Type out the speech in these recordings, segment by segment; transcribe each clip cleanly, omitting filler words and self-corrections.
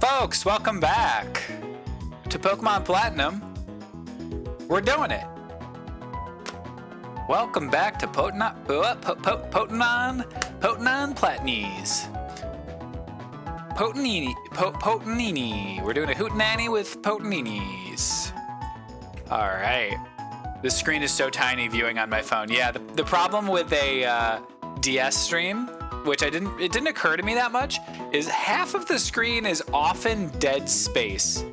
Folks, welcome back to Pokemon Platinum. We're doing it. Welcome back to Pokemon Platnese. Potenini. We're doing a hootenanny with Poteninis. All right. This screen is so tiny viewing on my phone. Yeah, the problem with a DS stream, which it didn't occur to me that much, is half of the screen is often dead space.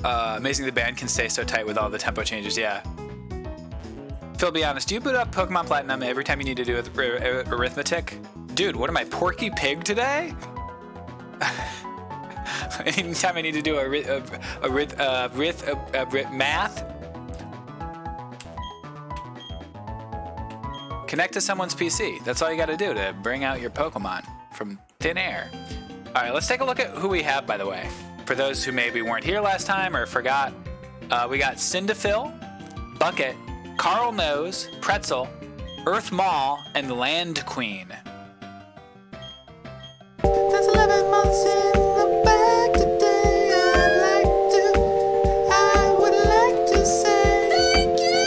Amazing the band can stay so tight with all the tempo changes, yeah. Phil, be honest, do you boot up Pokemon Platinum every time you need to do arithmetic? Dude, what am I, Porky Pig today? Anytime I need to do math? Connect to someone's PC. That's all you gotta do to bring out your Pokemon from thin air. All right, let's take a look at who we have, by the way. For those who maybe weren't here last time or forgot, we got Cyndaquil, Bucket, Carl Nose, Pretzel, Earth Maul, and Land Queen. That's 11 months in the bag today. I would like to say thank you.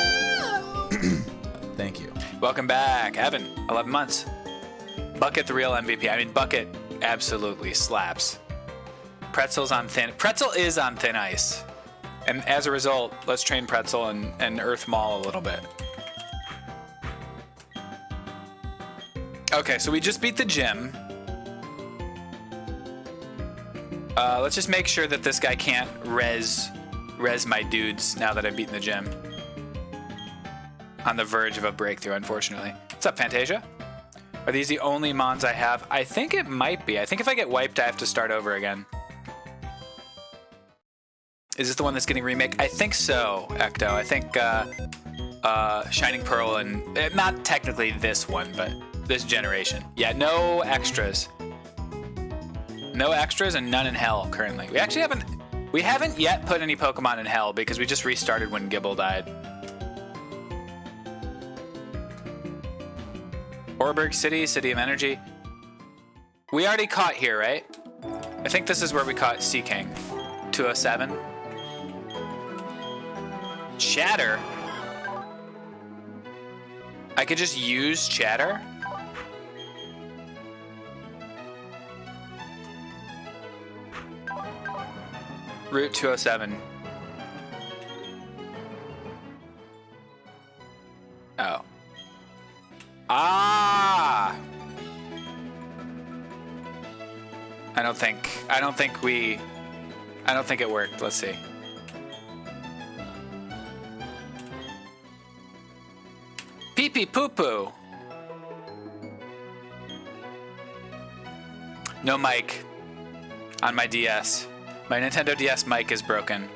Thank you. Welcome back, Evan. 11 months. Bucket, the real MVP. I mean, Bucket absolutely slaps. Pretzel is on thin ice. And as a result, let's train Pretzel and Earth Maul a little bit. Okay, so we just beat the gym. Let's just make sure that this guy can't res my dudes now that I've beaten the gym. On the verge of a breakthrough, unfortunately. What's up, Fantasia? Are these the only mons I have? I think it might be. I think if I get wiped, I have to start over again. Is this the one that's getting remake? I think so, Ecto. I think Shining Pearl and not technically this one, but this generation. Yeah, no extras. No extras and none in Hell currently. We haven't yet put any Pokemon in Hell because we just restarted when Gibble died. Oreburgh City, City of Energy. We already caught here, right? I think this is where we caught Seaking. 207. Chatter? I could just use Chatter? Route 207. Oh. Ah! I don't think it worked. Let's see. Pee pee poo poo. No mic on my DS. My Nintendo DS mic is broken.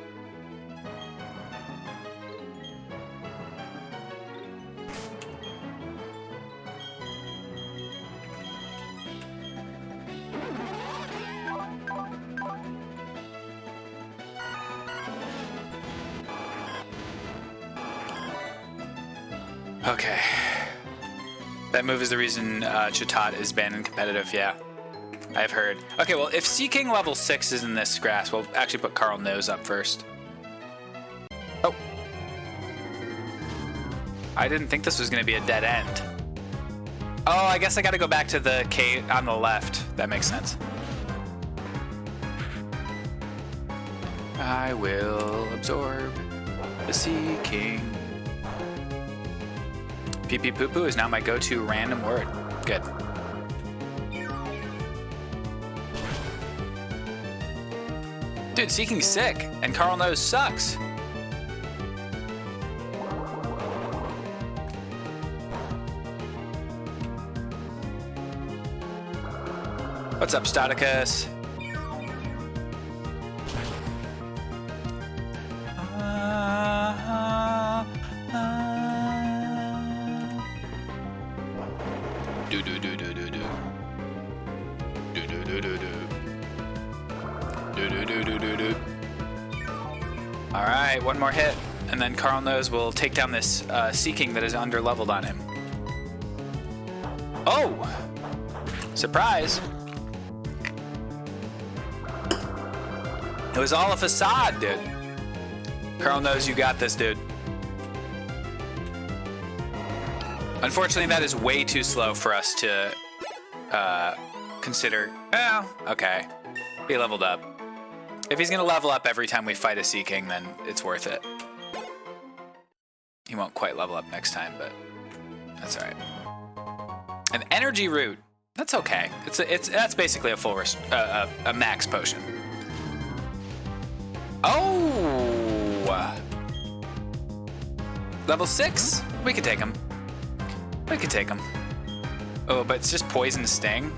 Okay. That move is the reason Chatot is banned in competitive, yeah. I've heard. Okay, well, if Seaking level 6 is in this grass, we'll actually put Carl Nose up first. Oh. I didn't think this was going to be a dead end. Oh, I guess I got to go back to the cave on the left. That makes sense. I will absorb the Seaking. Pee pee poo poo is now my go-to random word. Good. Dude, Seaking's sick, and Carl Nose sucks. What's up, Staticus? All right, one more hit, and then Carl Nose will take down this Seaking that is under-leveled on him. Oh! Surprise. It was all a facade, dude. Carl knows you got this, dude. Unfortunately, that is way too slow for us to consider. Oh, okay. He leveled up. If he's going to level up every time we fight a Sea King, then it's worth it. He won't quite level up next time, but that's all right. An energy root. That's okay. That's basically a full a max potion. Oh! Level 6? We could take him. We could take him. Oh, but it's just Poison Sting.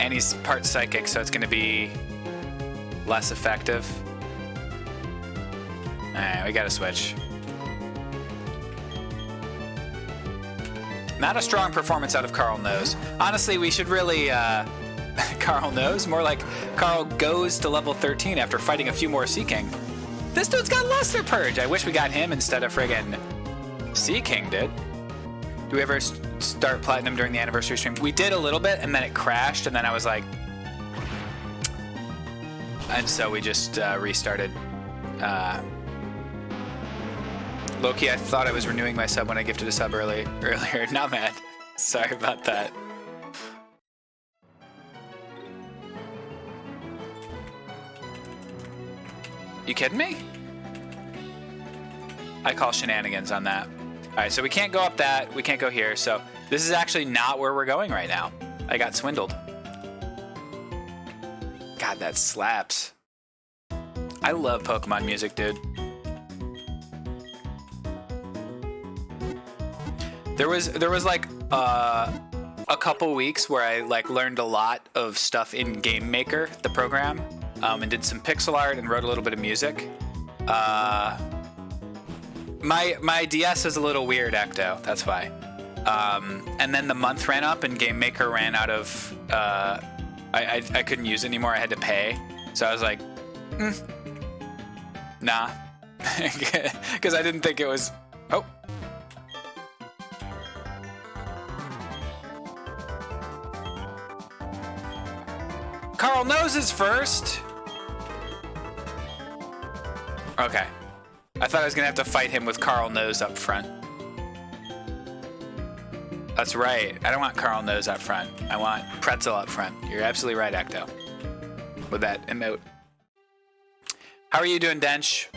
And he's part Psychic, so it's going to be less effective. Alright, we gotta switch. Not a strong performance out of Carl Knows. Honestly, we should really, Carl Knows? More like Carl goes to level 13 after fighting a few more Sea King. This dude's got Luster Purge! I wish we got him instead of friggin' Sea King, dude. Do we ever start Platinum during the anniversary stream? We did a little bit, and then it crashed, and then I was like... And so we just restarted. Loki, I thought I was renewing my sub when I gifted a sub earlier. Not mad. Sorry about that. You kidding me? I call shenanigans on that. All right, so we can't go up that. We can't go here. So this is actually not where we're going right now. I got swindled. God, that slaps. I love Pokemon music, dude. There was like a couple weeks where I like learned a lot of stuff in Game Maker, the program, and did some pixel art and wrote a little bit of music. My DS is a little weird, Ecto. That's why. And then the month ran up and Game Maker ran out of. I couldn't use it anymore. I had to pay. So I was like, nah, because I didn't think it was. Oh. Carl Noses first. Okay. I thought I was gonna have to fight him with Carl Nose up front. That's right. I don't want Carl Nose up front. I want Pretzel up front. You're absolutely right, Ecto. With that emote. How are you doing, Dench?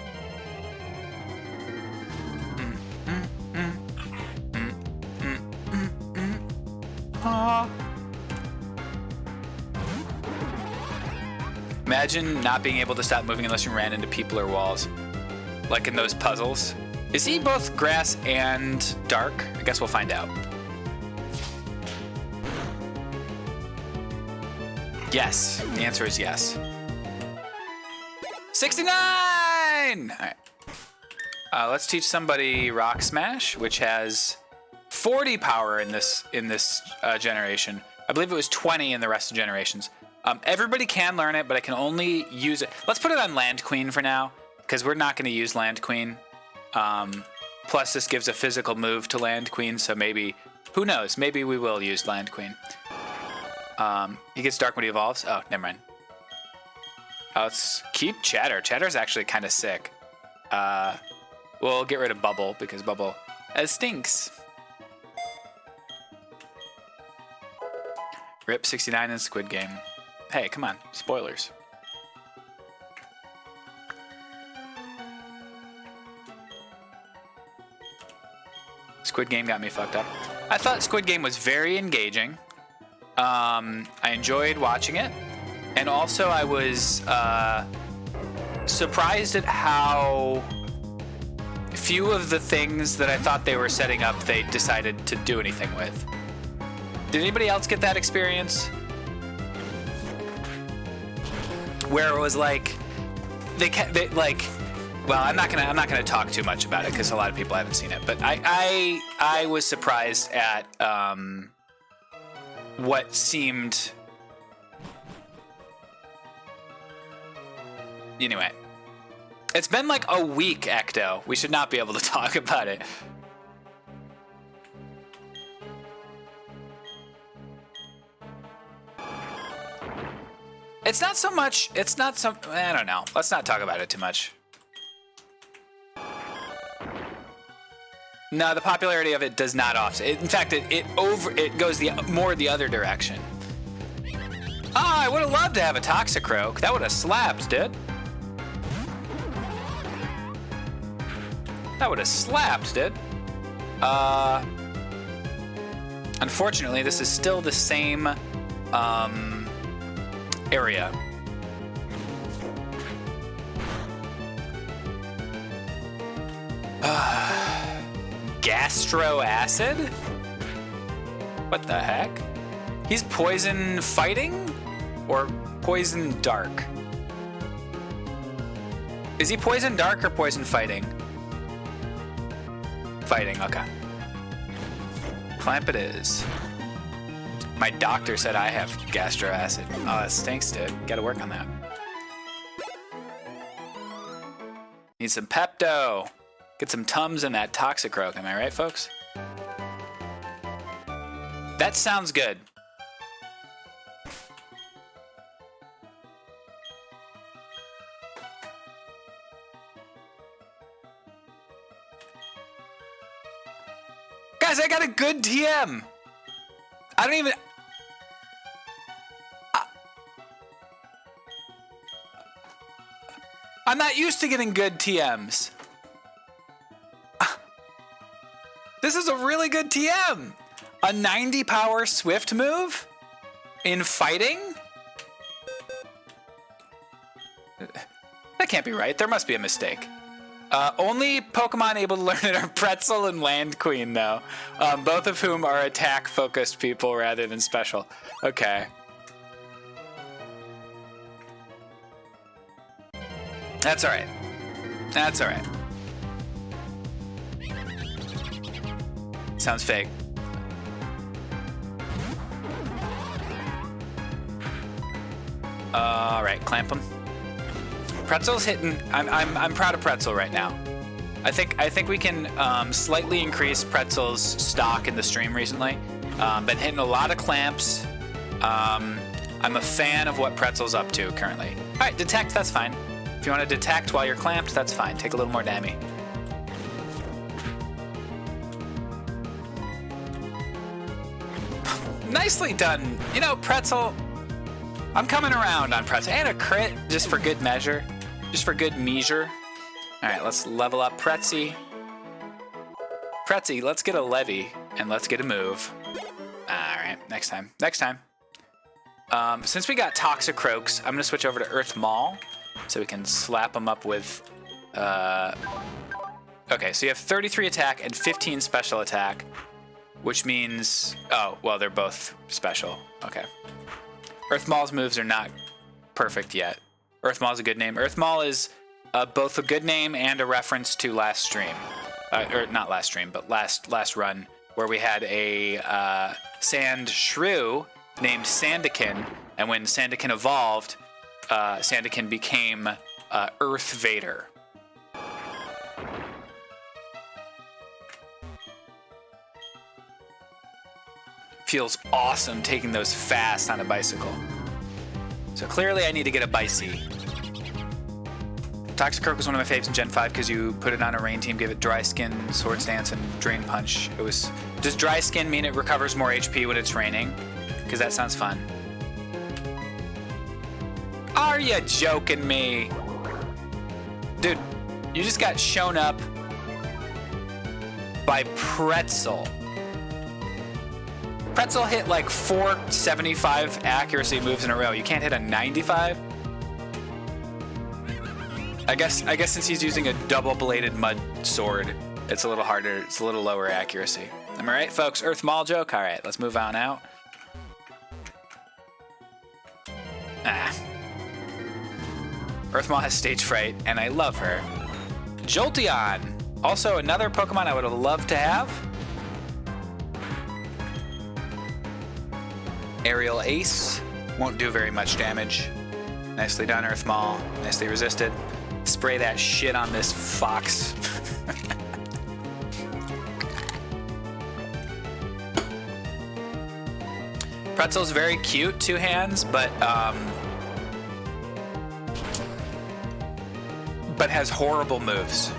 Imagine not being able to stop moving unless you ran into people or walls. Like in those puzzles. Is he both grass and dark? I guess we'll find out. Yes. The answer is yes. 69! All right. Let's teach somebody Rock Smash, which has 40 power in this generation. I believe it was 20 in the rest of generations. Everybody can learn it, but I can only use it. Let's put it on Land Queen for now, because we're not going to use Land Queen. Plus, this gives a physical move to Land Queen, so maybe, who knows? Maybe we will use Land Queen. He gets dark when he evolves. Oh, never mind. Let's keep Chatter. Chatter's actually kind of sick. We'll get rid of Bubble, because Bubble stinks. Rip 69 in Squid Game. Hey, come on. Spoilers. Squid Game got me fucked up. I thought Squid Game was very engaging. I enjoyed watching it. And also I was surprised at how few of the things that I thought they were setting up they decided to do anything with. Did anybody else get that experience? Where it was like they like, well, I'm not gonna talk too much about it because a lot of people haven't seen it, but I was surprised at what seemed. Anyway, it's been like a week, Ecto. We should not be able to talk about it. It's not so much, it's not some, I don't know. Let's not talk about it too much. No, the popularity of it does not offset. In fact, it goes more the other direction. Oh, I would have loved to have a Toxicroak. That would have slapped, dude. That would have slapped, dude. Unfortunately, this is still the same area. Gastro acid? What the heck? He's poison fighting or poison dark? Is he poison dark or poison fighting? Fighting, okay. Clamp it is. My doctor said I have gastro acid. Oh, that stinks, dude. Gotta work on that. Need some Pepto. Get some Tums in that Toxicroak, am I right, folks? That sounds good. Guys, I got a good TM. I don't even... I'm not used to getting good TMs. This is a really good TM. A 90 power Swift move in fighting? That can't be right. There must be a mistake. Only Pokemon able to learn it are Pretzel and Land Queen, though. Both of whom are attack-focused people rather than special. Okay. That's alright. That's alright. Sounds fake. Alright, clamp him. Pretzel's hitting. I'm proud of Pretzel right now. I think we can slightly increase Pretzel's stock in the stream recently. Been hitting a lot of clamps. I'm a fan of what Pretzel's up to currently. All right, detect. That's fine. If you want to detect while you're clamped, that's fine. Take a little more damage. Nicely done. You know, Pretzel. I'm coming around on Pretzel. And a crit just for good measure. Just for good measure. All right, let's level up Pretzy. Pretzy, let's get a Levy and let's get a move. All right, next time. Next time. Since we got Toxicroaks, I'm gonna switch over to Earth Maul so we can slap them up with. Okay, so you have 33 attack and 15 special attack, which means, oh, well, they're both special. Okay. Earth Maul's moves are not perfect yet. Earth Maul's a good name. Earth Maul is both a good name and a reference to last stream. Or not last stream, but last run, where we had a Sand Shrew named Sandakin, and when Sandakin evolved, Sandakin became Earth Vader. Feels awesome taking those fast on a bicycle. So clearly I need to get a Bicy. Toxicroak was one of my faves in Gen 5 because you put it on a rain team, give it Dry Skin, Swords Dance, and Drain Punch. It was... Does Dry Skin mean it recovers more HP when it's raining? Because that sounds fun. Are you joking me? Dude, you just got shown up by Pretzel. Pretzel hit like 475 accuracy moves in a row. You can't hit a 95? I guess since he's using a double-bladed mud sword, it's a little harder. It's a little lower accuracy. Am I right, folks? Earth Maul joke? All right, let's move on out. Earth Maul has stage fright, and I love her. Jolteon, also another Pokemon I would have loved to have. Aerial Ace, won't do very much damage. Nicely done, Earth Maul. Nicely resisted. Spray that shit on this fox. Pretzel's very cute, two hands, but but has horrible moves.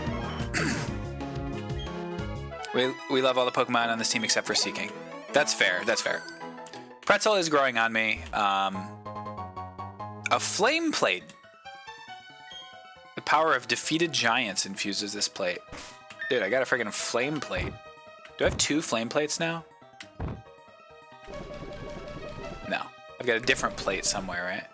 we love all the Pokemon on this team except for Seeking. That's fair. That's fair. Pretzel is growing on me. A Flame Plate. The power of defeated giants infuses this plate. Dude, I got a freaking Flame Plate. Do I have 2 Flame Plates now? No. I've got a different plate somewhere, right?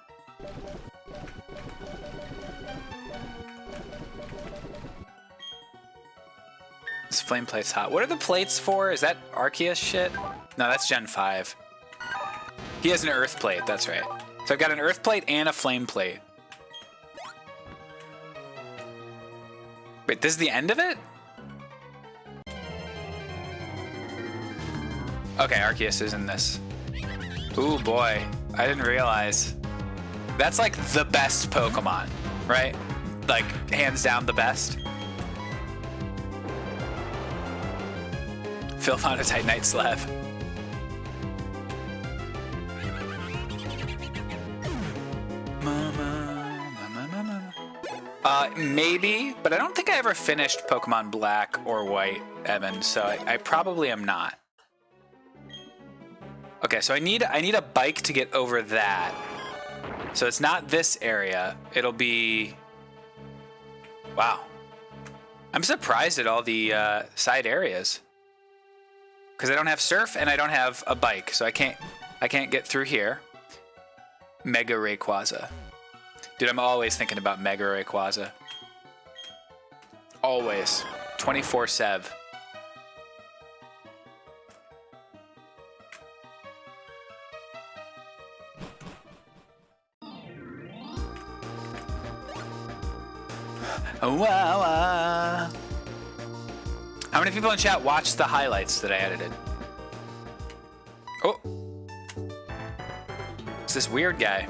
This Flame Plate's hot. What are the plates for? Is that Arceus shit? No, that's Gen 5. He has an Earth Plate, that's right. So I've got an Earth Plate and a Flame Plate. Wait, this is the end of it? Okay, Arceus is in this. Ooh, boy. I didn't realize. That's like the best Pokemon, right? Like, hands down the best. Phil found a Titanite slab. Maybe, but I don't think I ever finished Pokemon Black or White, Evan, so I probably am not. Okay, so I need a bike to get over that. So it's not this area. It'll be... Wow. I'm surprised at all the side areas. Because I don't have Surf and I don't have a bike, so I can't get through here. Mega Rayquaza. Dude, I'm always thinking about Mega Rayquaza. Always. 24/7. Wow. How many people in chat watched the highlights that I edited? Oh. It's this weird guy.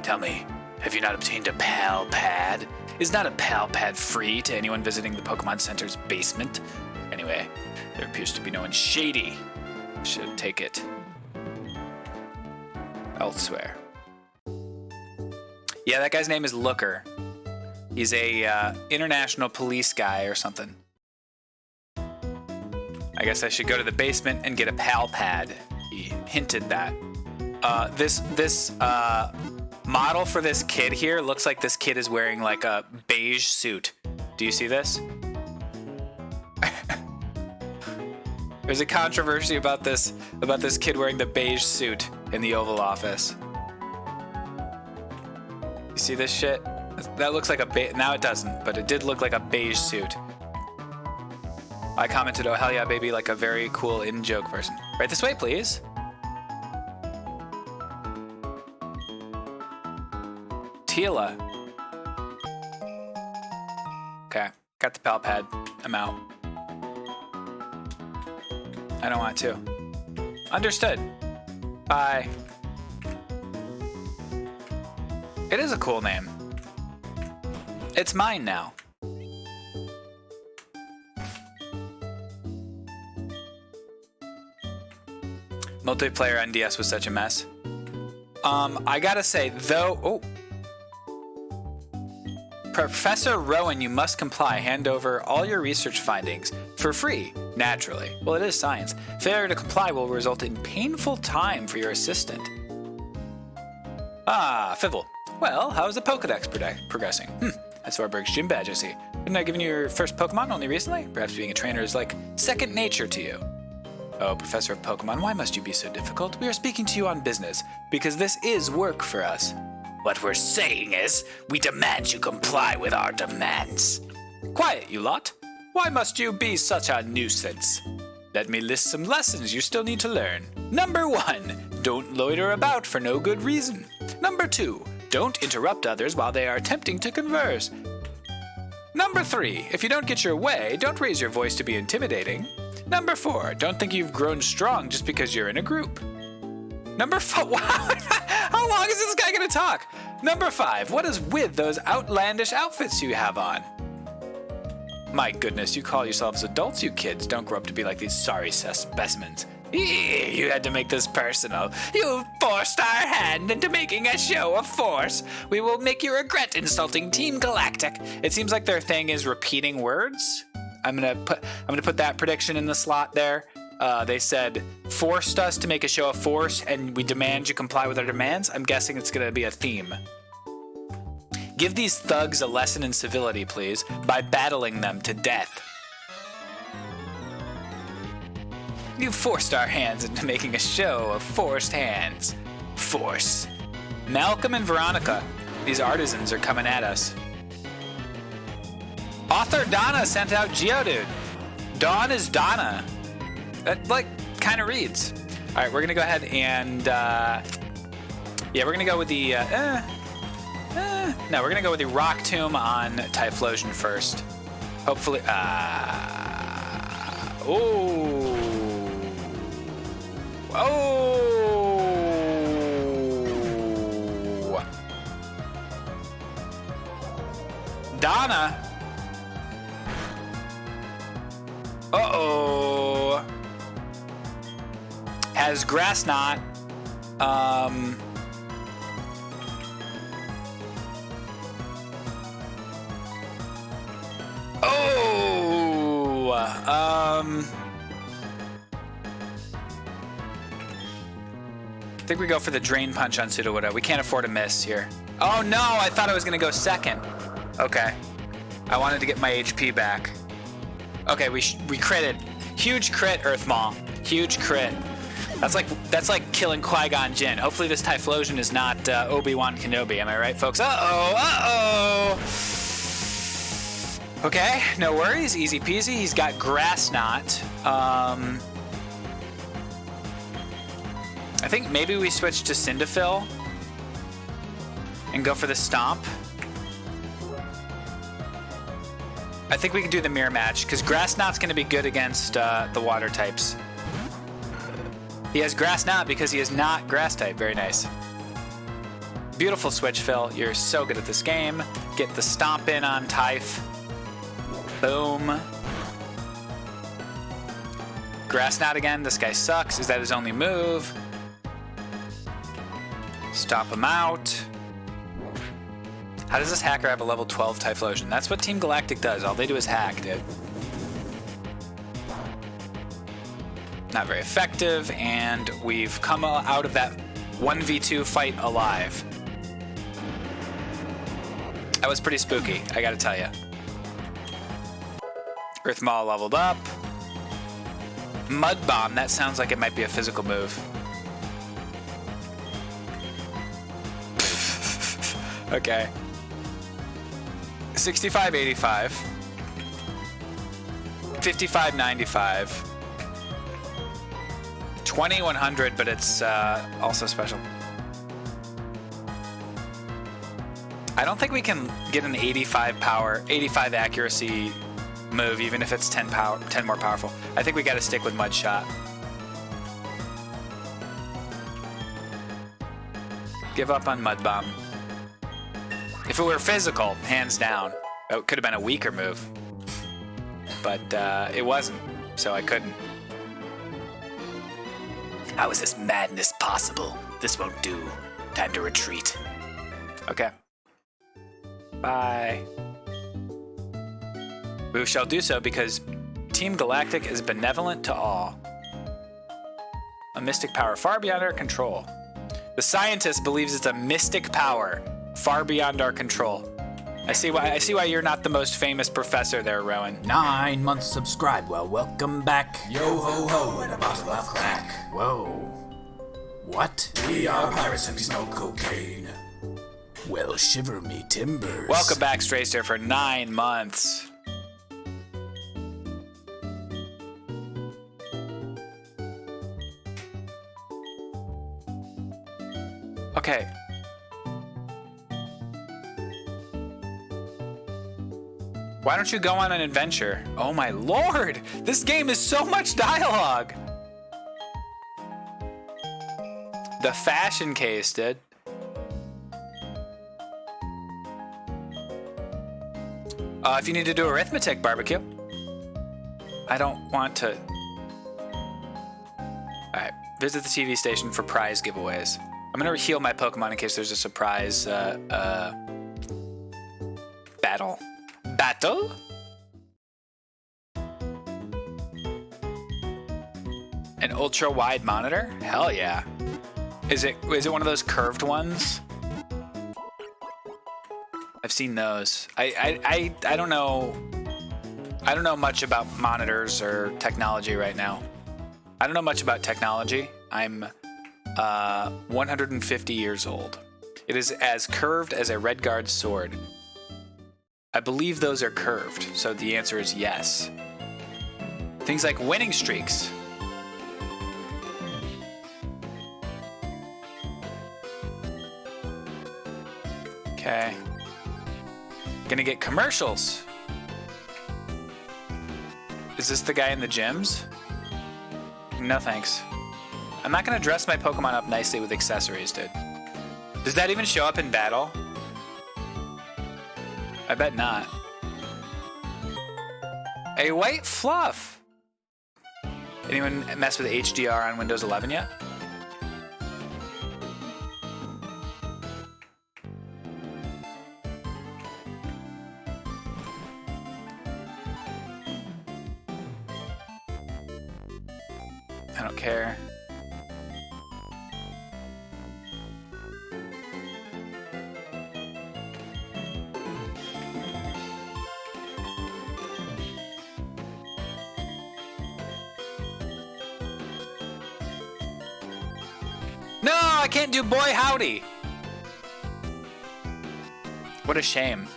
Tell me, have you not obtained a Pal Pad? Is not a Pal Pad free to anyone visiting the Pokemon Center's basement? Anyway, there appears to be no one shady. Should take it elsewhere. Yeah, that guy's name is Looker. He's a international police guy or something. I guess I should go to the basement and get a Pal Pad. He hinted that. This model for this kid here looks like this kid is wearing like a beige suit. Do you see this? There's a controversy about this kid wearing the beige suit in the Oval Office. You see this shit? That looks like a now it doesn't, but it did look like a beige suit. I commented, "Oh hell yeah, baby," like a very cool in-joke person. Right this way, please. Tila. Okay, got the Pal Pad. I'm out. I don't want to. Understood. Bye. It is a cool name. It's mine now. Multiplayer on DS was such a mess. I gotta say, though... Oh. Professor Rowan, you must comply. Hand over all your research findings for free, naturally. Well, it is science. Failure to comply will result in painful time for your assistant. Ah, Fibble. Well, how's the Pokedex progressing? That's Oreburgh's gym badge, I see. Didn't I give you your first Pokemon only recently? Perhaps being a trainer is like second nature to you. Oh, Professor of Pokemon, why must you be so difficult? We are speaking to you on business, because this is work for us. What we're saying is, we demand you comply with our demands. Quiet, you lot. Why must you be such a nuisance? Let me list some lessons you still need to learn. Number 1, don't loiter about for no good reason. Number 2, don't interrupt others while they are attempting to converse. Number 3, if you don't get your way, don't raise your voice to be intimidating. Number 4, don't think you've grown strong just because you're in a group. Number 4, wow, how long is this guy gonna talk? Number 5, what is with those outlandish outfits you have on? My goodness, you call yourselves adults, you kids. Don't grow up to be like these sorry specimens. You had to make this personal. You forced our hand into making a show of force. We will make you regret insulting Team Galactic. It seems like their thing is repeating words. I'm gonna put that prediction in the slot there. They said, forced us to make a show of force, and we demand you comply with our demands. I'm guessing it's gonna be a theme. Give these thugs a lesson in civility, please, by battling them to death. You forced our hands into making a show of forced hands. Force. Malcolm and Veronica, these artisans are coming at us. Author Donna sent out Geodude. Dawn is Donna. That, like, kind of reads. All right, we're going to go ahead and, yeah, we're going to go with the, no, we're going to go with the Rock Tomb on Typhlosion first. Hopefully, oh. Donna. Uh-oh. Has Grass Knot. I think we go for the Drain Punch on Sudowoodo. We can't afford a miss here. Oh no, I thought I was gonna go second. Okay. I wanted to get my HP back. Okay, we critted. Huge crit, Earth Maw. Huge crit. That's like killing Qui-Gon Jinn. Hopefully this Typhlosion is not Obi-Wan Kenobi. Am I right, folks? Uh-oh. Okay, no worries. Easy peasy. He's got Grass Knot. I think maybe we switch to Cyndaquil and go for the Stomp. I think we can do the mirror match because Grass Knot's going to be good against the water types. He has Grass Knot because he is not Grass type. Very nice. Beautiful switch, Phil. You're so good at this game. Get the Stomp in on Typh. Boom. Grass Knot again. This guy sucks. Is that his only move? Stomp him out. How does this hacker have a level 12 Typhlosion? That's what Team Galactic does. All they do is hack, dude. Not very effective, and we've come out of that 1v2 fight alive. That was pretty spooky, I gotta tell you. Earth Maw leveled up. Mud Bomb, that sounds like it might be a physical move. Okay. 65-85. 55-95. 20-100, but it's also special. I don't think we can get an 85 power, 85 accuracy move, even if it's 10 more powerful. I think we got to stick with Mud Shot. Give up on Mud Bomb. If it were physical, hands down, it could have been a weaker move. But it wasn't, so I couldn't. How is this madness possible? This won't do. Time to retreat. Okay. Bye. We shall do so because Team Galactic is benevolent to all. A mystic power far beyond our control. The scientist believes it's a mystic power far beyond our control. I see why you're not the most famous professor there, Rowan. 9 months subscribed. Well, welcome back. Yo ho ho and a bottle of crack. Whoa. What? We are pirates and we smoke cocaine. Well, shiver me timbers. Welcome back, Strayster, for 9 months. Okay. Why don't you go on an adventure? Oh my lord! This game is so much dialogue! The fashion case, dude. If you need to do arithmetic, barbecue. I don't want to Visit the TV station for prize giveaways. I'm gonna heal my Pokemon in case there's a surprise battle. Battle? An ultra wide monitor? Hell yeah. Is it one of those curved ones? I've seen those. I don't know. I don't know much about monitors or technology right now. I don't know much about technology. I'm 150 years old. It is as curved as a Redguard sword. I believe those are curved, so the answer is yes. Things like winning streaks. Okay. Gonna get commercials. Is this the guy in the gyms? No thanks. I'm not gonna dress my Pokemon up nicely with accessories, dude. Does that even show up in battle? I bet not. A white fluff! Anyone mess with HDR on Windows 11 yet? I don't care. No, I can't do Boy Howdy. What a shame.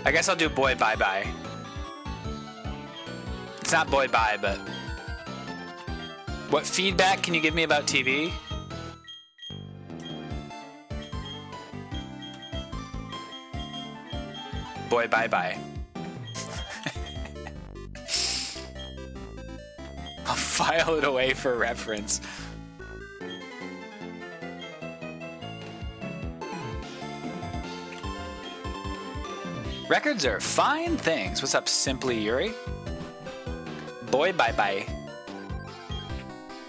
I guess I'll do Boy Bye Bye. It's not Boy Bye, but... What feedback can you give me about TV? Boy Bye Bye. I'll file it away for reference. Records are fine things. What's up, Simply Yuri? Boy Bye Bye.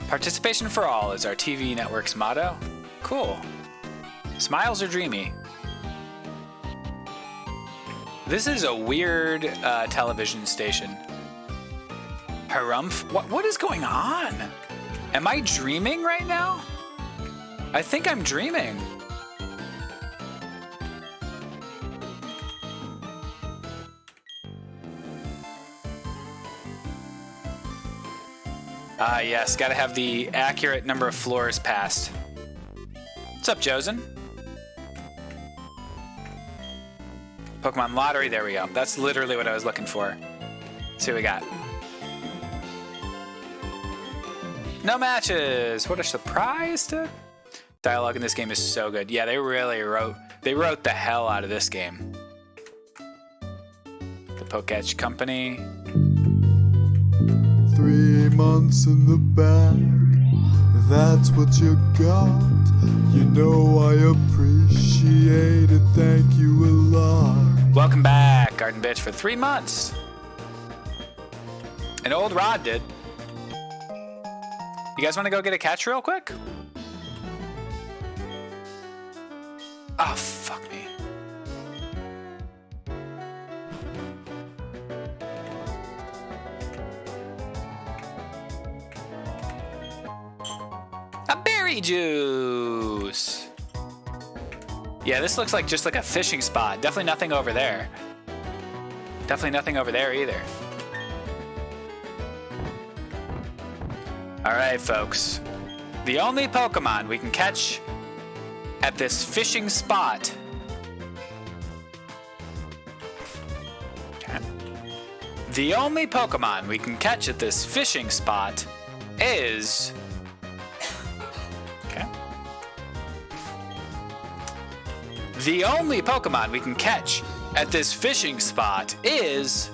Participation for all is our TV network's motto. Cool. Smiles are dreamy. This is a weird television station. Harumph? What is going on? Am I dreaming right now? I think I'm dreaming. Ah, yes, gotta have the accurate number of floors passed. What's up, Josen? Pokemon Lottery, there we go. That's literally what I was looking for. Let's see what we got. No matches! What a surprise, dude. Dialogue in this game is so good. Yeah, they really wrote the hell out of this game. The Poketch Company. 3 months in the bag, that's what you got. You know I appreciate it, thank you a lot. Welcome back, Garden Bitch, for 3 months. An old Rod did. You guys want to go get a catch real quick? Oh, fuck me. A berry juice. Yeah, this looks like just like a fishing spot. Definitely nothing over there. Definitely nothing over there either. All right, folks. The only Pokemon we can catch at this fishing spot. Okay. The only Pokemon we can catch at this fishing spot is... Okay. The only Pokemon we can catch at this fishing spot is...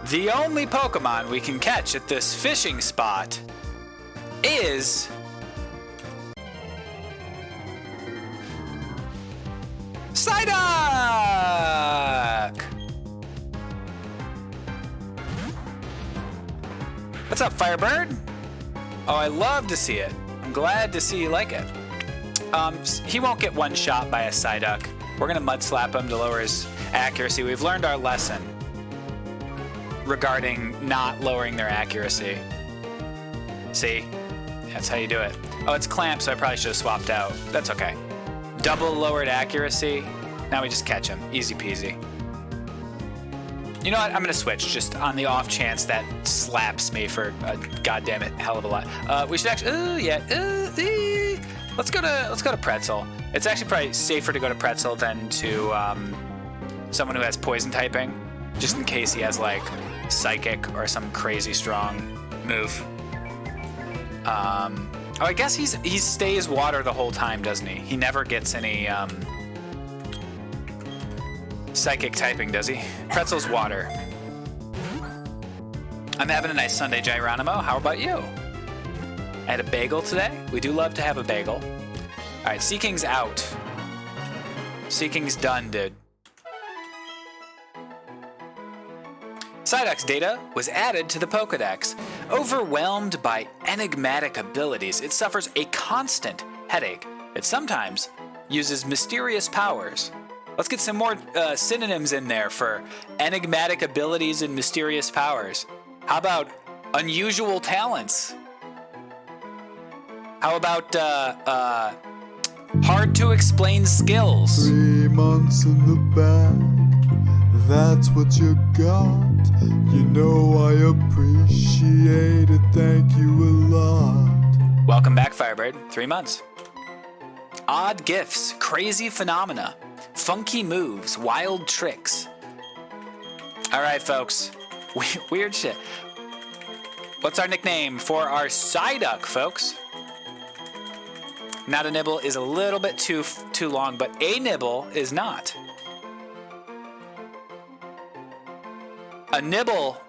The only Pokemon we can catch at this fishing spot is... What's up, Firebird? Oh, I love to see it. I'm glad to see you like it. He won't get one shot by a Psyduck. We're gonna mud slap him to lower his accuracy. We've learned our lesson regarding not lowering their accuracy. See? That's how you do it. Oh, it's Clamp, so I probably should have swapped out. That's okay. Double lowered accuracy. Now we just catch him. Easy peasy. You know what? I'm gonna switch just on the off chance that slaps me for a goddamn it hell of a lot. We should actually. Let's go to Pretzel. It's actually probably safer to go to Pretzel than to someone who has poison typing, just in case he has like Psychic or some crazy strong move. Oh, I guess he stays water the whole time, doesn't he? He never gets any Psychic typing, does he? Pretzel's water. I'm having a nice Sunday, Geronimo. How about you? I had a bagel today. We do love to have a bagel. All right, Seeking's out. Seeking's done, dude. Psyduck's data was added to the Pokedex. Overwhelmed by enigmatic abilities, it suffers a constant headache. It sometimes uses mysterious powers. Let's get some more synonyms in there for enigmatic abilities and mysterious powers. How about unusual talents? How about hard to explain skills? 3 months in the bag, that's what you got. You know I appreciate it, thank you a lot. Welcome back, Firebird. 3 months. Odd gifts, crazy phenomena, funky moves, wild tricks. All right, folks. Weird shit. What's our nickname for our Psyduck, folks? Not a nibble is a little bit too long, but a nibble is not. A nibble.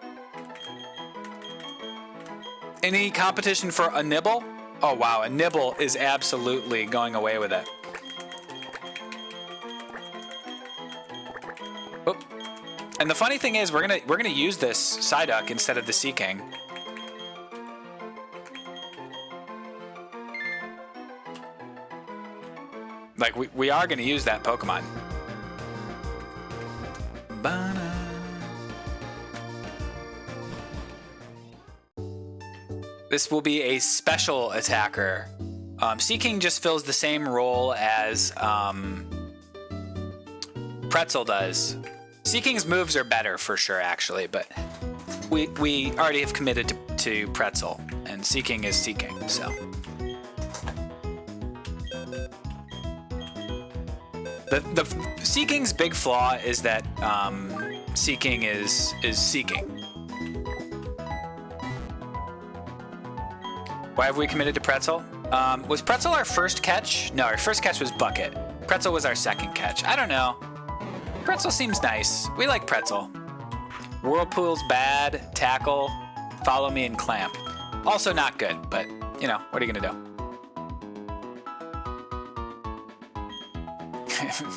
Any competition for a nibble? Oh wow, a nibble is absolutely going away with it. Oop. And the funny thing is, we're gonna use this Psyduck instead of the Seeking. Like we are gonna use that Pokemon. This will be a special attacker. Seeking just fills the same role as Pretzel does. Seeking's moves are better for sure, actually, but we already have committed to Pretzel, and Seeking is Seeking, so. The Seeking's big flaw is that Seeking is Seeking. Why have we committed to Pretzel? Was Pretzel our first catch? No, our first catch was Bucket. Pretzel was our second catch. I don't know. Pretzel seems nice. We like Pretzel. Whirlpool's bad. Tackle. Follow me and Clamp. Also not good, but, you know, what are you gonna do?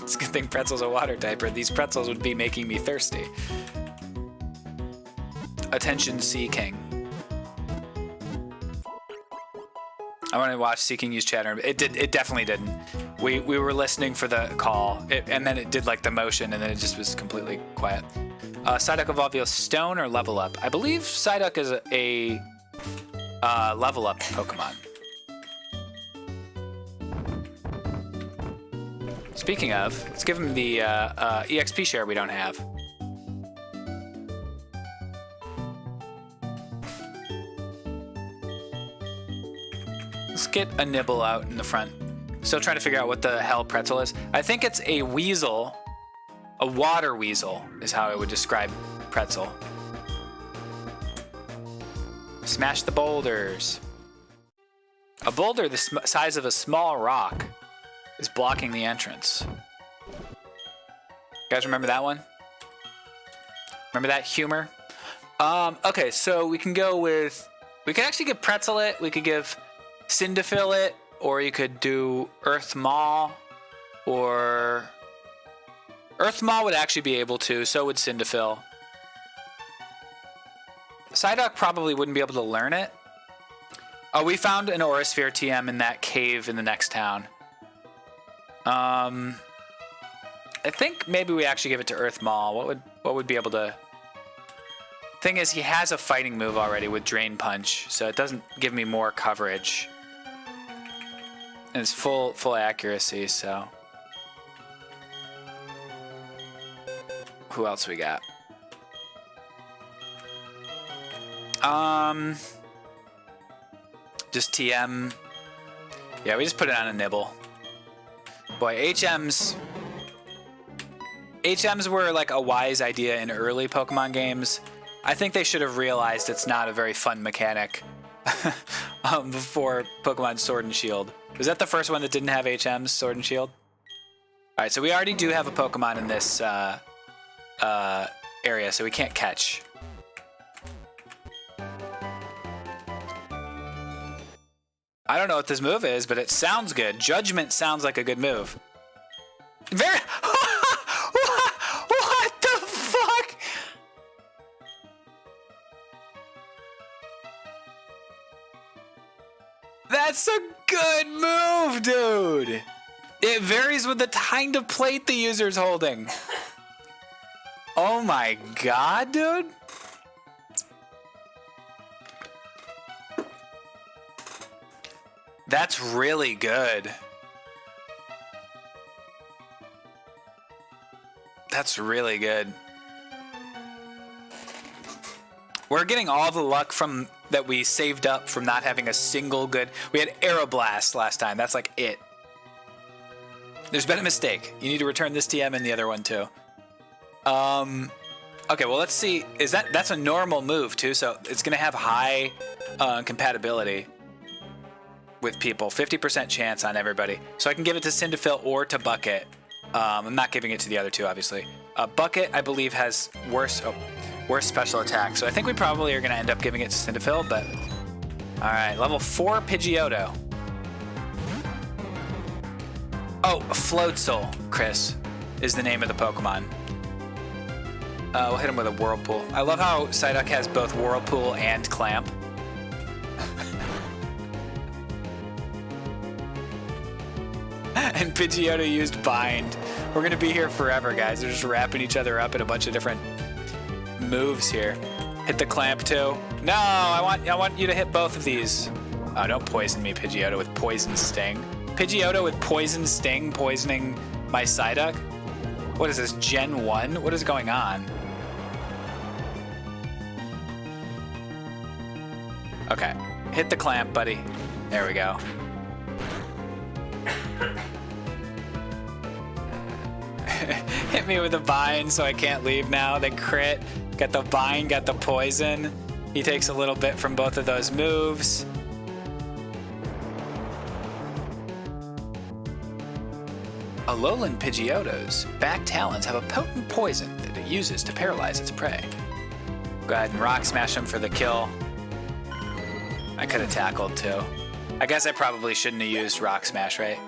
It's a good thing Pretzel's a water type, or these pretzels would be making me thirsty. Attention, Seeking. I want to watch Seeking use chatter. It definitely didn't. We were listening for the call, and then it did like the motion, and then it just was completely quiet. Psyduck evolve via Stone or Level Up? I believe Psyduck is a Level Up Pokemon. Speaking of, let's give him the EXP share we don't have. Let's get a nibble out in the front. Still trying to figure out what the hell Pretzel is. I think it's a weasel. A water weasel is how I would describe Pretzel. Smash the boulders. A boulder the size of a small rock is blocking the entrance. You guys remember that one? Remember that humor? Okay, so we can go with... We could actually give Pretzel it. We could give Cyndaquil it. Or you could do Earth Maw. Or... Earth Maw would actually be able to. So would Cyndaquil. Psyduck probably wouldn't be able to learn it. Oh, we found an Aurasphere TM in that cave in the next town. I think maybe we actually give it to Earth Maul. What would be able to... Thing is, he has a fighting move already with Drain Punch, so it doesn't give me more coverage. And it's full accuracy, so... Who else we got? Just TM. Yeah, we just put it on a nibble. Boy, HMs were like a wise idea in early Pokemon games. I think they should have realized it's not a very fun mechanic before Pokemon Sword and Shield. Was that the first one that didn't have HMs, Sword and Shield? All right, so we already do have a Pokemon in this area, so we can't catch. I don't know what this move is, but it sounds good. Judgment sounds like a good move. Very... What the fuck? That's a good move, dude. It varies with the kind of plate the user's holding. Oh my god, dude. That's really good. That's really good. We're getting all the luck from that we saved up from not having a single good... We had Aeroblast last time. That's like it. There's been a mistake. You need to return this TM and the other one too. Okay, well, let's see. That's a normal move too, so it's going to have high compatibility with people. 50% chance on everybody. So I can give it to Cyndaquil or to Bucket. I'm not giving it to the other two, obviously. Bucket, I believe, has worse special attack. So I think we probably are going to end up giving it to Cyndaquil, but... Alright, level 4 Pidgeotto. Oh, Floatzel, Chris, is the name of the Pokemon. We'll hit him with a Whirlpool. I love how Psyduck has both Whirlpool and Clamp. And Pidgeotto used Bind. We're going to be here forever, guys. They're just wrapping each other up in a bunch of different moves here. Hit the Clamp, too. No, I want you to hit both of these. Oh, don't poison me, Pidgeotto, with Poison Sting. Pidgeotto with Poison Sting poisoning my Psyduck? What is this, Gen 1? What is going on? Okay, hit the Clamp, buddy. There we go. Hit me with a Bind so I can't leave now. The crit. Got the Bind, got the Poison. He takes a little bit from both of those moves. Alolan Pidgeotto's back talons have a potent poison that it uses to paralyze its prey. Go ahead and Rock Smash him for the kill. I could have tackled too. I guess I probably shouldn't have used Rock Smash, right?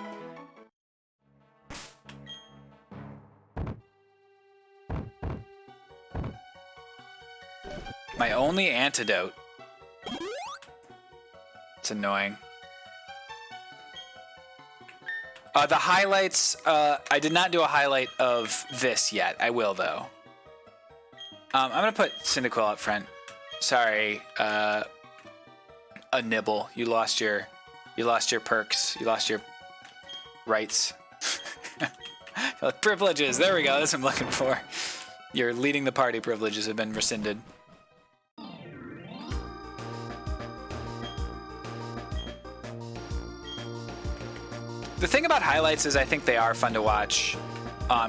My only antidote. It's annoying. The highlights, I did not do a highlight of this yet. I will, though. I'm going to put Cyndaquil up front. Sorry, a nibble. You lost your perks. You lost your rights. Privileges. There we go. That's what I'm looking for. Your leading the party privileges have been rescinded. The thing about highlights is I think they are fun to watch,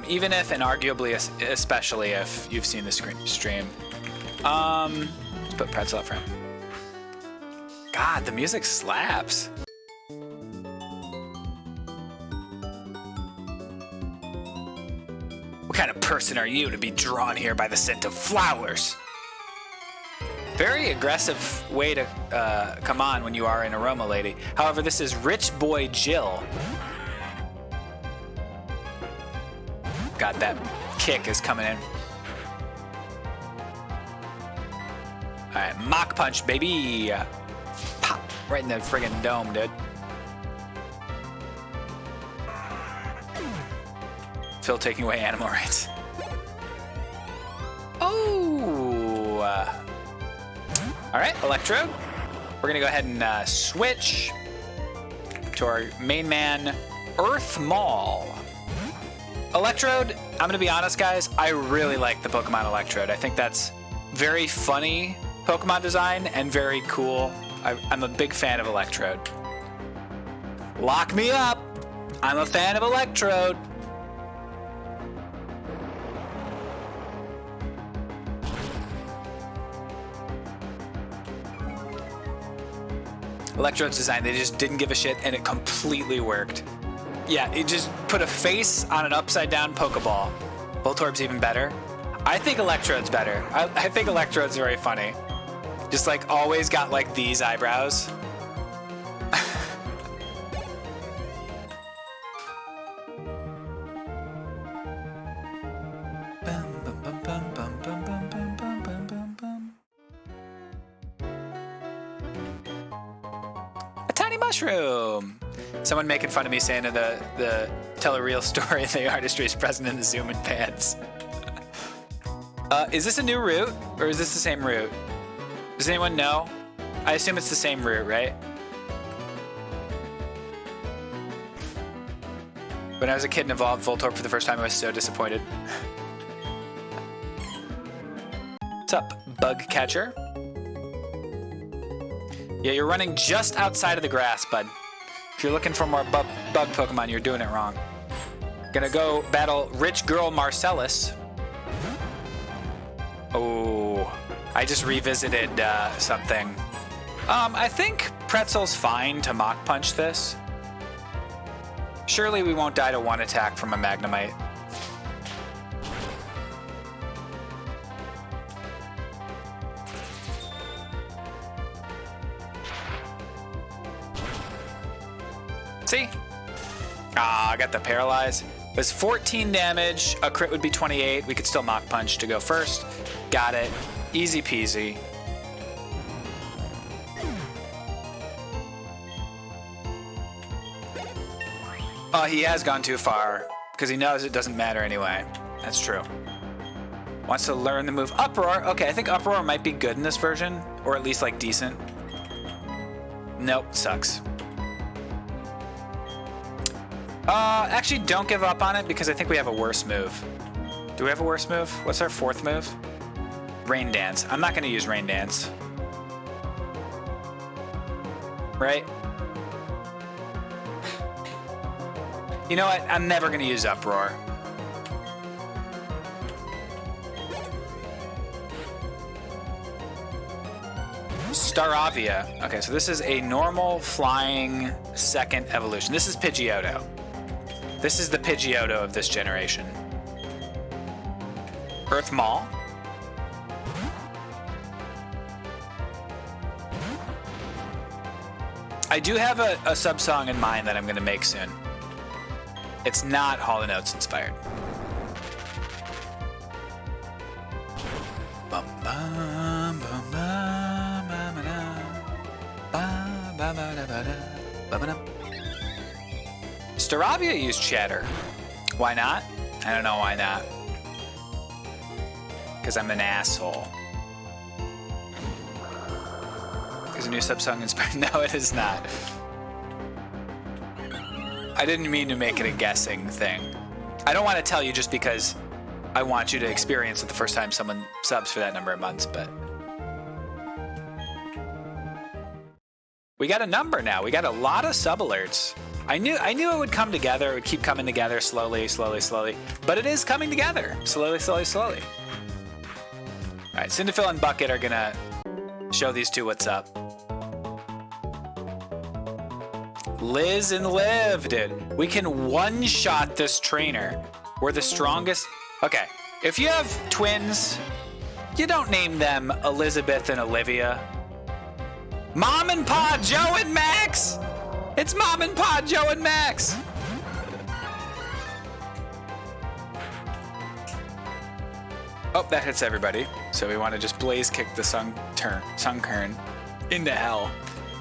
even if, and arguably, especially if you've seen the stream. Let's put Pretzel up front. God, the music slaps. What kind of person are you to be drawn here by the scent of flowers? Very aggressive way to come on when you are an Aroma Lady. However, this is Rich Boy Jill. God, that kick is coming in. right, Mach Punch, baby. Pop, right in the friggin' dome, dude. Phil taking away animal rights. Oh! All right, Electrode. We're gonna go ahead and switch to our main man, Earth Maul. Electrode, I'm gonna be honest, guys, I really like the Pokemon Electrode. I think that's very funny Pokemon design and very cool. I'm a big fan of Electrode. Lock me up! I'm a fan of Electrode. Electrode's design, they just didn't give a shit and it completely worked. Yeah, it just put a face on an upside down Pokeball. Voltorb's even better. I think Electrode's better. I think Electrode's very funny. Just like always got like these eyebrows. A tiny mushroom. Someone making fun of me saying the tell a real story, the artistry is present in the zoom and pants. Is this a new route or is this the same route? Does anyone know? I assume it's the same route, right? When I was a kid and evolved Voltorb for the first time, I was so disappointed. What's up, Bug Catcher? Yeah, you're running just outside of the grass, bud. If you're looking for more bug Pokemon, you're doing it wrong. Gonna go battle Rich Girl Marcellus. Oh, I just revisited something. I think Pretzel's fine to Mach Punch this. Surely we won't die to one attack from a Magnemite. See? Ah, I got the Paralyze. It was 14 damage. A crit would be 28. We could still Mach Punch to go first. Got it. Easy peasy. Oh, he has gone too far because he knows it doesn't matter anyway. That's true. Wants to learn the move Uproar. Okay, I think Uproar might be good in this version, or at least like decent. Nope, sucks. Actually, don't give up on it because I think we have a worse move. Do we have a worse move? What's our fourth move? Rain Dance. I'm not going to use Rain Dance. Right? You know what? I'm never going to use Uproar. Staravia. Okay, so this is a normal flying second evolution. This is Pidgeotto. This is the Pidgeotto of this generation. Earth Maul. I do have a sub-song in mind that I'm going to make soon. It's not Hall & Oates inspired. Bum, bum, bum, bum, bum, bum, bum, bum, bum. Staravia used Chatter. Why not? I don't know why not. Because I'm an asshole. Is a new sub-song inspired? No, it is not. I didn't mean to make it a guessing thing. I don't want to tell you just because I want you to experience it the first time someone subs for that number of months, but... We got a number now. We got a lot of sub alerts. I knew it would come together. It would keep coming together slowly, slowly, slowly. But it is coming together. Slowly, slowly, slowly. All right, Cyndaquil and Bucket are gonna show these two what's up. Liz and Liv, dude. We can one-shot this trainer. We're the strongest. Okay, if you have twins, you don't name them Elizabeth and Olivia. Mom and Pa Joe and Max! It's Mom and Pa Joe and Max! Oh, that hits everybody. So we want to just blaze kick the Sunkern into hell.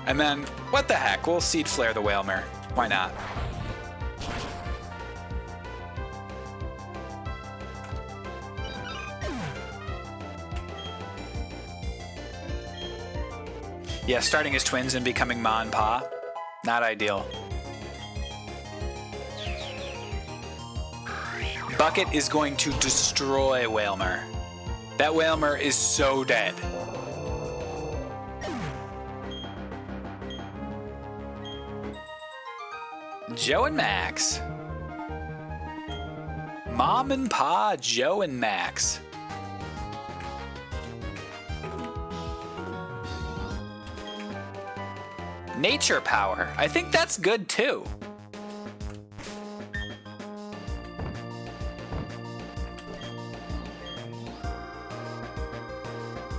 And then, what the heck? We'll Seed Flare the Whalmer. Why not? Yeah, starting as twins and becoming Ma and Pa. Not ideal. Bucket is going to destroy Whalmer. That Whalmer is so dead. Joe and Max. Mom and Pa, Joe and Max. Nature Power. I think that's good too.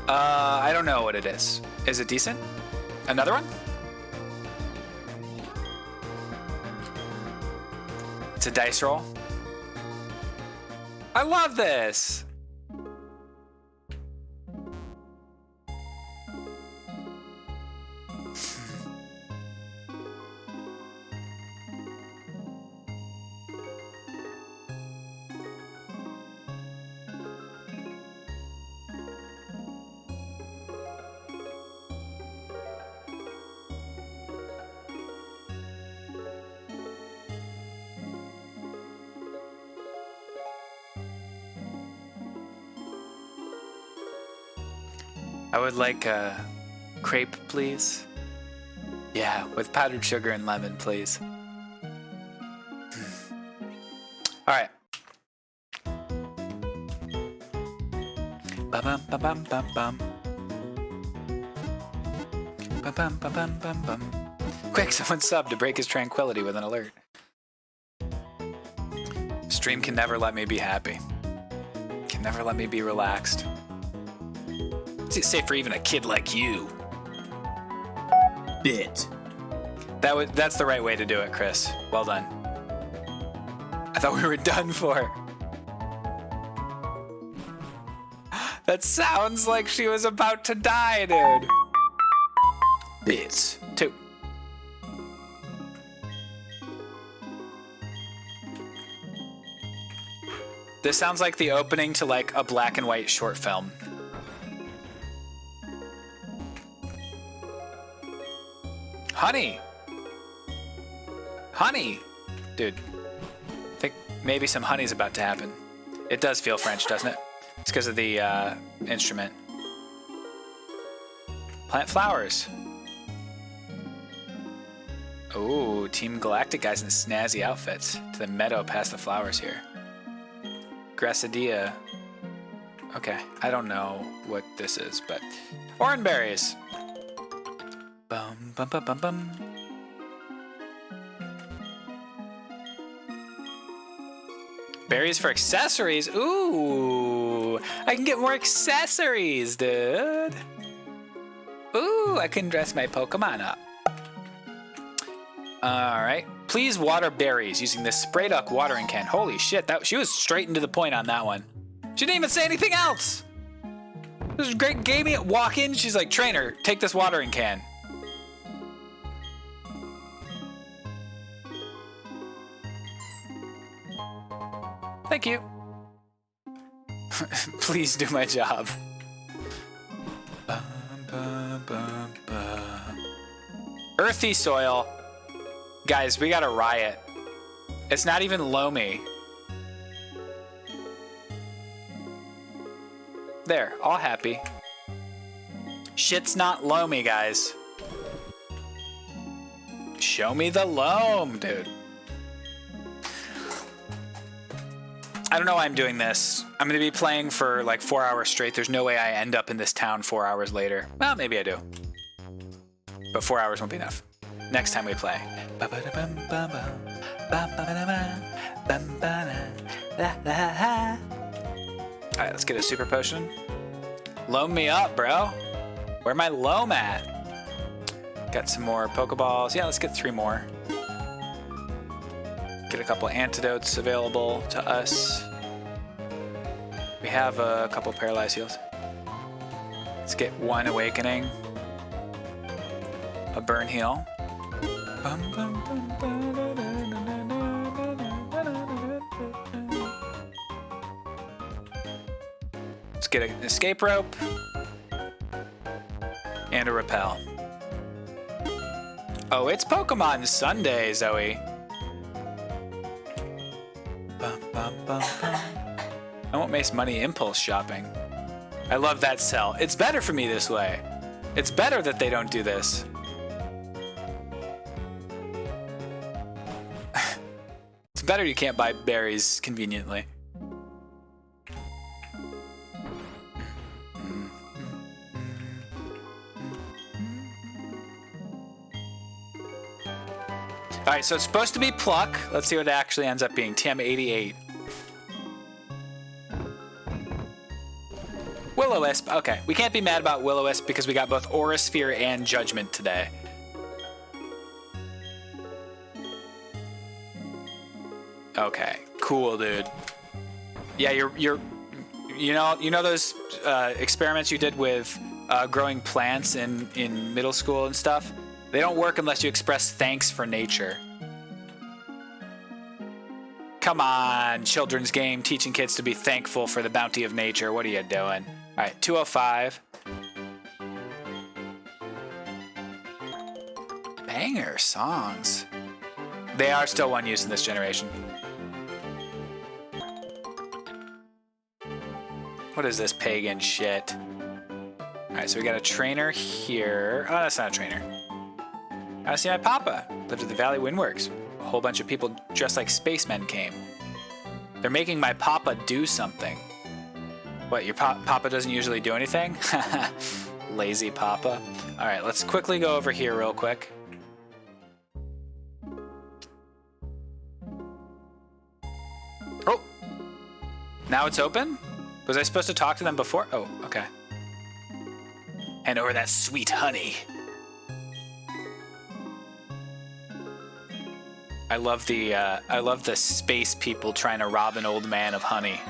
I don't know what it is. Is it decent? Another one? It's a dice roll. I love this. I would like a crepe, please. Yeah, with powdered sugar and lemon, please. All right. Ba-bum, ba-bum, bum-bum. Ba-bum, ba-bum, bum-bum. Quick, someone sub to break his tranquility with an alert. Stream can never let me be happy. Can never let me be relaxed. It's safe for even a kid like you. Bit. That's the right way to do it, Chris. Well done. I thought we were done for. That sounds like she was about to die, dude. Bits. 2. This sounds like the opening to like a black and white short film. Honey! Honey! Dude, I think maybe some honey's about to happen. It does feel French, doesn't it? It's because of the instrument. Plant flowers. Ooh, Team Galactic guys in snazzy outfits. To the meadow past the flowers here. Grassadia. Okay, I don't know what this is, but... Oranberries! Bum, bum, bum, bum, bum. Berries for accessories. Ooh, I can get more accessories, dude. Ooh, I can dress my Pokemon up. All right. Please water berries using this spray duck watering can. Holy shit, she was straight into the point on that one. She didn't even say anything else. This is great. Gave me walk in. She's like, trainer, take this watering can. Thank you. Please do my job. Earthy soil. Guys, we got a riot. It's not even loamy. There, all happy. Shit's not loamy, guys. Show me the loam, dude. I don't know why I'm doing this. I'm going to be playing for like 4 hours straight. There's no way I end up in this town 4 hours later. Well, maybe I do. But 4 hours won't be enough. Next time we play. Alright, let's get a super potion. Loam me up, bro. Where my loam at? Got some more Pokeballs. Yeah, let's get 3 more. Get a couple antidotes available to us. We have a couple paralyzed heals. Let's get one awakening. A burn heal. Let's get an escape rope. And a repel. Oh, it's Pokemon Sunday, Zoe. I won't waste money impulse shopping. I love that sell. It's better for me this way. It's better that they don't do this. It's better you can't buy berries conveniently. All right, so it's supposed to be Pluck. Let's see what it actually ends up being. TM88. Will-O-Wisp. Okay, we can't be mad about Will-O-Wisp because we got both Aura Sphere and Judgment today. Okay, cool, dude. Yeah, you know those experiments you did with growing plants in middle school and stuff? They don't work unless you express thanks for nature. Come on, children's game, teaching kids to be thankful for the bounty of nature. What are you doing? All right, 205. Banger songs. They are still one use in this generation. What is this pagan shit? All right, so we got a trainer here. Oh, that's not a trainer. I see my papa. Lived at the Valley Windworks. A whole bunch of people dressed like spacemen came. They're making my papa do something. What, your papa doesn't usually do anything? Lazy papa. All right, let's quickly go over here real quick. Oh, now it's open? Was I supposed to talk to them before? Oh, okay. Hand over that sweet honey. I love the space people trying to rob an old man of honey.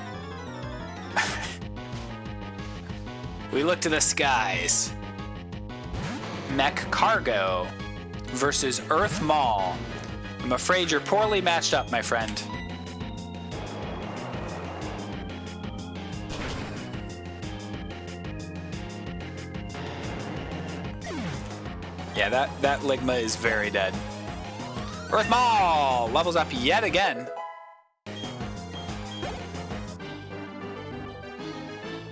We look to the skies. Mech Cargo versus Earth Mall. I'm afraid you're poorly matched up, my friend. Yeah, that Ligma is very dead. Earth Mall levels up yet again.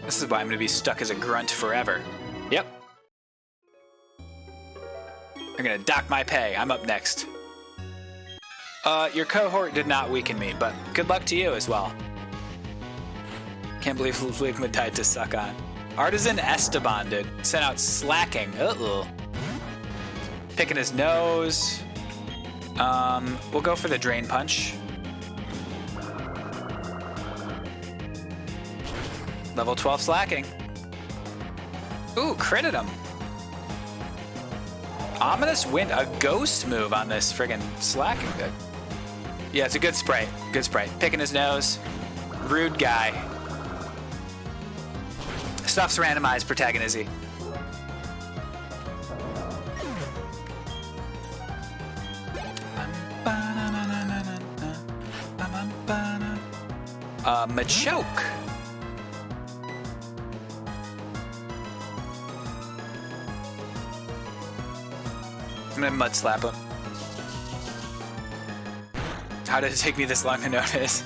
This is why I'm gonna be stuck as a grunt forever. Yep. They're gonna dock my pay. I'm up next. Your cohort did not weaken me, but good luck to you as well. Can't believe Ligma died to suck on. Artisan Esteban, dude. Sent out slacking. Uh-oh. Picking his nose. We'll go for the Drain Punch. Level 12 slacking. Ooh, critted him. Ominous Wind, a ghost move on this friggin' slacking. Good. Yeah, it's a good sprite. Good sprite. Picking his nose. Rude guy. Stuff's randomized protagonism. Machoke. I'm gonna mud slap him. How did it take me this long to notice?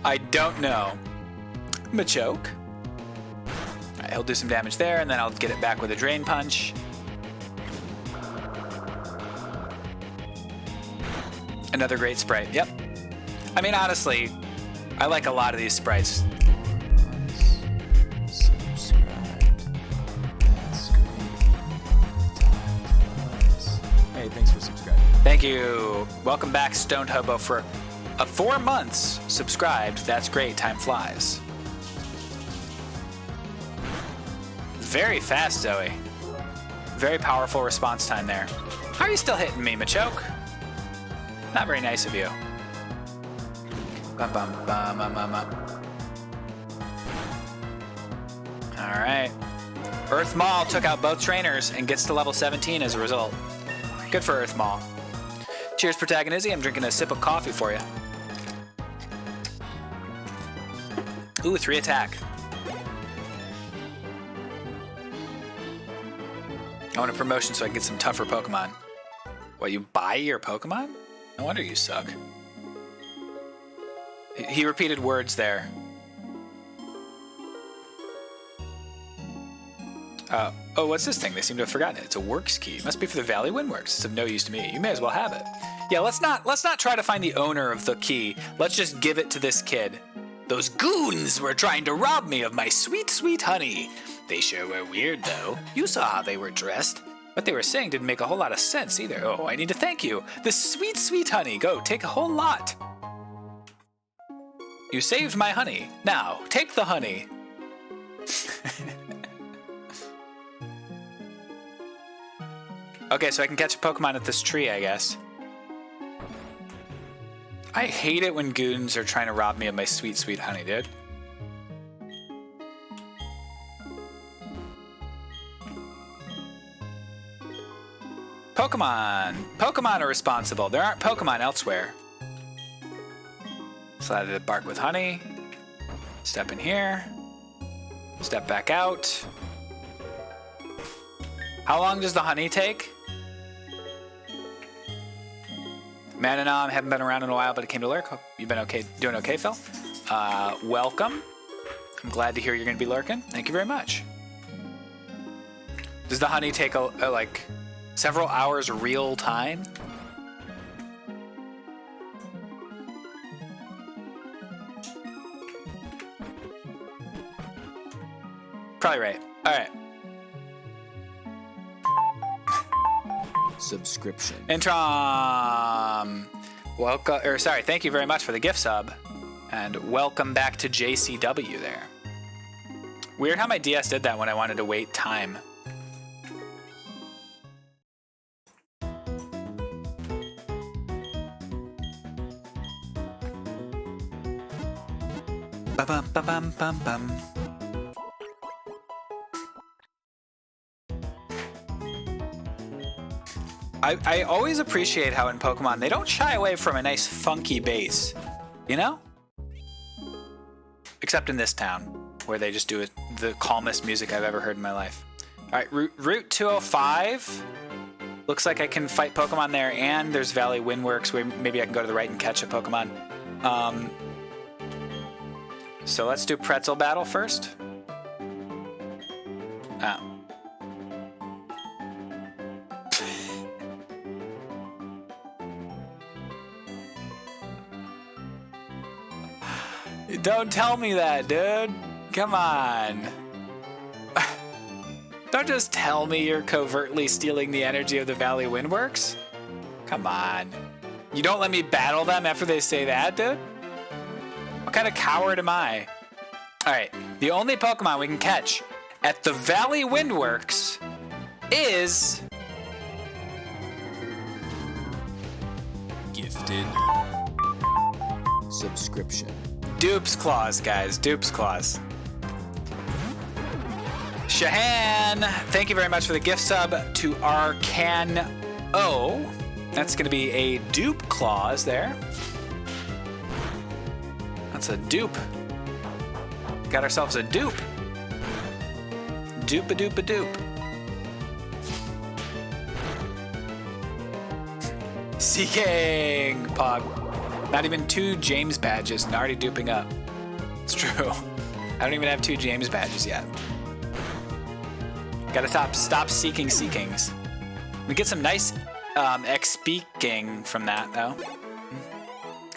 I don't know. Machoke. Alright, he'll do some damage there, and then I'll get it back with a Drain Punch. Another great sprite. Yep. I mean, honestly, I like a lot of these sprites. Hey, thanks for subscribing. Thank you. Welcome back, Stoned Hobo, for 4 months subscribed. That's great. Time flies. Very fast, Zoe. Very powerful response time there. How are you still hitting me, Machoke? Not very nice of you. Bum, bum, bum, bum, bum, bum. All right. Earth Maul took out both trainers and gets to level 17 as a result. Good for Earth Maul. Cheers, Protagonizzy. I'm drinking a sip of coffee for you. Ooh, 3 attack. I want a promotion so I can get some tougher Pokemon. What, you buy your Pokemon? No wonder you suck. He repeated words there. Oh, what's this thing? They seem to have forgotten it. It's a works key. It must be for the Valley Windworks. It's of no use to me. You may as well have it. Yeah, let's not try to find the owner of the key. Let's just give it to this kid. Those goons were trying to rob me of my sweet, sweet honey. They sure were weird, though. You saw how they were dressed. What they were saying didn't make a whole lot of sense either. Oh, I need to thank you. The sweet, sweet honey. Go, take a whole lot. You saved my honey. Now, take the honey. Okay, so I can catch a Pokemon at this tree, I guess. I hate it when goons are trying to rob me of my sweet, sweet honey, dude. Pokemon! Pokemon are responsible. There aren't Pokemon elsewhere. Slide the bark with honey. Step in here. Step back out. How long does the honey take? Mananom, haven't been around in a while, but it came to lurk. Hope you've been okay, doing okay, Phil? Welcome. I'm glad to hear you're going to be lurking. Thank you very much. Does the honey take like several hours real time? Probably right. All right. Subscription. Introm. Welcome, or sorry, thank you very much for the gift sub. And welcome back to JCW there. Weird how my DS did that when I wanted to wait time. Ba-bum, ba-bum, bum, bum. I always appreciate how in Pokemon they don't shy away from a nice funky bass, you know? Except in this town, where they just do the calmest music I've ever heard in my life. All right, Route 205. Looks like I can fight Pokemon there, and there's Valley Windworks, where maybe I can go to the right and catch a Pokemon. So let's do Pretzel Battle first. Oh. Don't tell me that, dude. Come on. Don't just tell me you're covertly stealing the energy of the Valley Windworks. Come on. You don't let me battle them after they say that, dude? What kind of coward am I? Alright, the only Pokemon we can catch at the Valley Windworks is... Gifted. Subscription. Dupe's Claws, guys. Dupe's Claws. Shahan, thank you very much for the gift sub to Arcan O. That's going to be a Dupe Claws there. That's a dupe. Got ourselves a dupe. Dupe-a-dupe-a-dupe. Seeking Pog. Not even 2 James badges and already duping up. It's true. I don't even have 2 James badges yet. Gotta stop seeking Seekings. We get some nice XP-ing from that, though.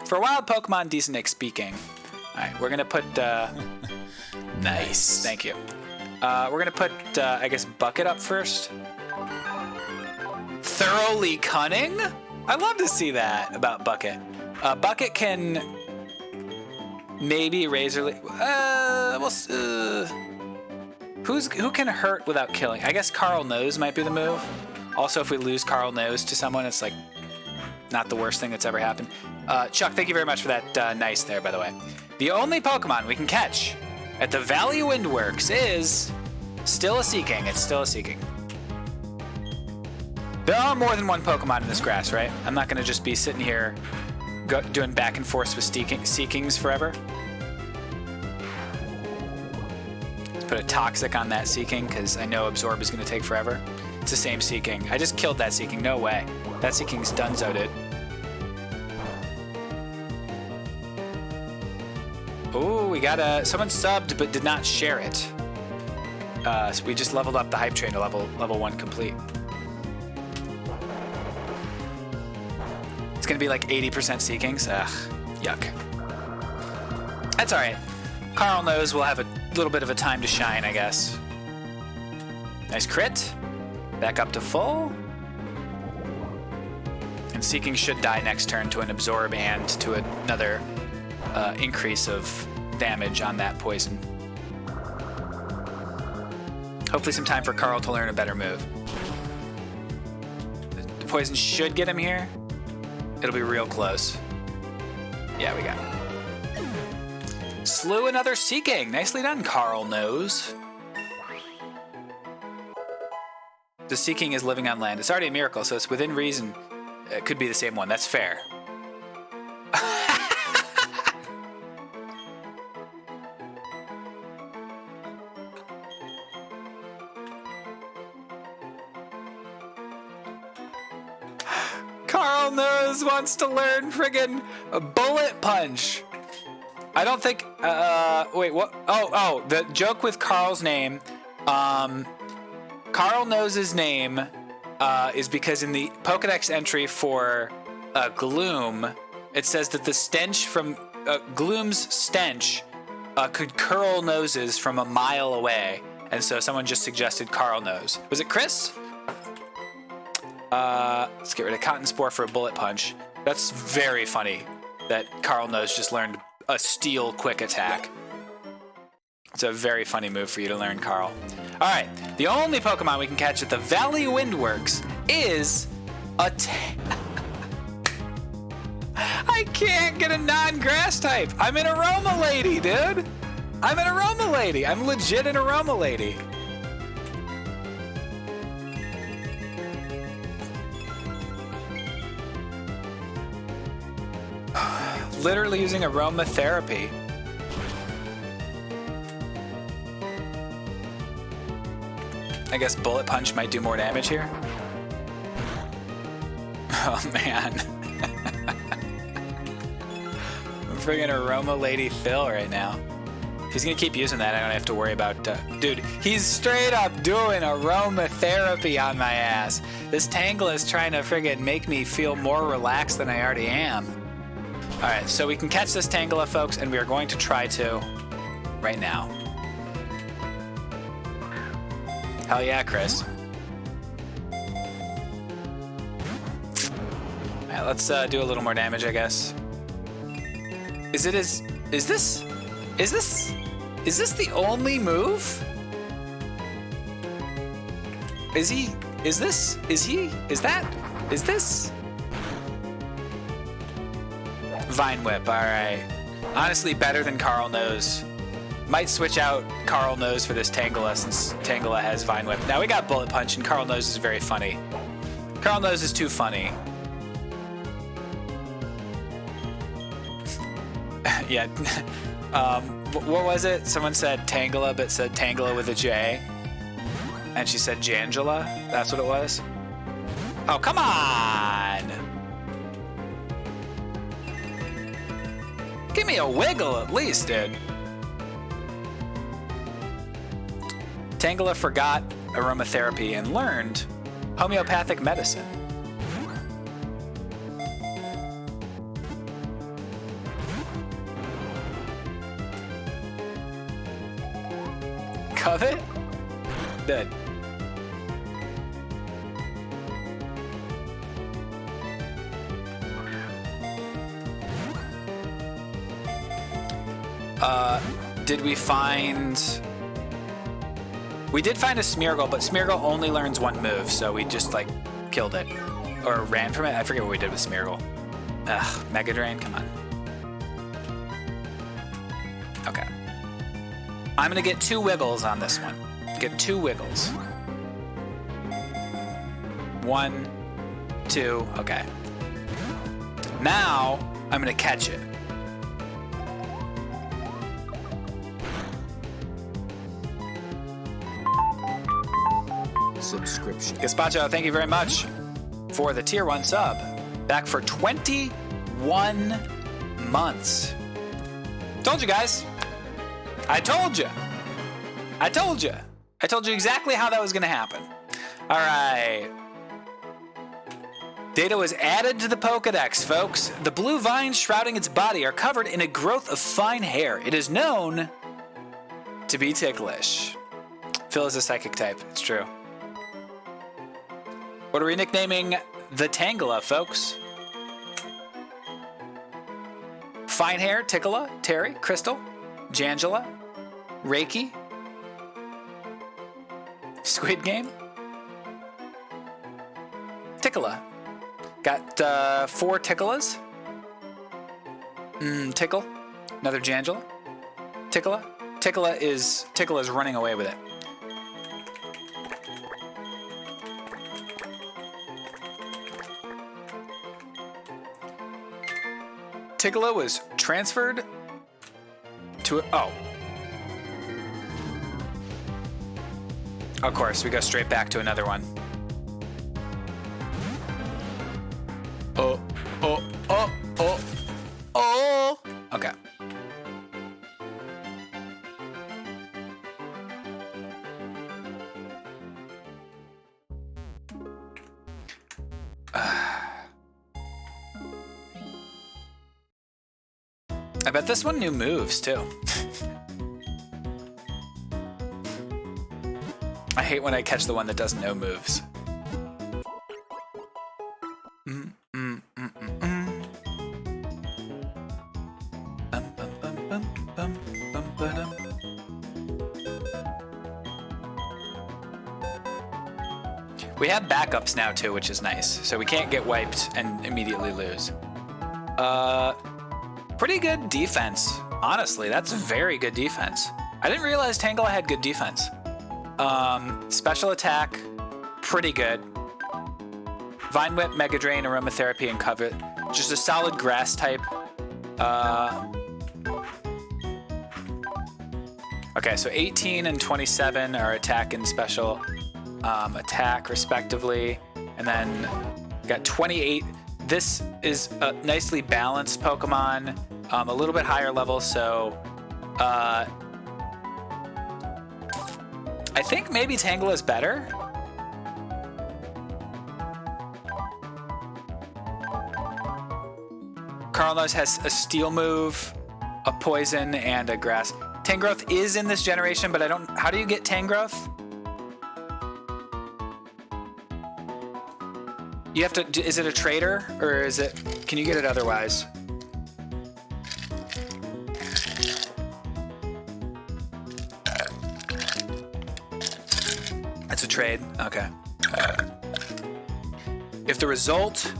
For a wild Pokemon, decent XP-ing. Alright, we're gonna put... Nice. Thank you. We're gonna put, I guess, Bucket up first. Thoroughly cunning? I love to see that about Bucket. Bucket can maybe Razor... who can hurt without killing? I guess Carl Nose might be the move. Also, if we lose Carl Nose to someone, it's like not the worst thing that's ever happened. Chuck, thank you very much for that nice there, by the way. The only Pokemon we can catch at the Valley Windworks is still a Seeking. It's still a Seeking. There are more than one Pokemon in this grass, right? I'm not going to just be sitting here doing back and forth with Seekings forever. Let's put a Toxic on that Seeking, because I know Absorb is going to take forever. It's the same Seeking. I just killed that Seeking. No way. That Seeking's donezo, dude. Ooh, we got someone subbed but did not share it. So we just leveled up the Hype Train to level 1 complete. It's gonna be like 80% Seekings. Ugh, yuck. That's all right. Carl knows we'll have a little bit of a time to shine, I guess. Nice crit. Back up to full. And Seeking should die next turn to an Absorb and to another increase of damage on that poison. Hopefully some time for Carl to learn a better move. The poison should get him here. It'll be real close. Yeah, we got it. Slew another Seeking. Nicely done, Carl knows. The Seeking is living on land. It's already a miracle, so it's within reason. It could be the same one. That's fair. Carl knows wants to learn friggin' a Bullet Punch. I don't think. Wait, what? Oh, the joke with Carl's name. Carl knows his name is because in the Pokedex entry for Gloom, it says that the stench from Gloom's stench could curl noses from a mile away, and so someone just suggested Carl knows. Was it Chris? Let's get rid of Cotton Spore for a Bullet Punch. That's very funny that Carl knows just learned a Steel Quick Attack. It's a very funny move for you to learn, Carl. All right, the only Pokemon we can catch at the Valley Windworks is a I can't get a non-grass type. I'm an Aroma Lady, dude. I'm an Aroma Lady. I'm legit an Aroma Lady. Literally using aromatherapy. I guess Bullet Punch might do more damage here. Oh man. I'm friggin' Aroma Lady Phil right now. If he's gonna keep using that, I don't have to worry about... Dude, he's straight up doing aromatherapy on my ass. This Tangela is trying to friggin' make me feel more relaxed than I already am. Alright, so we can catch this Tangela, folks, and we are going to try to right now. Hell yeah, Chris. Alright, let's do a little more damage, I guess. Is this the only move? Is this? Vine Whip, alright. Honestly, better than Carl knows. Might switch out Carl knows for this Tangela since Tangela has Vine Whip. Now we got Bullet Punch and Carl knows is very funny. Carl knows is too funny. Yeah. What was it? Someone said Tangela but said Tangela with a J. And she said Jangela? That's what it was? Oh, come on! Give me a wiggle at least, dude. Tangela forgot aromatherapy and learned homeopathic medicine. Covet? Dead. Did we find... We did find a Smeargle, but Smeargle only learns one move, so we just, like, killed it. or ran from it. I forget what we did with Smeargle. Ugh, Mega Drain, come on. Okay. I'm gonna get 2 wiggles on this one. Get 2 wiggles. 1, 2, okay. Now, I'm gonna catch it. Subscription. Gazpacho, thank you very much for the tier 1 sub. Back for 21 months. Told you guys. I told you. I told you. I told you exactly how that was going to happen. All right. Data was added to the Pokedex, folks. The blue vines shrouding its body are covered in a growth of fine hair. It is known to be ticklish. Phil is a psychic type. It's true. What are we nicknaming the Tangela, folks? Fine hair, Tickla, Terry, Crystal, Jangela, Reiki, Squid Game, Tickla. Got 4 Ticklas. Tickle, another Jangela, Tickla. Tickla is running away with it. Tickla was transferred to Of course, we go straight back to another one. Okay. I bet this one knew moves, too. I hate when I catch the one that doesn't know moves. We have backups now, too, which is nice. So we can't get wiped and immediately lose. Pretty good defense. Honestly, that's very good defense. I didn't realize Tangela had good defense. Special attack, pretty good. Vine Whip, Mega Drain, Aromatherapy, and Covet. Just a solid grass type. Okay, so 18 and 27 are attack and special attack, respectively. And then got 28. This is a nicely balanced Pokemon. A little bit higher level, so I think maybe Tangela is better. Carlos has a steel move, a poison, and a grass. Tangrowth is in this generation, but I don't. How do you get Tangrowth? You have to. Is it a trader or is it? Can you get it otherwise? It's a trade. Okay. If the result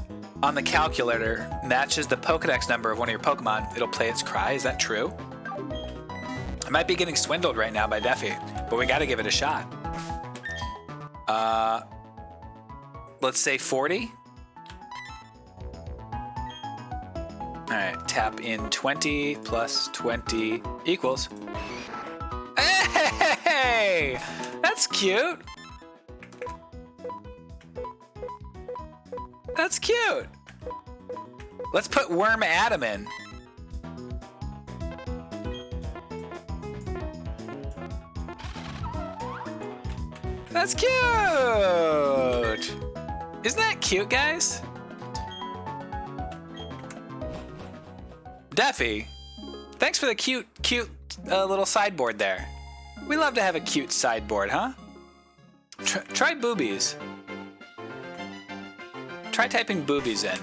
on the calculator matches the Pokedex number of one of your Pokemon, it'll play its cry. Is that true? I might be getting swindled right now by Deffy, but we got to give it a shot. Let's say 40. All right, tap in 20 plus 20 equals. Hey, that's cute. That's cute. Let's put Worm Adam in. That's cute. Isn't that cute, guys? Deffy, thanks for the cute little sideboard there. We love to have a cute sideboard, huh? Try boobies. Try typing boobies in.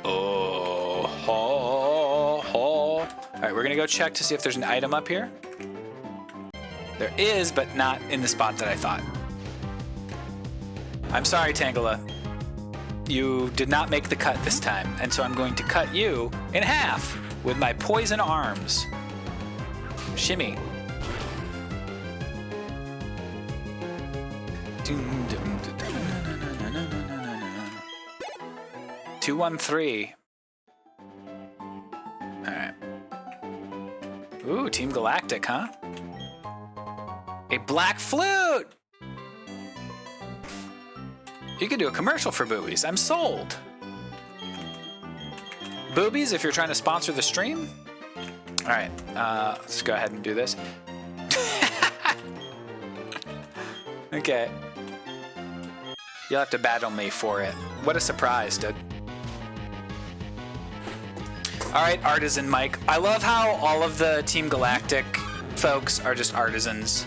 Oh, ho, ho. All right, we're gonna go check to see if there's an item up here. There is, but not in the spot that I thought. I'm sorry, Tangela. You did not make the cut this time, and so I'm going to cut you in half with my poison arms. Shimmy. 2-1-3. Alright. Ooh, Team Galactic, huh? A black flute! You could do a commercial for Boobies. I'm sold. Boobies, if you're trying to sponsor the stream. Alright, let's go ahead and do this. Okay. You'll have to battle me for it. What a surprise, dude. Alright, Artisan Mike. I love how all of the Team Galactic folks are just artisans.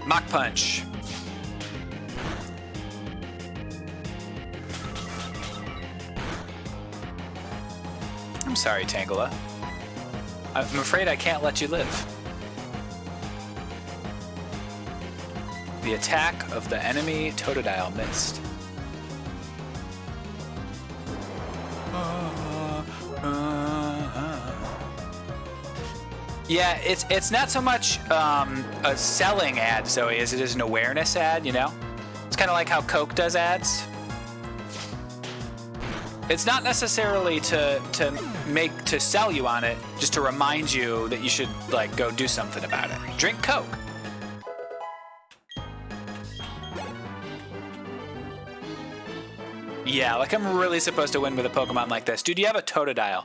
Mach Punch. I'm sorry, Tangela. I'm afraid I can't let you live. The attack of the enemy Totodile missed. Yeah, it's not so much a selling ad, Zoe, as it is an awareness ad, you know? It's kind of like how Coke does ads. It's not necessarily to sell you on it, just to remind you that you should, like, go do something about it. Drink Coke. Yeah, like I'm really supposed to win with a Pokemon like this. Dude, you have a Totodile.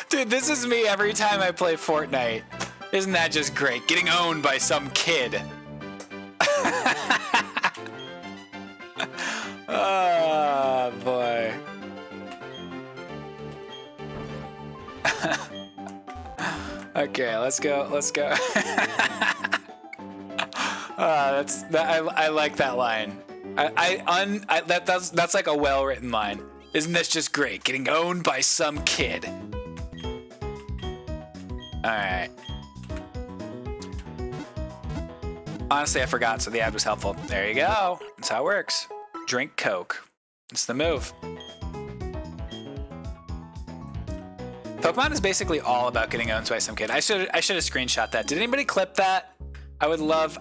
Dude, this is me every time I play Fortnite. Isn't that just great? Getting owned by some kid. Oh, boy. Okay, let's go. I like that line. That's like a well-written line. Isn't this just great? Getting owned by some kid. Alright. Honestly, I forgot, so the ad was helpful. There you go. That's how it works. Drink Coke. It's the move. Pokemon is basically all about getting owned by some kid. I should have screenshot that. Did anybody clip that? I would love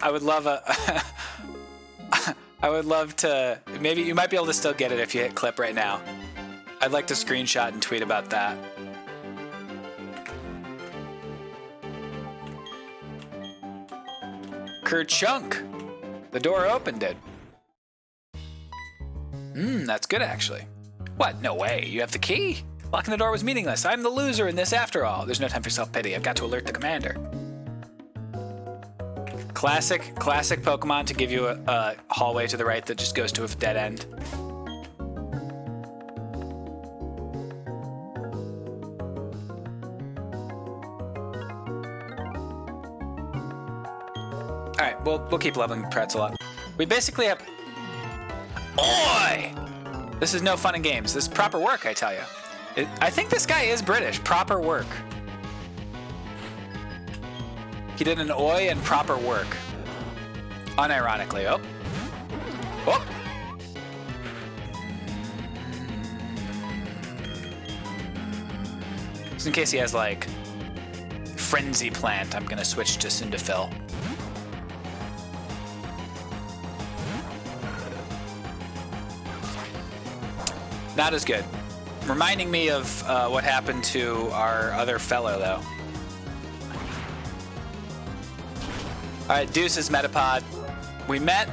to, maybe you might be able to still get it if you hit clip right now. I'd like to screenshot and tweet about that. Kerchunk! The door opened it. That's good actually. What? No way, you have the key? Locking the door was meaningless. I'm the loser in this after all. There's no time for self-pity. I've got to alert the commander. Classic Pokemon to give you a hallway to the right that just goes to a dead end. Alright, we'll keep leveling Pretzel up. We basically have... Oi! This is no fun and games. This is proper work, I tell you. I think this guy is British. Proper work. He did an oi and proper work. Unironically. Oh. Oh! Just in case he has, like, Frenzy Plant, I'm gonna switch to Cyndaquil. Not as good. Reminding me of what happened to our other fellow, though. Alright, Deuce's Metapod. We met,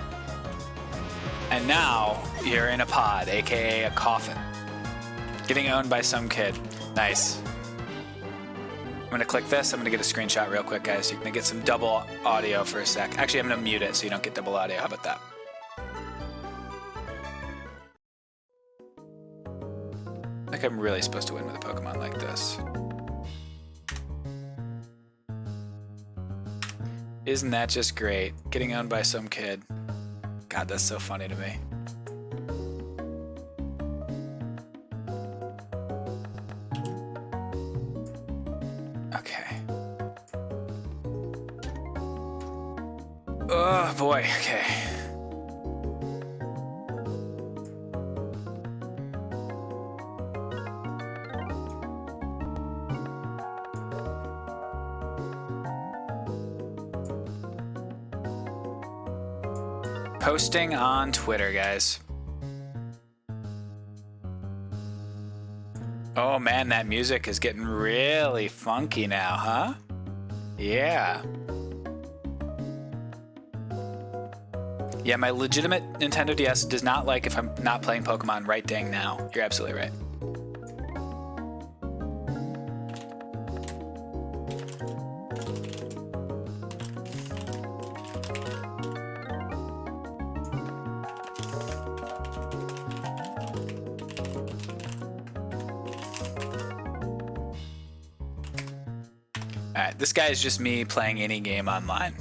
and now you're in a pod, aka a coffin. Getting owned by some kid. Nice. I'm gonna click this. I'm gonna get a screenshot real quick, guys. You're gonna get some double audio for a sec. Actually, I'm gonna mute it so you don't get double audio. How about that? I think I'm really supposed to win with a Pokemon like this. Isn't that just great? Getting owned by some kid. God, that's so funny to me. Oh boy, okay. Posting on Twitter, guys. Oh man, that music is getting really funky now, huh? Yeah. Yeah, my legitimate Nintendo DS does not like if I'm not playing Pokemon right dang now. You're absolutely right. Alright, this guy is just me playing any game online.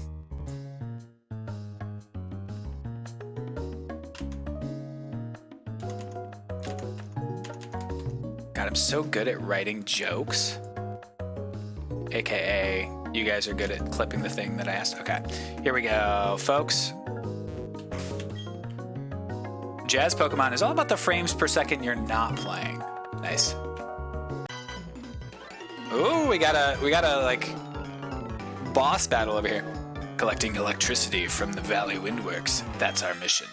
God, I'm so good at writing jokes. AKA, you guys are good at clipping the thing that I asked. Okay, here we go, folks. Jazz Pokemon is all about the frames per second you're not playing. Nice. Ooh, we got a like boss battle over here. Collecting electricity from the Valley Windworks. That's our mission.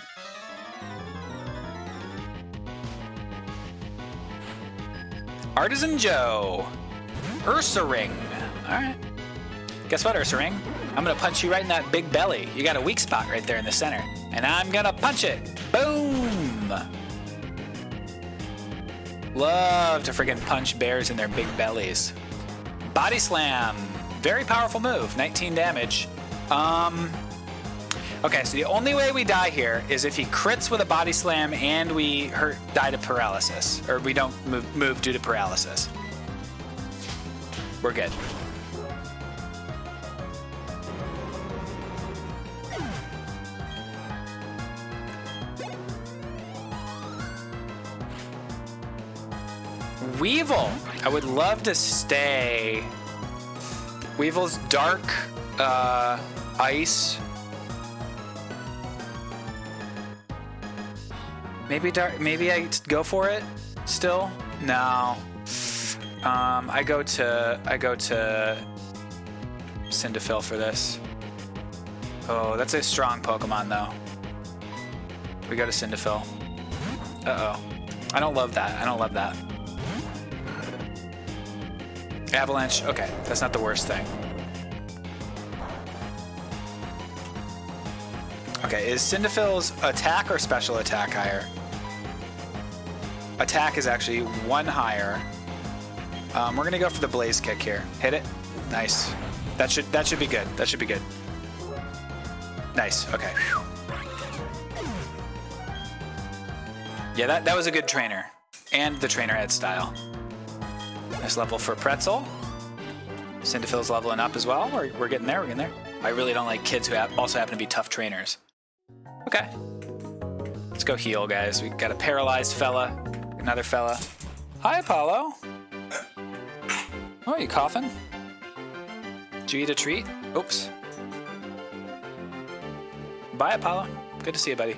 Artisan Joe. Ursaring. Alright. Guess what, Ursaring? I'm gonna punch you right in that big belly. You got a weak spot right there in the center. And I'm gonna punch it. Boom! Love to friggin' punch bears in their big bellies. Body Slam. Very powerful move. 19 damage. Okay, so the only way we die here is if he crits with a Body Slam and we die to paralysis. Or we don't move due to paralysis. We're good. Weevil. I would love to stay. Weevil's dark ice. Maybe dark. Maybe I go for it. Still, no. I go to Cyndaquil for this. Oh, that's a strong Pokemon though. We go to Cyndaquil. Uh-oh. I don't love that. I don't love that. Avalanche. Okay, that's not the worst thing. Okay, is Cyndaquil's attack or special attack higher? Attack is actually 1 higher. We're gonna go for the Blaze Kick here. Hit it. Nice. That should be good. That should be good. Nice. Okay. Yeah, that was a good trainer, and the trainer had style. Nice level for Pretzel. Cyndaquil's leveling up as well. We're getting there. We're getting there. I really don't like kids who also happen to be tough trainers. Okay. Let's go heal, guys. We got a paralyzed fella. Another fella. Hi, Apollo. Oh, you coughing? Did you eat a treat? Oops. Bye, Apollo. Good to see you, buddy.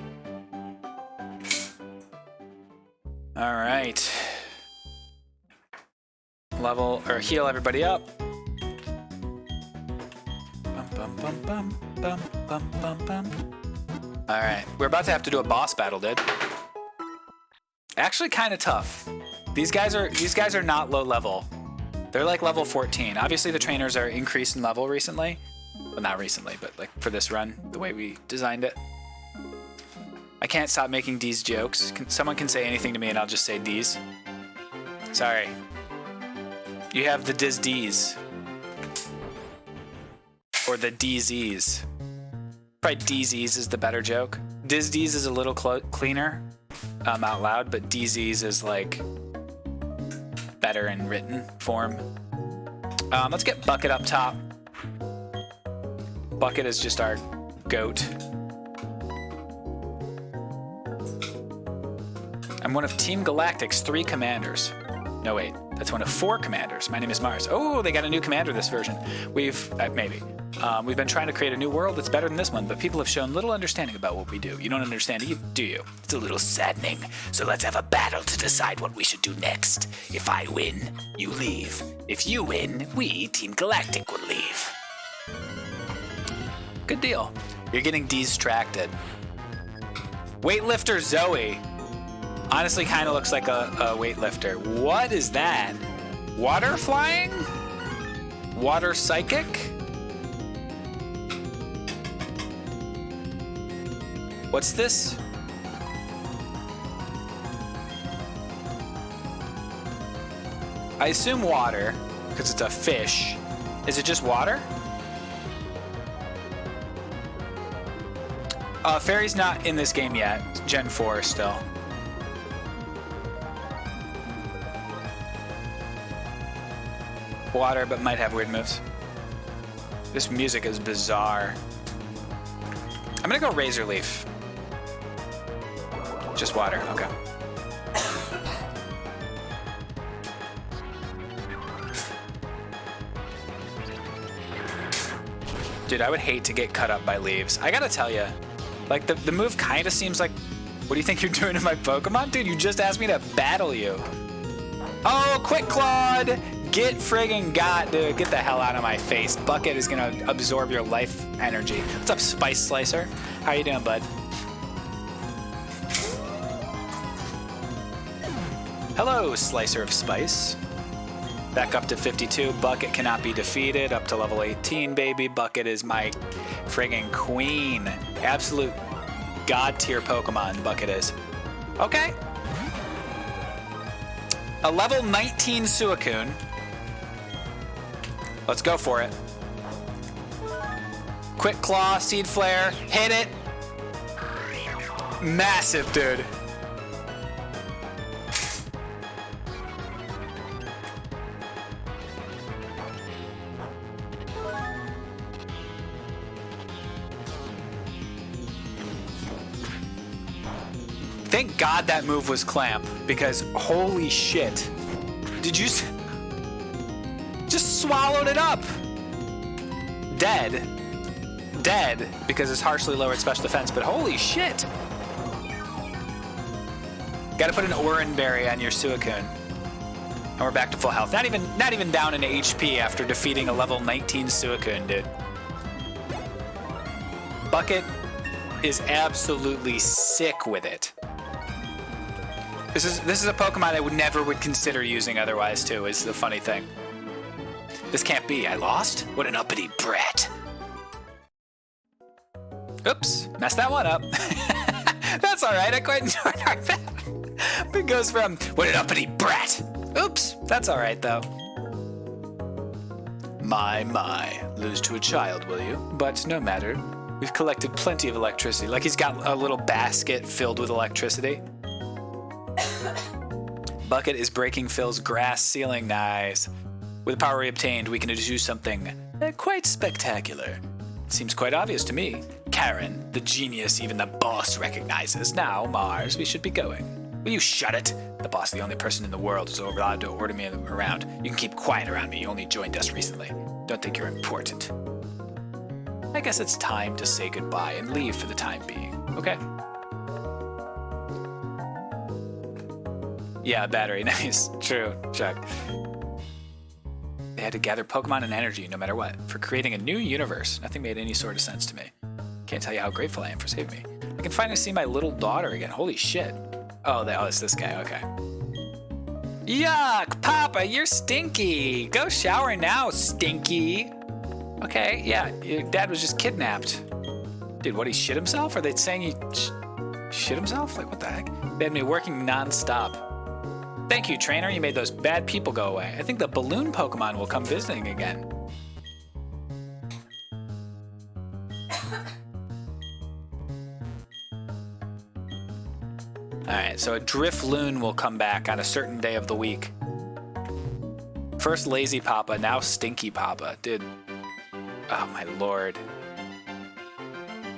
All right. Level or heal everybody up. Bum, bum, bum, bum, bum, bum, bum. All right, we're about to have to do a boss battle, dude. Actually, kind of tough. These guys are not low level. They're like level 14. Obviously, the trainers are increased in level recently. Well, not recently, but like for this run, the way we designed it. I can't stop making D's jokes. Someone can say anything to me and I'll just say D's. Sorry. You have the D's. Or the DZs. Probably DZs is the better joke. D's is a little cleaner out loud, but DZs is like better in written form. Let's get Bucket up top. Bucket is just our goat. I'm one of Team Galactic's 3 commanders. No, wait, that's one of 4 commanders. My name is Mars. Oh, they got a new commander this version. Maybe. We've been trying to create a new world that's better than this one, but people have shown little understanding about what we do. You don't understand, do you? It's a little saddening, so let's have a battle to decide what we should do next. If I win, you leave. If you win, we, Team Galactic, will leave. Good deal. You're getting distracted. Weightlifter Zoe. Honestly, kind of looks like a weightlifter. What is that? Water flying? Water psychic? What's this? I assume water, because it's a fish. Is it just water? Fairy's not in this game yet. Gen 4 still. Water, but might have weird moves. This music is bizarre. I'm gonna go Razor Leaf. Just water, okay. Dude, I would hate to get cut up by leaves. I gotta tell you, like the move kind of seems like, what do you think you're doing to my Pokemon? Dude, you just asked me to battle you. Oh, Quick Clawed! Get friggin' got, dude. Get the hell out of my face. Bucket is gonna absorb your life energy. What's up, Spice Slicer? How you doing, bud? Hello, Slicer of Spice. Back up to 52. Bucket cannot be defeated. Up to level 18, baby. Bucket is my friggin' queen. Absolute god tier Pokemon, Bucket is. Okay. A level 19 Suicune. Let's go for it. Quick Claw, Seed Flare, hit it. Massive, dude. Thank God that move was Clamp, because holy shit. Did you just swallowed it up? Dead. Dead, because it's harshly lowered special defense, but holy shit. Gotta put an Oran Berry on your Suicune. And we're back to full health. Not even down into HP after defeating a level 19 Suicune, dude. Bucket is absolutely sick with it. This is a Pokemon I never would consider using otherwise too, is the funny thing. This can't be. I lost? What an uppity brat. Oops, messed that one up. That's all right. I quite enjoyed our battle. It goes from, what an uppity brat. Oops, that's all right though. My, lose to a child, will you? But no matter. We've collected plenty of electricity. Like he's got a little basket filled with electricity. Bucket is breaking Phil's grass ceiling. Nice. With the power we obtained, we can do something quite spectacular. It seems quite obvious to me. Karen, the genius even the boss recognizes. Now, Mars, we should be going. Will you shut it? The boss is the only person in the world who's allowed to order me around. You can keep quiet around me. You only joined us recently. Don't think you're important. I guess it's time to say goodbye and leave for the time being. Okay. Yeah, battery. Nice. True. Chuck. They had to gather Pokemon and energy no matter what for creating a new universe. Nothing made any sort of sense to me. Can't tell you how grateful I am for saving me. I can finally see my little daughter again. Holy shit. Oh, it's this guy. Okay. Yuck! Papa, you're stinky. Go shower now, stinky. Okay, yeah. Your dad was just kidnapped. Dude, what, he shit himself? Are they saying he shit himself? Like, what the heck? They had me working non-stop. Thank you, trainer. You made those bad people go away. I think the balloon Pokemon will come visiting again. Alright, so a Drifloon will come back on a certain day of the week. First Lazy Papa, now Stinky Papa. Dude. Oh my lord.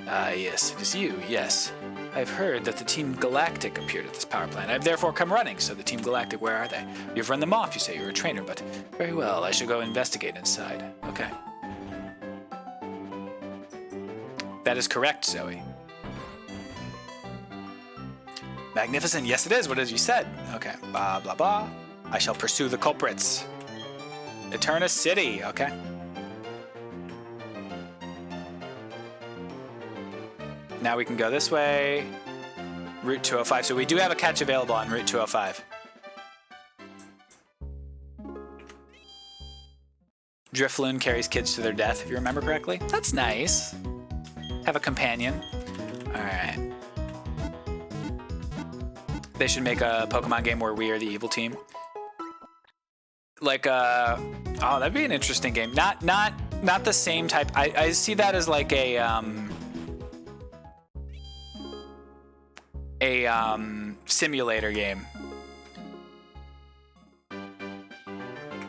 Yes, it is you, yes. I've heard that the Team Galactic appeared at this power plant. I've therefore come running. So the Team Galactic, where are they? You've run them off, you say you're a trainer, but very well, I shall go investigate inside. Okay. That is correct, Zoe. Magnificent. Yes, it is. What as you said. Okay. Blah, blah, blah. I shall pursue the culprits. Eterna City. Okay. Now we can go this way. Route 205. So we do have a catch available on Route 205. Drifloon carries kids to their death, if you remember correctly. That's nice. Have a companion. All right. They should make a Pokemon game where we are the evil team. Like, oh, that'd be an interesting game. Not the same type. I see that as like a simulator game.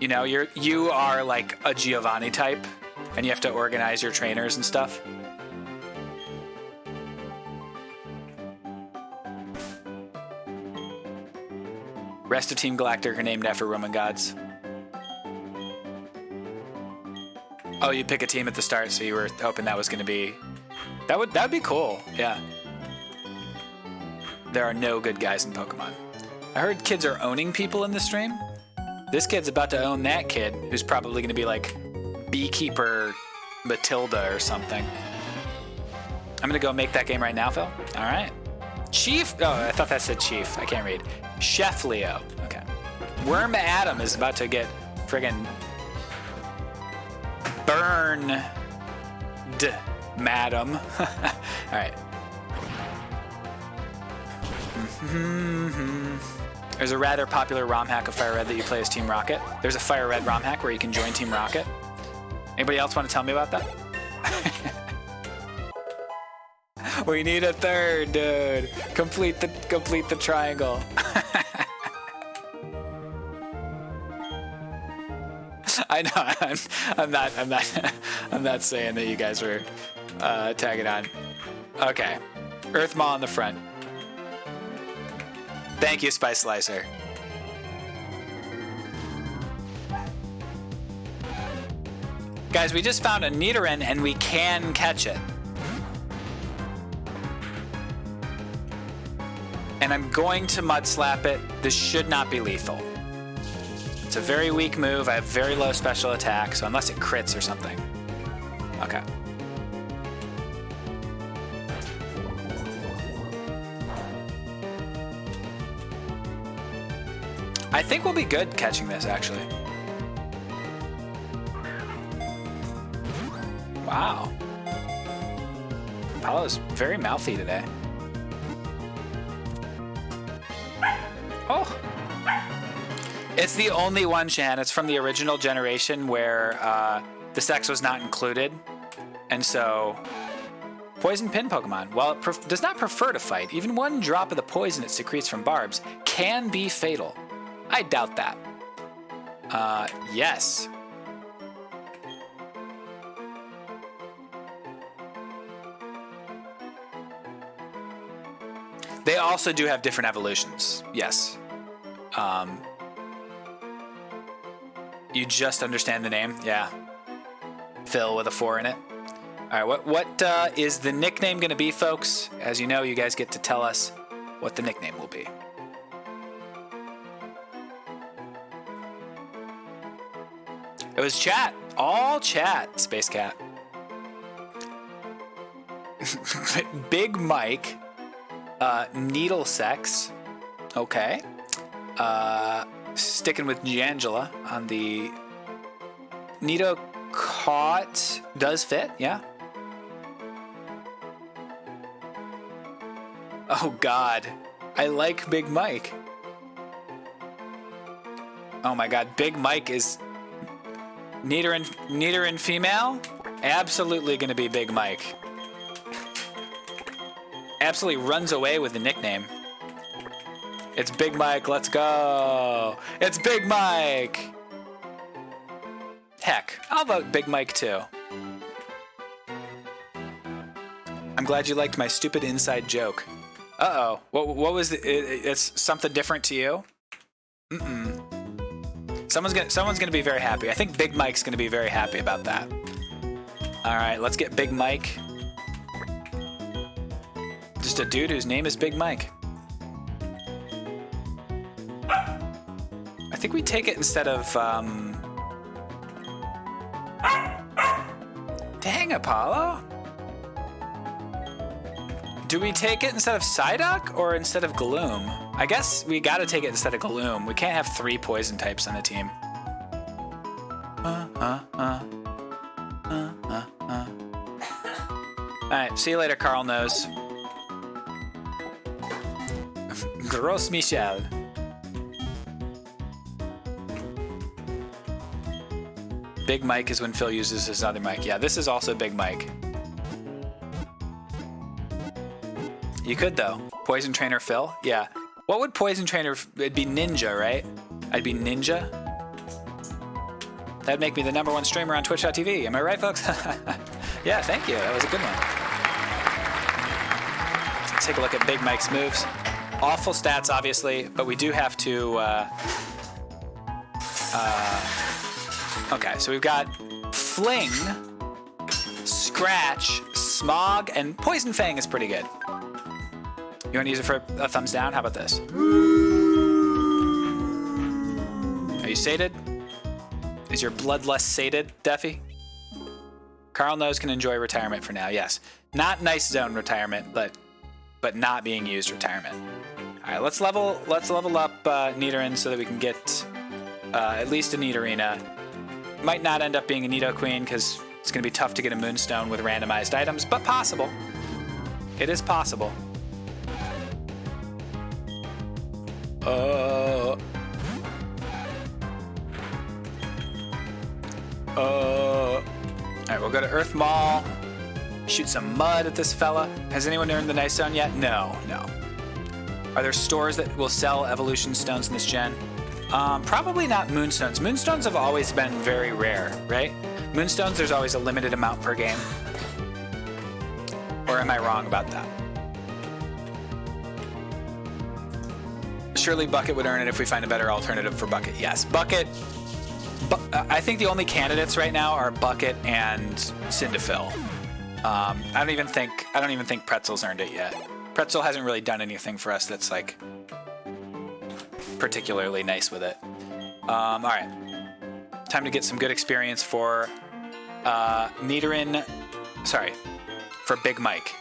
You know, you are like a Giovanni type, and you have to organize your trainers and stuff. Rest of Team Galactic are named after Roman gods. Oh, you pick a team at the start, so you were hoping that was going to be... That would be cool, yeah. There are no good guys in Pokemon. I heard kids are owning people in the stream. This kid's about to own that kid, who's probably going to be like Beekeeper Matilda or something. I'm going to go make that game right now, Phil. All right. Chief. Oh, I thought that said Chief. I can't read. Chef Leo. Okay. Worm Adam is about to get friggin' burned, madam. All right. There's a rather popular ROM hack of Fire Red that you play as Team Rocket. There's a Fire Red ROM hack where you can join Team Rocket. Anybody else want to tell me about that? We need a third, dude. Complete the triangle. I know. I'm not saying that you guys were tagging on. Okay. Earth Maw on the front. Thank you, Spice Slicer. Guys, we just found a Nidoran and we can catch it. And I'm going to Mud Slap it. This should not be lethal. It's a very weak move. I have very low special attack, so unless it crits or something. Okay. I think we'll be good catching this, actually. Wow. Paolo's very mouthy today. Oh. It's the only one, Shan. It's from the original generation where the sex was not included. And so, poison pin Pokemon, while it does not prefer to fight, even one drop of the poison it secretes from barbs can be fatal. I doubt that. Yes. They also do have different evolutions. Yes. You just understand the name? Yeah. Phil with a 4 in it. All right, what is the nickname going to be, folks? As you know, you guys get to tell us what the nickname will be. It was chat. All chat, Space Cat. Big Mike. Needle Sex. Okay. Sticking with Giangela on the... Nido Caught does fit, yeah. Oh, God. I like Big Mike. Oh, my God. Big Mike is... Nidoran female? Absolutely going to be Big Mike. Absolutely runs away with the nickname. It's Big Mike, let's go. It's Big Mike. Heck, I'll vote Big Mike too. I'm glad you liked my stupid inside joke. Uh-oh, what was it's something different to you? Mm-mm. Someone's gonna be very happy. I think Big Mike's gonna be very happy about that. All right, let's get Big Mike. just a dude whose name is Big Mike. I think we take it instead of, Dang, Apollo. Do we take it instead of Psyduck or instead of Gloom? I guess we gotta take it instead of Gloom. We can't have 3 poison types on the team. Alright, see you later, Carl Nose. Gros Michel. Big Mike is when Phil uses his other mic. Yeah, this is also Big Mike. You could, though. Poison Trainer Phil? Yeah. What would Poison Trainer... It'd be Ninja, right? I'd be Ninja. That'd make me the #1 streamer on Twitch.tv. Am I right, folks? Yeah, thank you. That was a good one. Let's take a look at Big Mike's moves. Awful stats, obviously, but we do have to... Okay, so we've got Fling, Scratch, Smog, and Poison Fang is pretty good. You want to use it for a thumbs down? How about this? Are you sated? Is your bloodlust sated, Deffy? Carl Nose can enjoy retirement for now, yes. Not nice zone retirement, but not being used retirement. All right, let's level up Nidoran so that we can get at least a Nidorina. Might not end up being a Nidoqueen because it's going to be tough to get a Moonstone with randomized items, but possible. It is possible. All right, we'll go to Earth Mall. Shoot some mud at this fella. Has anyone earned the Nice Zone yet? No. Are there stores that will sell evolution stones in this gen? Probably not Moonstones. Moonstones have always been very rare, right? Moonstones, there's always a limited amount per game. Or am I wrong about that? Surely Bucket would earn it if we find a better alternative for Bucket. Yes, Bucket. I think the only candidates right now are Bucket and Cyndaquil. I don't even think Pretzel's earned it yet. Pretzel hasn't really done anything for us that's like particularly nice with it. All right, time to get some good experience for Nidoran. Sorry, for Big Mike.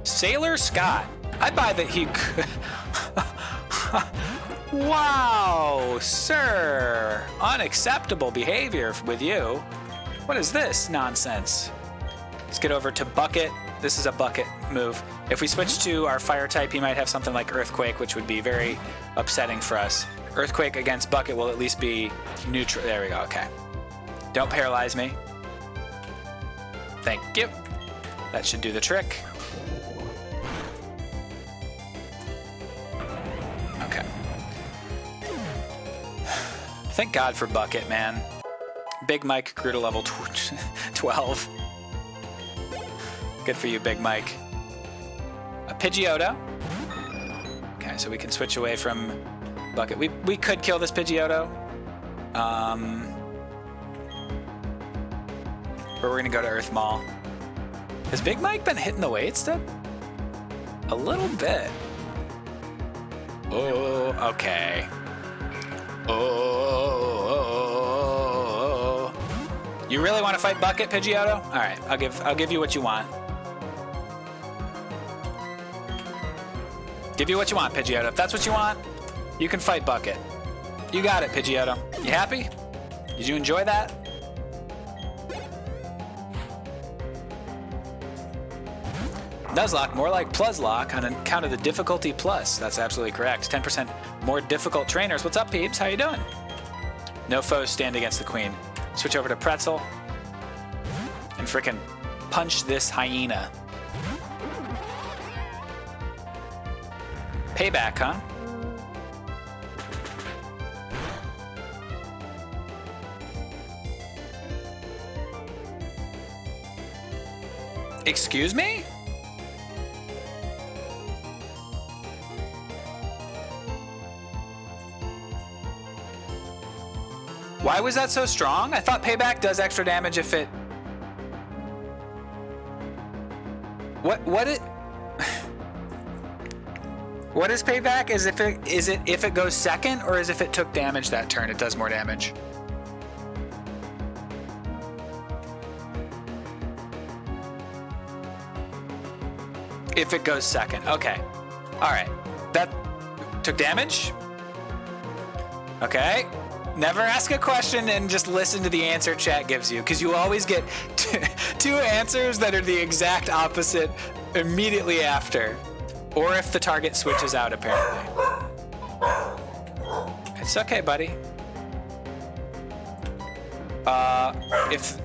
Sailor Scott. I buy that he could. Wow, sir. Unacceptable behavior with you. What is this nonsense? Let's get over to Bucket. This is a Bucket move. If we switch to our fire type, he might have something like Earthquake, which would be very upsetting for us. Earthquake against Bucket will at least be neutral. There we go, okay. Don't paralyze me. Thank you. That should do the trick. Okay. Thank God for Bucket, man. Big Mike grew to level 12. Good for you, Big Mike. A Pidgeotto. Okay, so we can switch away from Bucket. We could kill this Pidgeotto. But we're gonna go to Earth Mall. Has Big Mike been hitting the weights still? A little bit. Oh, okay. Oh. You really want to fight Bucket, Pidgeotto? All right, I'll give you what you want. Give you what you want, Pidgeotto. If that's what you want, you can fight Bucket. You got it, Pidgeotto. You happy? Did you enjoy that? Nuzlocke, more like Pluzlocke on account of the difficulty plus. That's absolutely correct. 10% more difficult trainers. What's up, peeps? How you doing? No foes stand against the queen. Switch over to Pretzel and frickin' punch this hyena. Payback, huh? Excuse me? Why was that so strong? I thought payback does extra damage if it What it? What is payback? Is it if it goes second, or is if it took damage that turn, it does more damage? If it goes second, okay. All right, that took damage. Okay. Never ask a question and just listen to the answer chat gives you, because you always get two answers that are the exact opposite immediately after, or if the target switches out, apparently. It's okay, buddy. If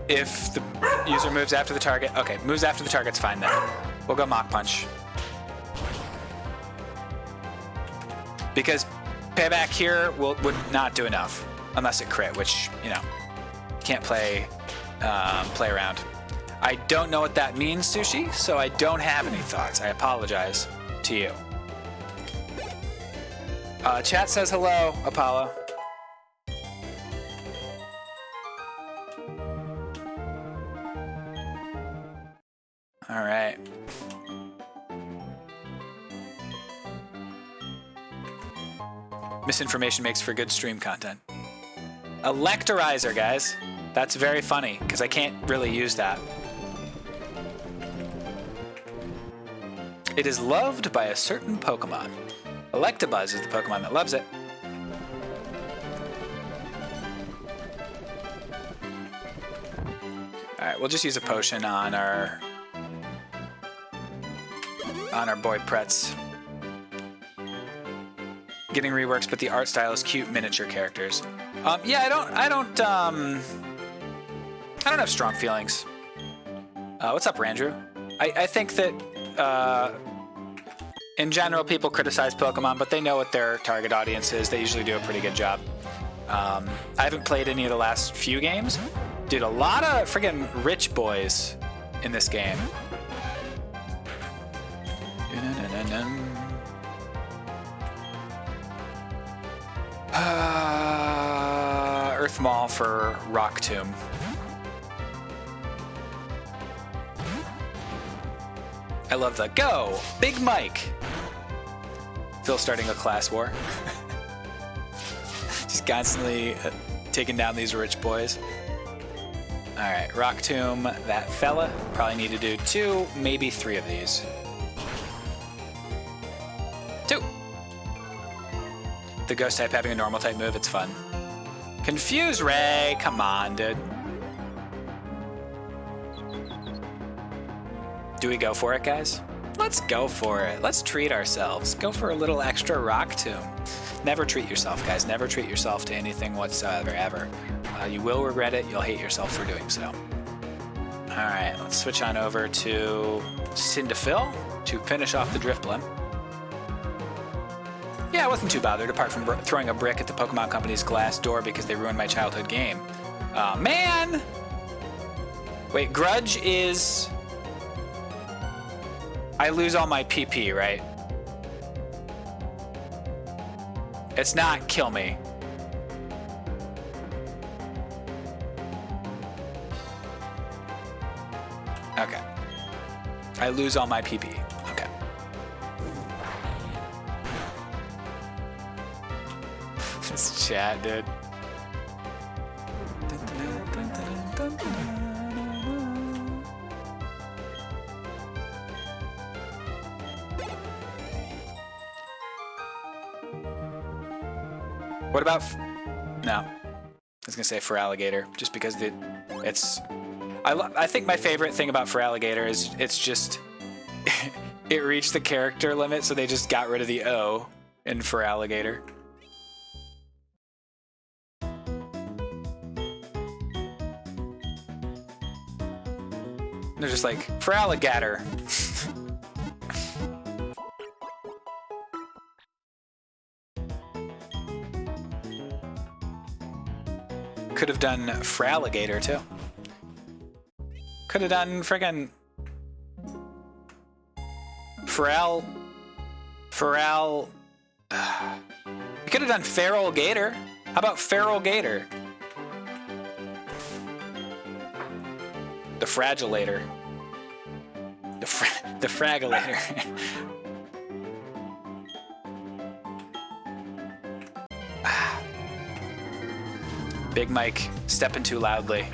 the user moves after the target, okay, moves after the target's fine then. We'll go Mach Punch. Because payback here would not do enough. Unless it crit, which, you know, can't play around. I don't know what that means, Sushi, so I don't have any thoughts. I apologize to you. Chat says hello, Apollo. All right. Misinformation makes for good stream content. Electorizer, guys. That's very funny, because I can't really use that. It is loved by a certain Pokemon. Electabuzz is the Pokemon that loves it. Alright, we'll just use a potion on our boy Pretz. Getting reworks, but the art style is cute miniature characters. Yeah, I don't have strong feelings. What's up, Randrew? I think that in general people criticize Pokemon, but they know what their target audience is. They usually do a pretty good job. I haven't played any of the last few games. Dude, a lot of friggin' rich boys in this game. Earth Maul for Rock Tomb. I love the go! Big Mike! Phil starting a class war. Just constantly taking down these rich boys. Alright, Rock Tomb, that fella. Probably need to do 2, maybe 3 of these. 2! The ghost type having a normal type move, it's fun. Confuse Ray, come on, dude. Do we go for it, guys? Let's go for it. Let's treat ourselves. Go for a little extra Rock Tomb. Never treat yourself, guys. Never treat yourself to anything whatsoever, ever. You will regret it. You'll hate yourself for doing so. All right, let's switch on over to Cyndaquil to finish off the Drifblim. Yeah, I wasn't too bothered, apart from throwing a brick at the Pokemon Company's glass door because they ruined my childhood game. Man! Wait, Grudge is... I lose all my PP, right? It's not kill me. Okay. I lose all my PP. Okay. This chat, dude. What about... No. I was going to say for alligator, just because it's... I think my favorite thing about for alligator is it's just... it reached the character limit, so they just got rid of the O in for alligator. They're just like, for alligator. Could have done Fralligator too. Could have done friggin' Pharrell. You could have done Feral Gator. How about Feral Gator? The Fragilator. The Fragolator. Big Mike stepping too loudly.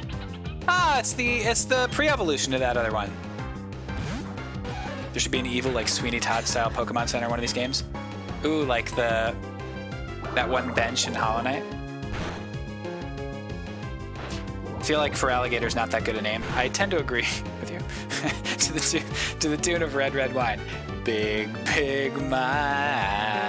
Ah, it's the pre-evolution of that other one. There should be an evil like Sweeney Todd style Pokemon Center in one of these games. Ooh, like that one bench in Hollow Knight. I feel like Feraligator's not that good a name. I tend to agree with you. to the tune of Red Red Wine. Big Mike.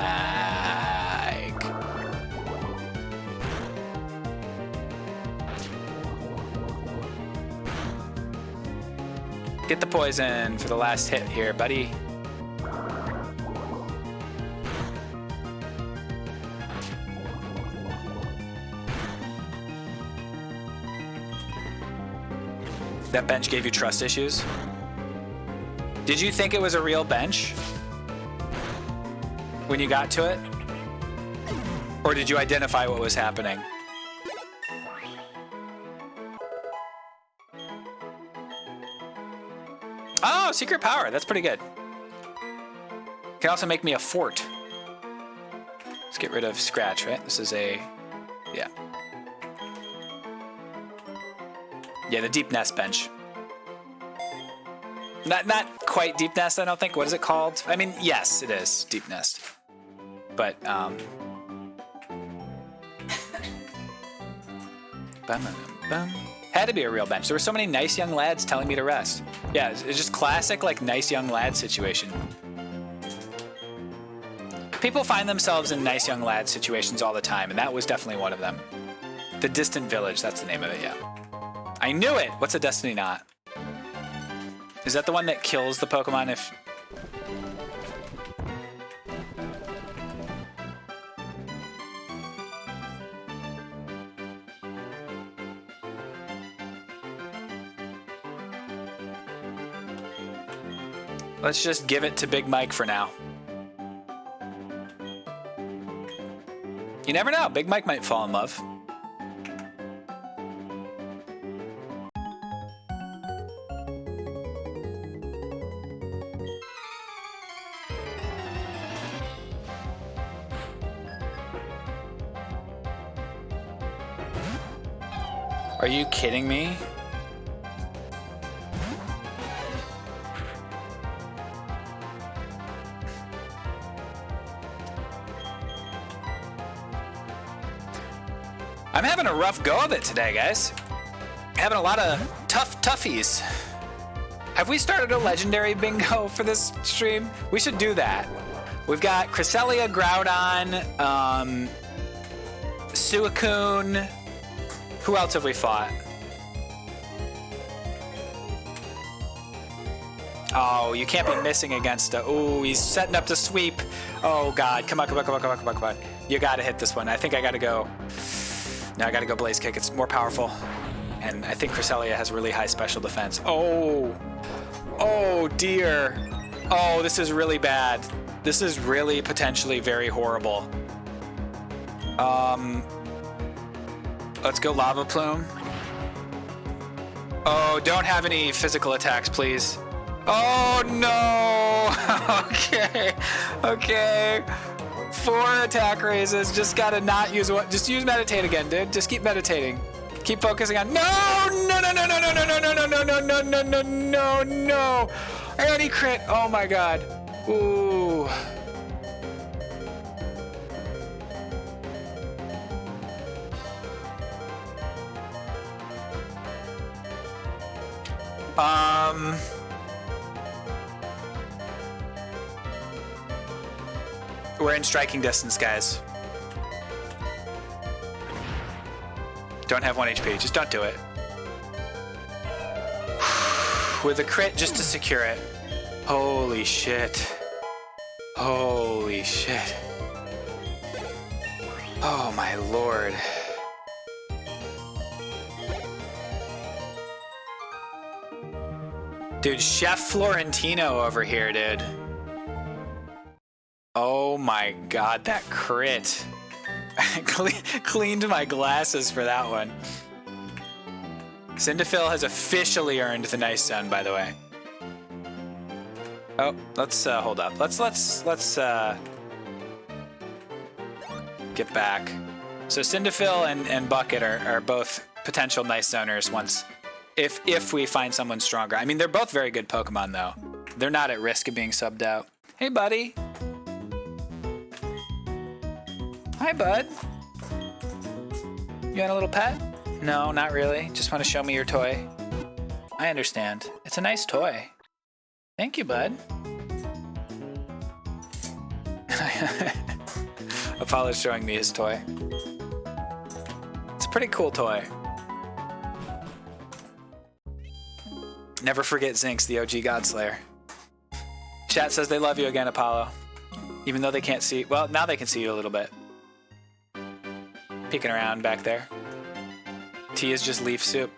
Get the poison for the last hit here, buddy. That bench gave you trust issues? Did you think it was a real bench when you got to it? Or did you identify what was happening? Oh, secret power. That's pretty good. Can also make me a fort. Let's get rid of Scratch, right? This is a... yeah. Yeah, the Deep Nest bench. Not quite Deep Nest, I don't think. What is it called? I mean, yes, it is Deep Nest. But, bum, bum, bum. Had to be a real bench. There were so many nice young lads telling me to rest. Yeah, it's just classic, like, nice young lad situation. People find themselves in nice young lad situations all the time, and that was definitely one of them. The Distant Village, that's the name of it, yeah. I knew it! What's a Destiny Knot? Is that the one that kills the Pokemon if... Let's just give it to Big Mike for now. You never know, Big Mike might fall in love. Are you kidding me? I'm having a rough go of it today, guys. Having a lot of toughies. Have we started a legendary bingo for this stream? We should do that. We've got Cresselia, Groudon, Suicune. Who else have we fought? Oh, you can't be missing against oh, he's setting up to sweep. Oh God, come on. You gotta hit this one. I think I gotta go. No, I gotta go Blaze Kick. It's more powerful. And I think Cresselia has really high special defense. Oh. Oh dear. Oh, this is really bad. This is really potentially very horrible. Let's go Lava Plume. Oh, don't have any physical attacks, please. Oh no! Okay. 4 attack raises. Just gotta not use one. Just use meditate again, dude. Just keep meditating. Keep focusing on. No! Anti-crit. Oh my God. Ooh. We're in striking distance, guys. Don't have 1 HP. Just don't do it. With a crit just to secure it. Holy shit. Holy shit. Oh my lord. Dude, Chef Florentino over here, dude. Oh my God, that crit. Cleaned my glasses for that one. Cyndaquil has officially earned the nice sun, by the way. Oh, let's hold up. Let's get back. So Cyndaquil and Bucket are both potential nice zoners once, if we find someone stronger. I mean, they're both very good Pokemon though. They're not at risk of being subbed out. Hey, buddy. Hi, bud. You want a little pet? No, not really. Just want to show me your toy. I understand. It's a nice toy. Thank you, bud. Apollo's showing me his toy. It's a pretty cool toy. Never forget Zinx, the OG Godslayer. Chat says they love you again, Apollo. Even though they can't see. Well, now they can see you a little bit. Peeking around back there. Tea is just leaf soup.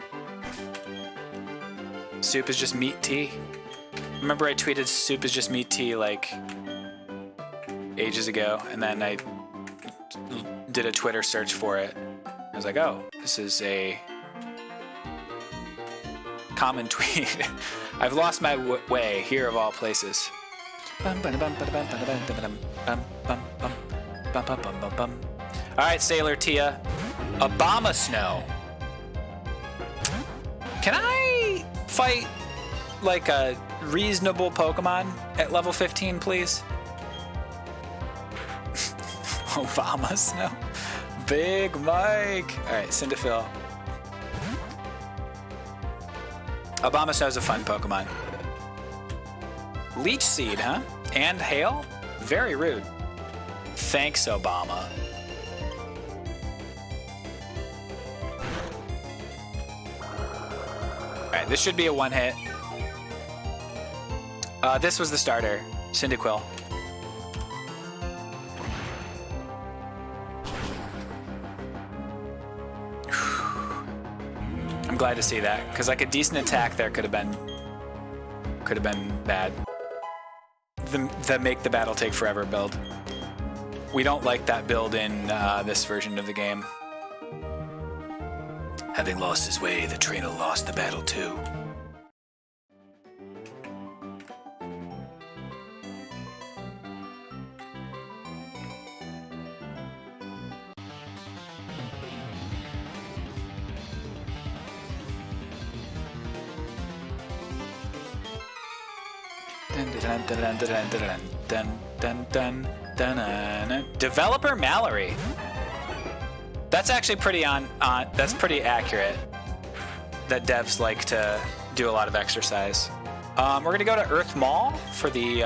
Soup is just meat tea. Remember I tweeted soup is just meat tea like ages ago, and then I did a Twitter search for it. I was like, oh, this is a common tweet. I've lost my way here of all places. Alright, Sailor Tia. Obama Snow. Can I fight like a reasonable Pokemon at level 15, please? Obama Snow. Big Mike. Alright, Cyndaquil. Obama Snow's a fun Pokemon. Leech Seed, huh? And Hail? Very rude. Thanks, Obama. Alright, this should be a one-hit. This was the starter. Cyndaquil. I'm glad to see that, because like a decent attack there could have been bad. The make the battle take forever build. We don't like that build in this version of the game. Having lost his way, the trainer lost the battle too. Developer Mallory. That's actually pretty that's pretty accurate. That devs like to do a lot of exercise. We're gonna go to Earth Mall for the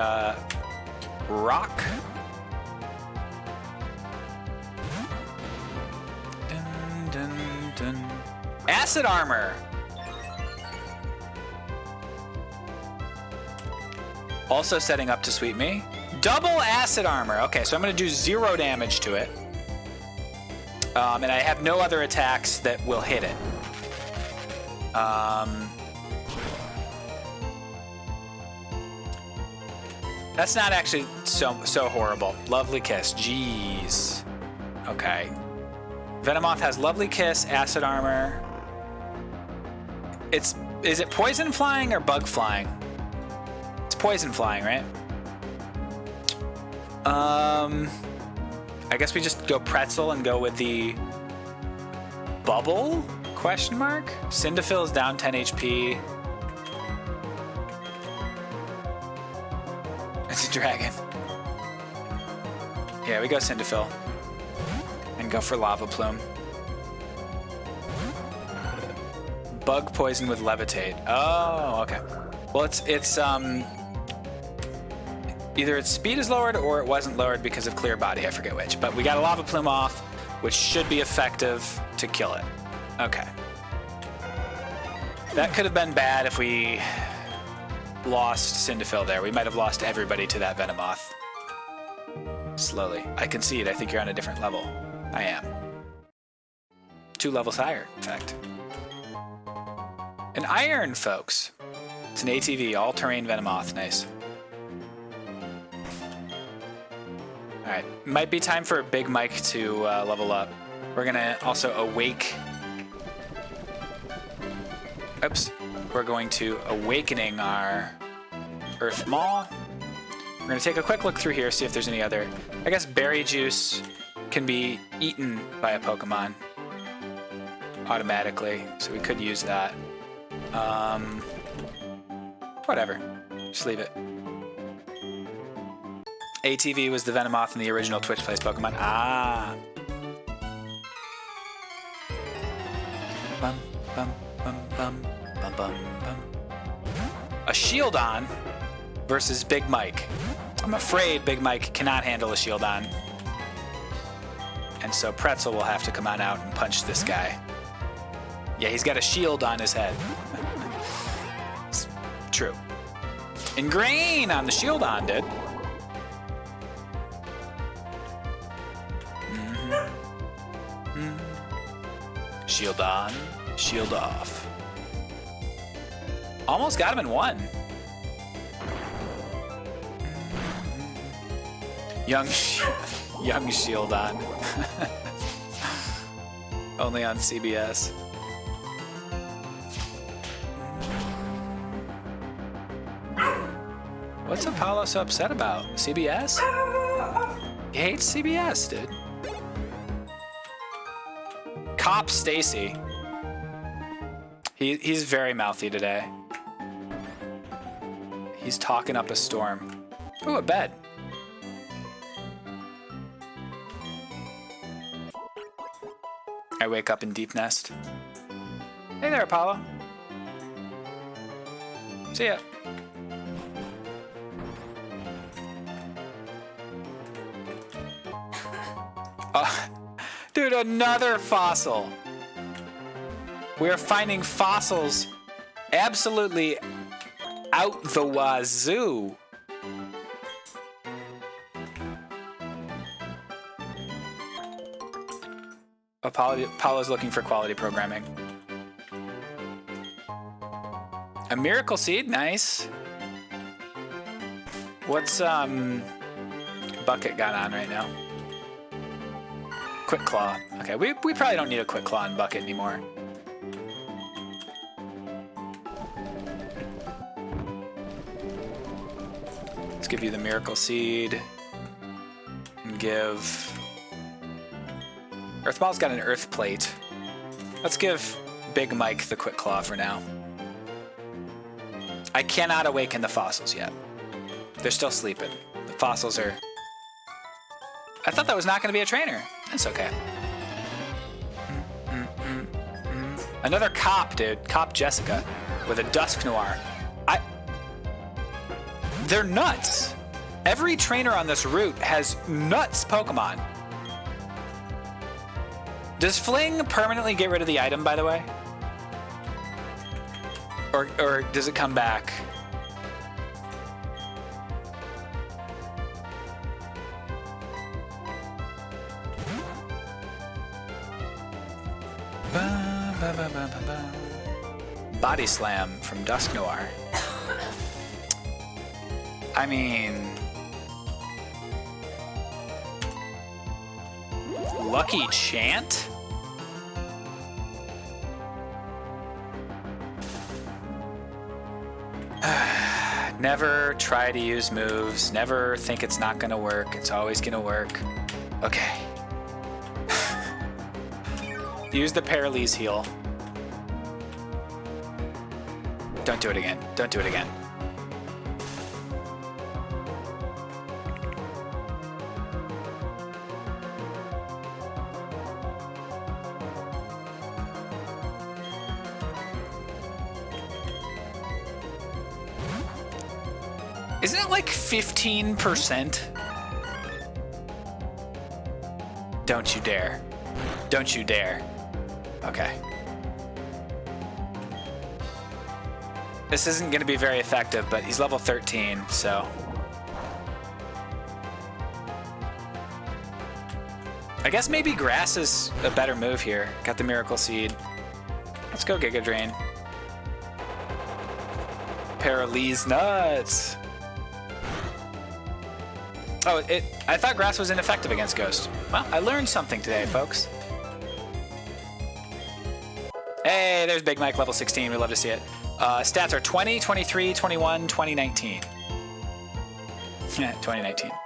rock. Acid armor. Also setting up to sweep me. Double acid armor. Okay, so I'm gonna do 0 damage to it. And I have no other attacks that will hit it. That's not actually so horrible. Lovely Kiss. Jeez. Okay. Venomoth has Lovely Kiss, acid armor. Is it poison flying or bug flying? It's poison flying, right? I guess we just go pretzel and go with the bubble? Question mark? Cyndaquil is down 10 HP. It's a dragon. Yeah, we go Cyndaquil. And go for Lava Plume. Bug poison with Levitate. Oh, okay. Well, it's either its speed is lowered or it wasn't lowered because of Clear Body. I forget which. But we got a Lava Plume off, which should be effective to kill it. Okay. That could have been bad if we lost Cyndaquil there. We might have lost everybody to that Venomoth. Slowly. I concede. I think you're on a different level. I am. 2 levels higher, in fact. An iron, folks. It's an ATV, all-terrain Venomoth. Nice. Alright, might be time for Big Mike to level up. We're gonna also awake. Oops. We're going to awakening our Earth Maw. gonna take a quick look through here, see if there's any other. I guess berry juice can be eaten by a Pokemon automatically, so we could use that. Whatever, just leave it. ATV was the Venomoth in the original Twitch Plays Pokemon. Ah. Bum, bum, bum, bum, bum, bum, bum. A Shieldon versus Big Mike. I'm afraid Big Mike cannot handle a Shieldon. And so Pretzel will have to come on out and punch this guy. Yeah, he's got a shield on his head. It's true. Ingrain on the Shieldon, dude. Shield on, shield off. Almost got him in one. Young shield on. Only on CBS. What's Apollo so upset about? CBS? He hates CBS, dude. Cop Stacy. He's very mouthy today. He's talking up a storm. Ooh, a bed. I wake up in Deep Nest. Hey there, Apollo. See ya. Dude, another fossil. We are finding fossils absolutely out the wazoo. Apollo's looking for quality programming. A Miracle Seed, nice. What's Bucket got on right now? Quick Claw. Okay, we probably don't need a Quick Claw in Bucket anymore. Let's give you the Miracle Seed. And give... Earthball's got an Earth Plate. Let's give Big Mike the Quick Claw for now. I cannot awaken the fossils yet. They're still sleeping. The fossils are... I thought that was not going to be a trainer. That's okay. Another Cop, dude. Cop Jessica with a Dusknoir. They're nuts. Every trainer on this route has nuts Pokemon. Does Fling permanently get rid of the item, by the way? Or does it come back? Body Slam from Dusknoir. I mean... Lucky Chant? Never try to use moves. Never think it's not gonna work. It's always gonna work. Okay. Use the Paralyse heal. Don't do it again. Don't do it again. Isn't it like 15%? Don't you dare. Don't you dare. Okay. This isn't going to be very effective, but he's level 13, so... I guess maybe Grass is a better move here. Got the Miracle Seed. Let's go Giga Drain. Paralyse nuts! Oh, I thought Grass was ineffective against Ghost. Well, I learned something today, folks. Hey, there's Big Mike, level 16. We'd love to see it. Stats are 20, 23, 21, 20, 19. 2019. All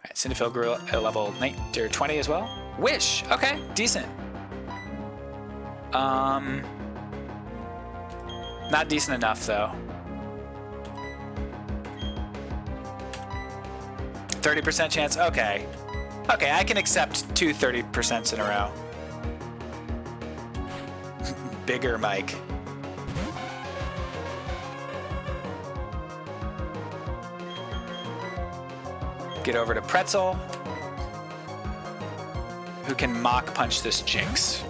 right, Cyndaquil grew at level 19 or 20 as well. Wish. Okay, decent. Not decent enough though. 30% chance. Okay. Okay, I can accept 2 30% in a row. Bigger Mike. Get over to Pretzel, who can mock punch this Jinx.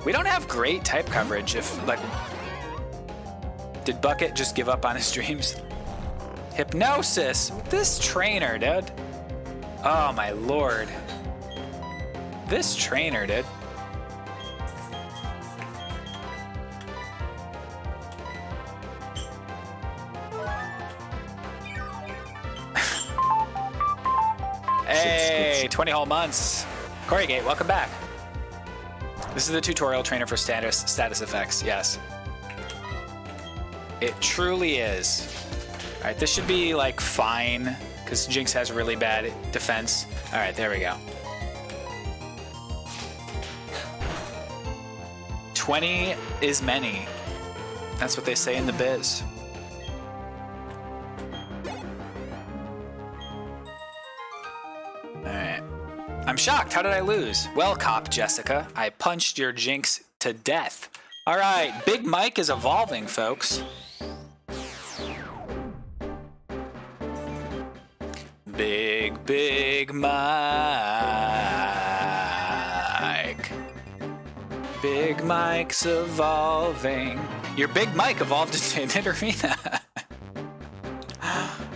We don't have great type coverage. If, like, did Bucket just give up on his dreams? Hypnosis! This trainer, dude. Oh my lord. This trainer, dude. Hey, 20 whole months. Corrugate, welcome back. This is the tutorial trainer for status effects, yes. It truly is. All right, this should be like fine, because Jinx has really bad defense. All right, there we go. 20 is many. That's what they say in the biz. All right. I'm shocked. How did I lose? Well, Cop Jessica, I punched your Jinx to death. All right, Big Mike is evolving, folks. Big Mike. Big Mike's evolving. Your Big Mike evolved into Nidorina.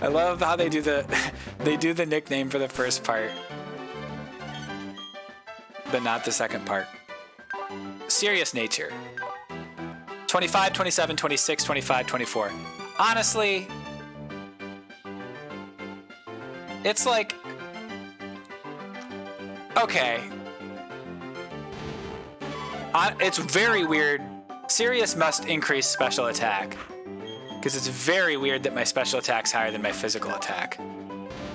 I love how they do the nickname for the first part, but not the second part. Serious nature. 25, 27, 26, 25, 24. Honestly, it's like, okay. It's very weird. Serious must increase special attack, because it's very weird that my special attack's higher than my physical attack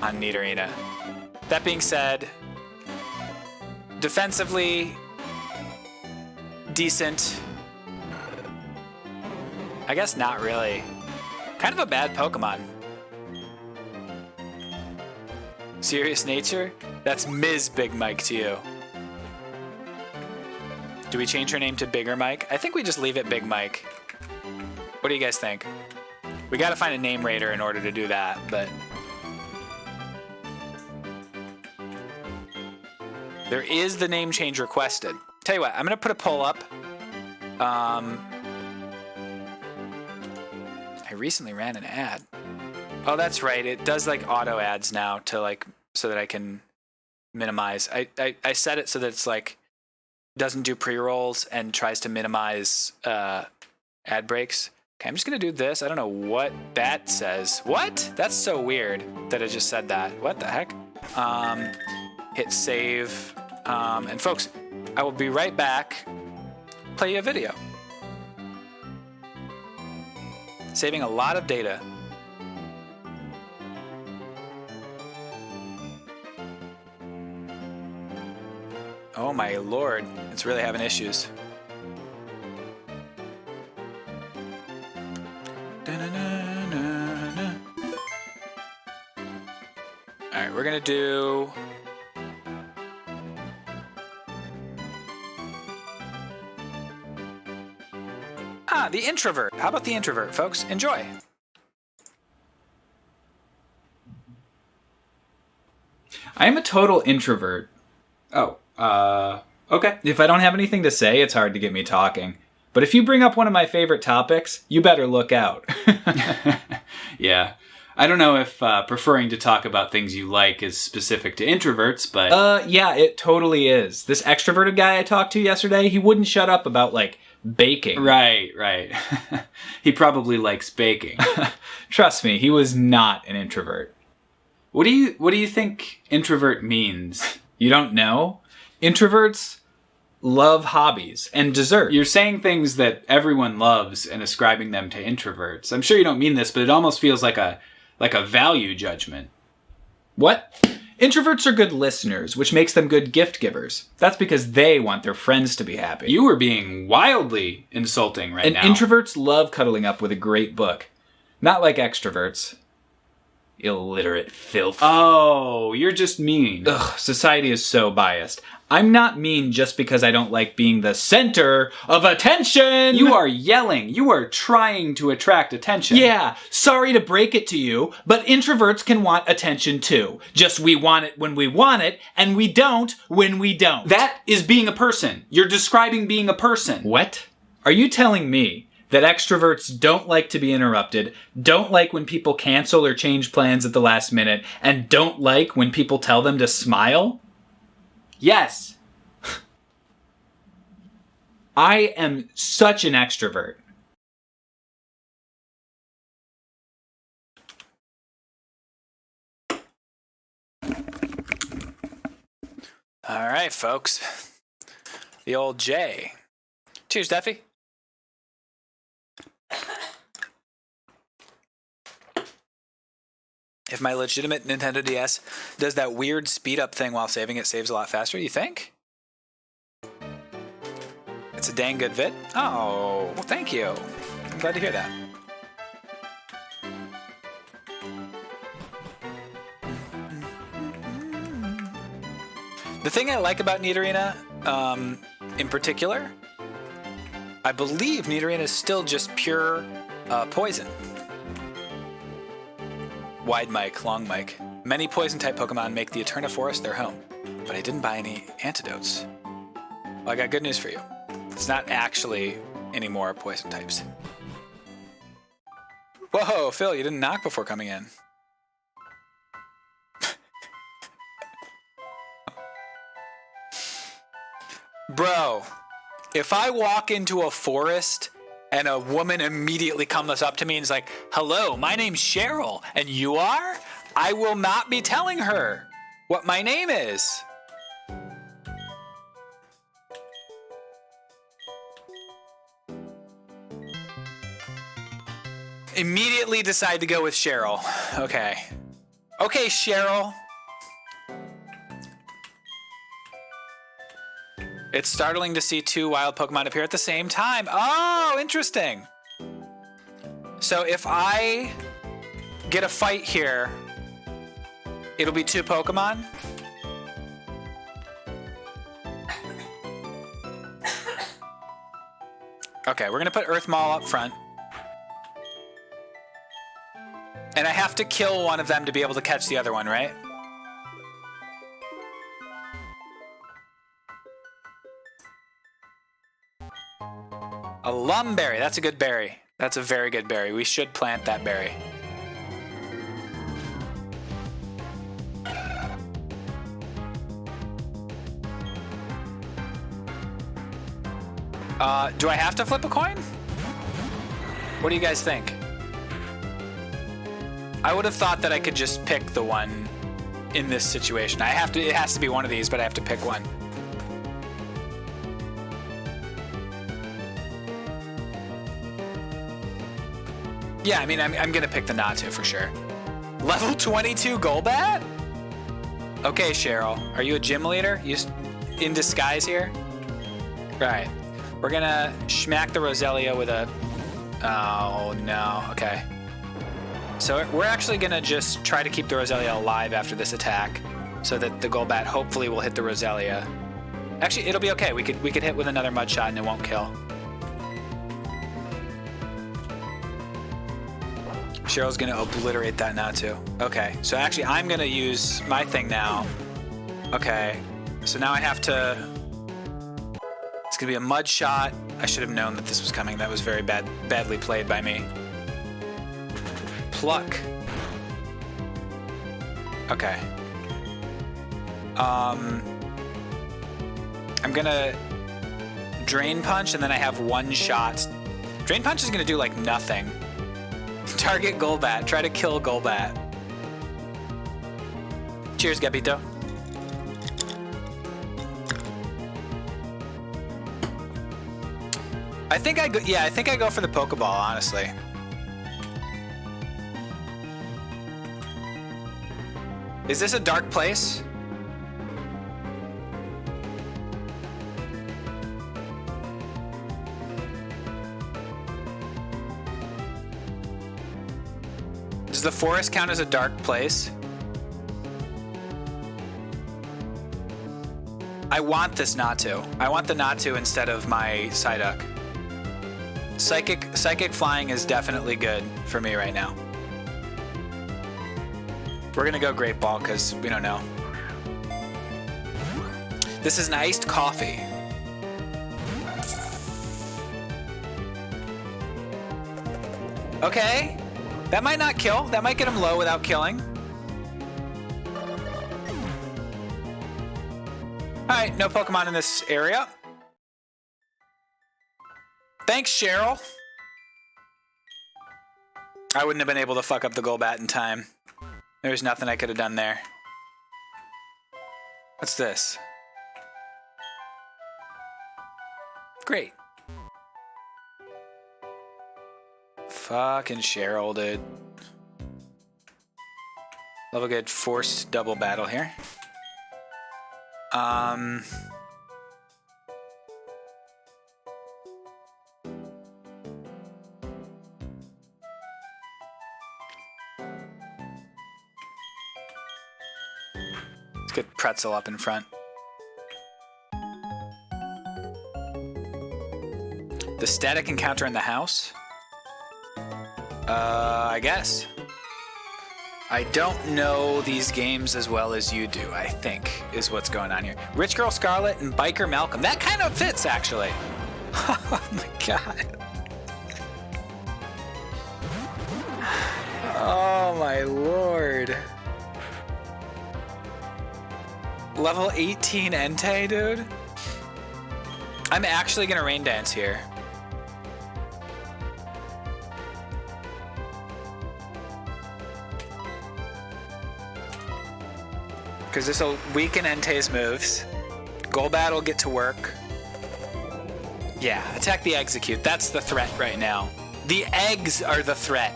on Nidorina. That being said, defensively, decent. I guess not really. Kind of a bad Pokemon. Serious nature? That's Ms. Big Mike to you. Do we change her name to Bigger Mike? I think we just leave it Big Mike. What do you guys think? We gotta find a name raider in order to do that, but... there is the name change requested. Tell you what, I'm gonna put a poll up. I recently ran an ad. Oh, that's right. It does like auto ads now to like, so that I can minimize. I set it so that it's like, doesn't do pre-rolls and tries to minimize ad breaks. Okay, I'm just gonna do this. I don't know what that says. What? That's so weird that it just said that. What the heck? Hit save. And folks, I will be right back. Play you a video. Saving a lot of data. Oh my lord, it's really having issues. Alright, we're gonna do... the introvert. How about the introvert, folks? Enjoy. I am a total introvert. Oh, okay. If I don't have anything to say, it's hard to get me talking. But if you bring up one of my favorite topics, you better look out. Yeah. I don't know if preferring to talk about things you like is specific to introverts, but... yeah, it totally is. This extroverted guy I talked to yesterday, he wouldn't shut up about, like, baking. Right. He probably likes baking. Trust me, he was not an introvert. What do you think introvert means? You don't know? Introverts love hobbies and dessert. You're saying things that everyone loves and ascribing them to introverts. I'm sure you don't mean this, but it almost feels like a like a value judgment. What? Introverts are good listeners, which makes them good gift givers. That's because they want their friends to be happy. You are being wildly insulting right now. And introverts love cuddling up with a great book. Not like extroverts. Illiterate filth. Oh, you're just mean. Ugh, society is so biased. I'm not mean just because I don't like being the center of attention! You are yelling. You are trying to attract attention. Yeah, sorry to break it to you, but introverts can want attention too. Just we want it when we want it, and we don't when we don't. That is being a person. You're describing being a person. What? Are you telling me that extroverts don't like to be interrupted, don't like when people cancel or change plans at the last minute, and don't like when people tell them to smile? Yes. I am such an extrovert. All right, folks. The old J. Cheers, Duffy. If my legitimate Nintendo DS does that weird speed up thing while saving, it saves a lot faster, you think? It's a dang good vid. Oh, well, thank you. I'm glad to hear that. The thing I like about Nidorina, in particular, I believe Nidorina is still just pure poison. Wide mic, long mic. Many poison-type Pokemon make the Eterna Forest their home, but I didn't buy any antidotes. Well, I got good news for you. It's not actually any more poison types. Whoa, Phil, you didn't knock before coming in. Bro, if I walk into a forest and a woman immediately comes up to me and is like, hello, my name's Cheryl, and you are? I will not be telling her what my name is. Immediately decide to go with Cheryl. Okay. Okay, Cheryl. It's startling to see two wild Pokemon appear at the same time. Oh, interesting. So if I get a fight here, it'll be two Pokemon? Okay, we're gonna put Earth Maul up front. And I have to kill one of them to be able to catch the other one, right? A Lumberry. That's a good berry. That's a very good berry. We should plant that berry. Do I have to flip a coin? What do you guys think? I would have thought that I could just pick the one in this situation. It has to be one of these, but I have to pick one. Yeah, I mean, I'm gonna pick the not to for sure. Level 22 Golbat? Okay, Cheryl. Are you a gym leader? You in disguise here? Right. We're gonna smack the Roselia with a... Oh, no. Okay. So we're actually gonna just try to keep the Roselia alive after this attack so that the Golbat hopefully will hit the Roselia. Actually, it'll be okay. We could hit with another Mud Shot and it won't kill. Cheryl's gonna obliterate that now too. Okay, so actually I'm gonna use my thing now. Okay, so now I have to... It's gonna be a Mud Shot. I should have known that this was coming. That was very badly played by me. Pluck. Okay. I'm gonna Drain Punch and then I have one shot. Drain Punch is gonna do like nothing. Target Golbat. Try to kill Golbat. Cheers, Gabito. I think I go for the Pokeball, honestly. Is this a dark place? Does the forest count as a dark place? I want this not to. I want the not to instead of my Psyduck. Psychic flying is definitely good for me right now. We're gonna go Great Ball because we don't know. This is an iced coffee. Okay. That might not kill. That might get him low without killing. Alright, no Pokemon in this area. Thanks, Cheryl. I wouldn't have been able to fuck up the Golbat in time. There's nothing I could have done there. What's this? Great. Fucking Cheryl, dude. Love a good forced double battle here. Let's get Pretzel up in front. The static encounter in the house? I guess. I don't know these games as well as you do, I think, is what's going on here. Rich Girl Scarlet and Biker Malcolm. That kind of fits, actually. Oh my god. Oh my lord. Level 18 Entei, dude? I'm actually gonna Rain Dance here. Because this will weaken Entei's moves. Golbat will get to work. Yeah, attack the Execute. That's the threat right now. The eggs are the threat.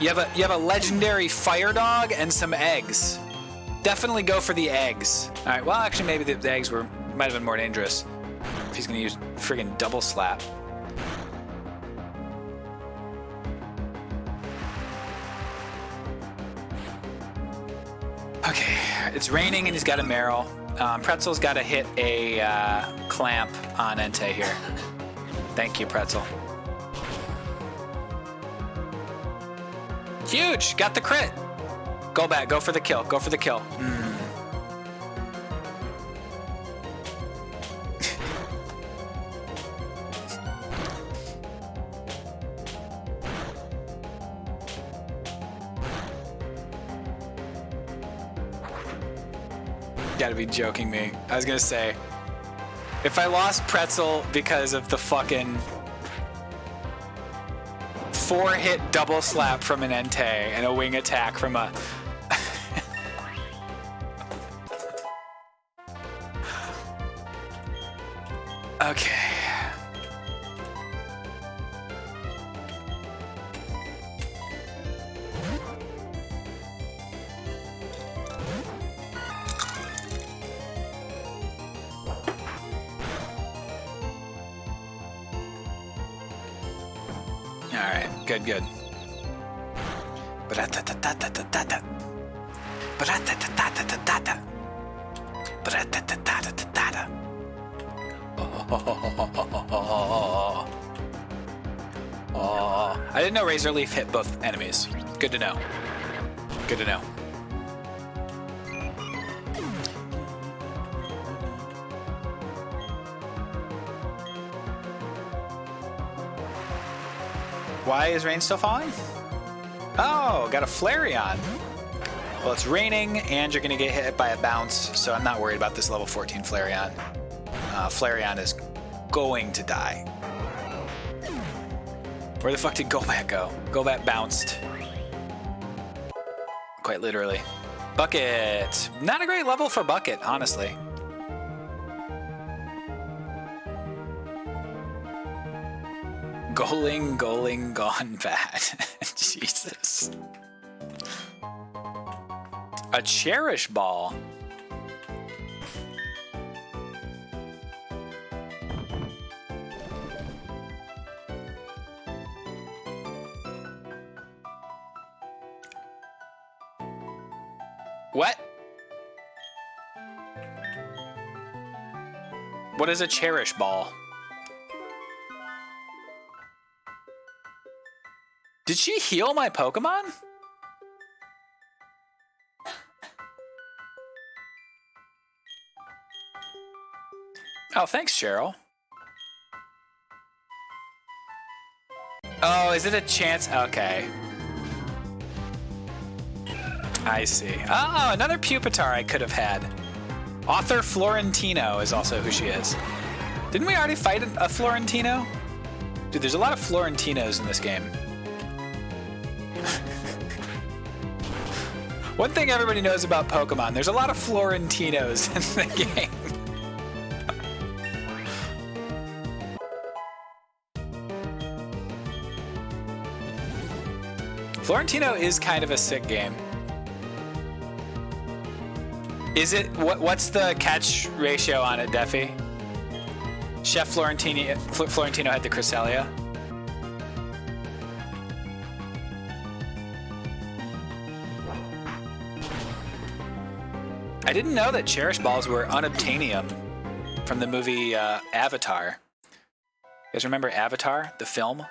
You have a legendary Fire Dog and some eggs. Definitely go for the eggs. All right. Well, actually, maybe the eggs might have been more dangerous if he's gonna use friggin' Double Slap. Okay, it's raining and he's got a Meryl. Pretzel's got to hit a clamp on Entei here. Thank you, Pretzel. Huge! Got the crit! Golbat, go for the kill. Go for the kill. Gotta be joking me. I was gonna say, if I lost Pretzel because of the fucking 4-hit double slap from an Entei and a wing attack from a... Okay. Good, good. I didn't know Razor Leaf hit both enemies. Good to know. Good to know. Why is rain still falling? Oh, got a Flareon. Well, it's raining and you're gonna get hit by a bounce, so I'm not worried about this level 14 Flareon. Flareon is going to die. Where the fuck did Golbat go? Golbat bounced. Quite literally. Bucket. Not a great level for Bucket, honestly. Goling, gone bad. Jesus. A Cherish Ball. What? What is a Cherish Ball? Did she heal my Pokemon? Oh, thanks, Cheryl. Oh, is it a chance? Okay. I see. Oh, another Pupitar I could have had. Author Florentino is also who she is. Didn't we already fight a Florentino? Dude, there's a lot of Florentinos in this game. One thing everybody knows about Pokemon, there's a lot of Florentinos in the game. Florentino is kind of a sick game. Is it, what's the catch ratio on it, Deffy? Chef Florentino had the Cresselia. I didn't know that Cherish Balls were unobtainium from the movie Avatar. You guys remember Avatar, the film?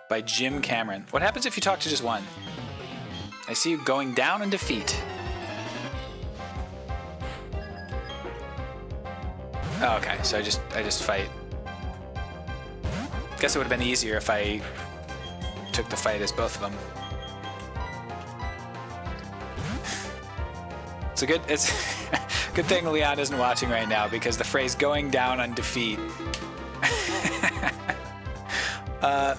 By Jim Cameron. What happens if you talk to just one? I see you going down in defeat. Oh, okay, so I just fight. Guess it would have been easier if I took the fight as both of them. It's good thing Leon isn't watching right now because the phrase "going down on defeat."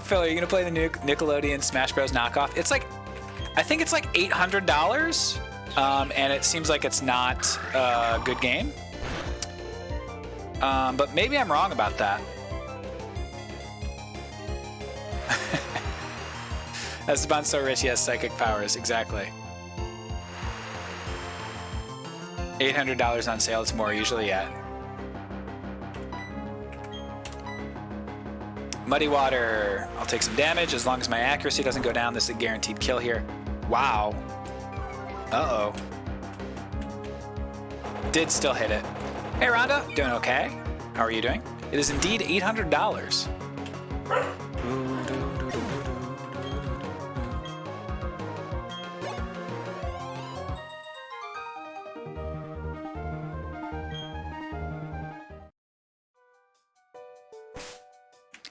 Phil, are you gonna play the new Nickelodeon Smash Bros. Knockoff? It's like, I think it's like $800, and it seems like it's not a good game. But maybe I'm wrong about that. Esteban's so rich he has psychic powers, exactly. $800 on sale, it's more usually, yeah. Muddy Water. I'll take some damage as long as my accuracy doesn't go down. This is a guaranteed kill here. Wow. Uh-oh. Did still hit it. Hey, Rhonda. Doing okay? How are you doing? It is indeed $800.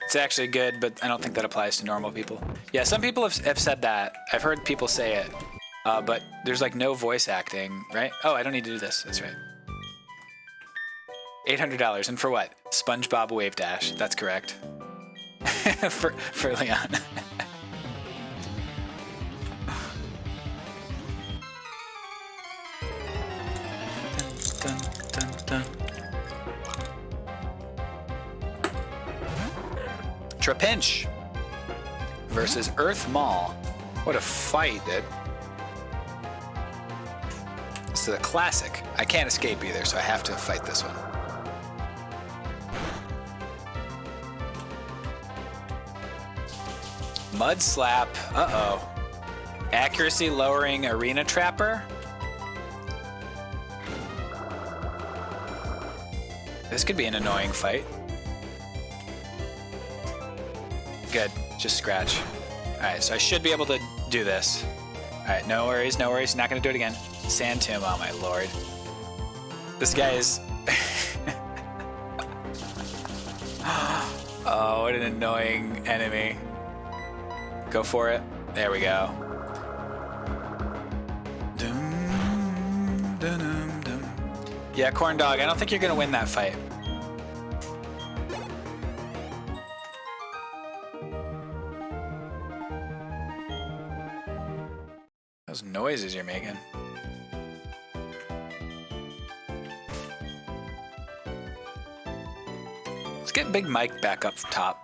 It's actually good, but I don't think that applies to normal people. Yeah, some people have said that. I've heard people say it, but there's like no voice acting, right? Oh, I don't need to do this. That's right. $800, and for what? SpongeBob Wave Dash. That's correct. for Leon. dun, dun, dun, dun. Trapinch versus Earth Mall. What a fight, dude. This is a classic. I can't escape either, so I have to fight this one. Mud Slap. Uh-oh. Accuracy lowering Arena Trapper. This could be an annoying fight. Good, just scratch. Alright, so I should be able to do this. Alright, no worries, no worries. Not gonna do it again. Sand Tomb, oh my lord. This guy is... Oh, what an annoying enemy. Go for it. There we go. Yeah, Corn Dog, I don't think you're gonna win that fight. Those noises you're making. get Big Mike back up top.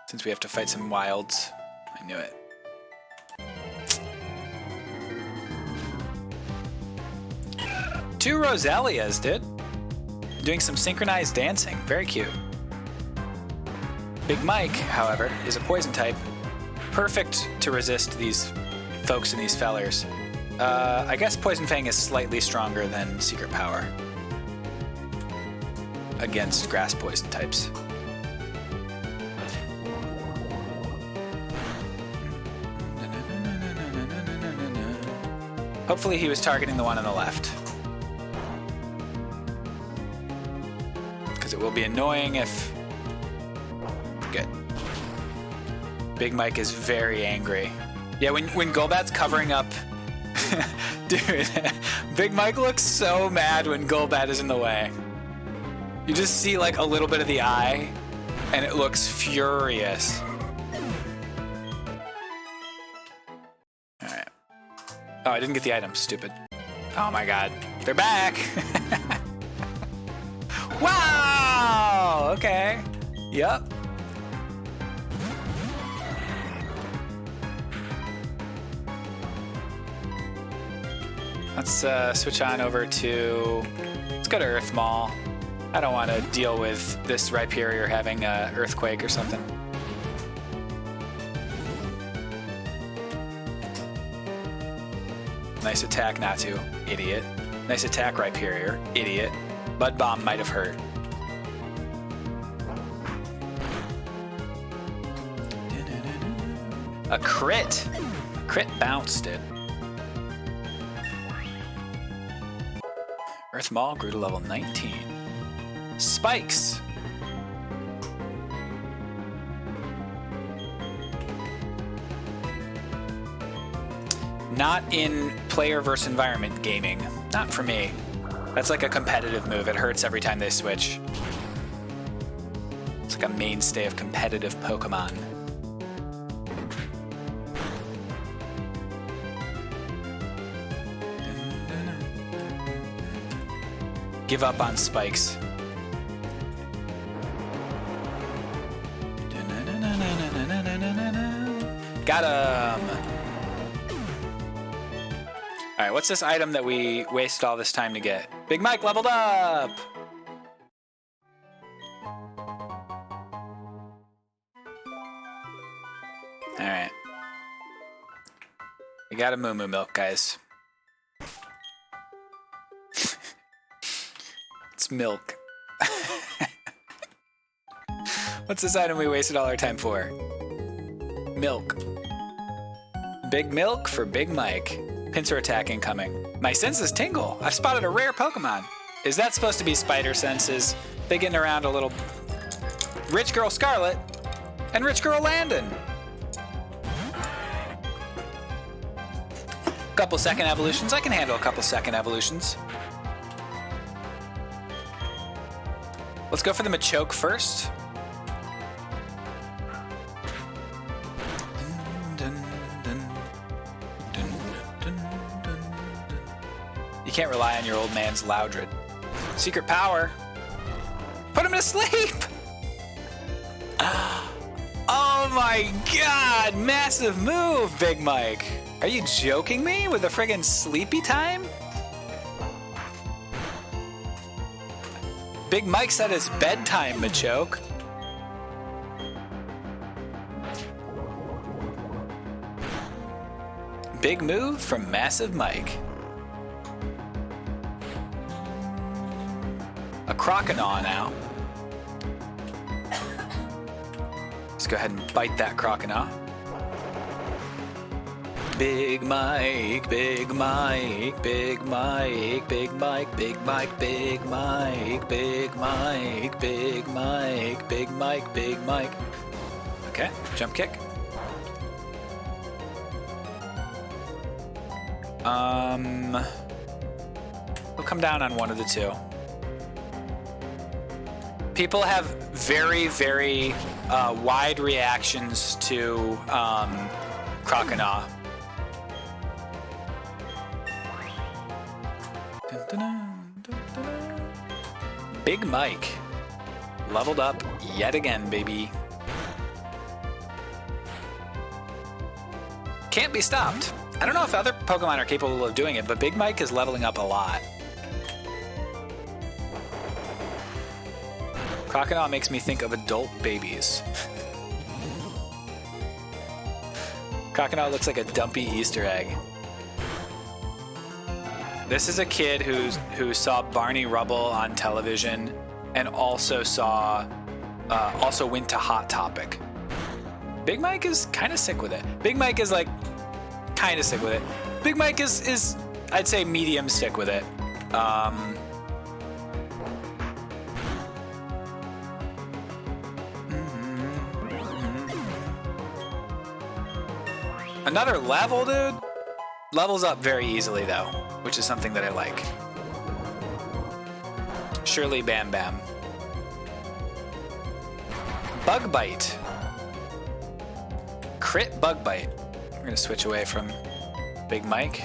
Since we have to fight some wilds. I knew it. Two Roselias, dude. Doing some synchronized dancing. Very cute. Big Mike, however, is a poison type. Perfect to resist these folks and these fellers. I guess Poison Fang is slightly stronger than Secret Power against grass poison types. Hopefully he was targeting the one on the left. Because it will be annoying if... Good. Big Mike is very angry. Yeah, when Golbat's covering up... Dude, Big Mike looks so mad when Golbat is in the way. You just see like a little bit of the eye, and it looks furious. Alright. Oh, I didn't get the item, stupid. Oh my god. They're back! Wow! Okay. Yep. Let's switch on over to... Let's go to Earth Mall. I don't want to deal with this Rhyperior having an earthquake or something. Nice attack, Natu. Idiot. Nice attack, Rhyperior. Idiot. Mud Bomb might have hurt. A crit! Crit bounced it. Earth Mall grew to level 19. Spikes! Not in player versus environment gaming. Not for me. That's like a competitive move. It hurts every time they switch. It's like a mainstay of competitive Pokemon. Give up on spikes. Got him! Alright, what's this item that we wasted all this time to get? Big Mike leveled up! Alright. We got a Moo Moo Milk, guys. It's milk. What's this item we wasted all our time for? Milk. Big milk for Big Mike. Pincer attack incoming. My senses tingle. I've spotted a rare Pokemon. Is that supposed to be Spider Senses? They getting around a little... Rich Girl Scarlet and Rich Girl Landon. Couple second evolutions. I can handle a couple second evolutions. Let's go for the Machoke first. You can't rely on your old man's Loudred. Secret power. Put him to sleep! Oh my god! Massive move, Big Mike! Are you joking me with a friggin' sleepy time? Big Mike said it's bedtime, Machoke. Big move from Massive Mike. A Croconaw now. Let's go ahead and bite that Croconaw. Big Mike, Big Mike, Big Mike, Big Mike, Big Mike, Big Mike, Big Mike, Big Mike, Big Mike, Big Mike. Okay, jump kick. We'll come down on one of the two. People have very, very wide reactions to Croconaw. Big Mike Leveled up yet again, baby. Can't be stopped. I don't know if other Pokemon are capable of doing it, but Big Mike is leveling up a lot. Crocodile makes me think of adult babies. Crocodile looks like a dumpy Easter egg. This is a kid who saw Barney Rubble on television and also went to Hot Topic. Big Mike is kind of sick with it. Big Mike is like kind of sick with it. Big Mike is I'd say medium sick with it. Another level, dude? Levels up very easily, though, which is something that I like. Surely Bam Bam. Bug Bite. Crit Bug Bite. We're going to switch away from Big Mike,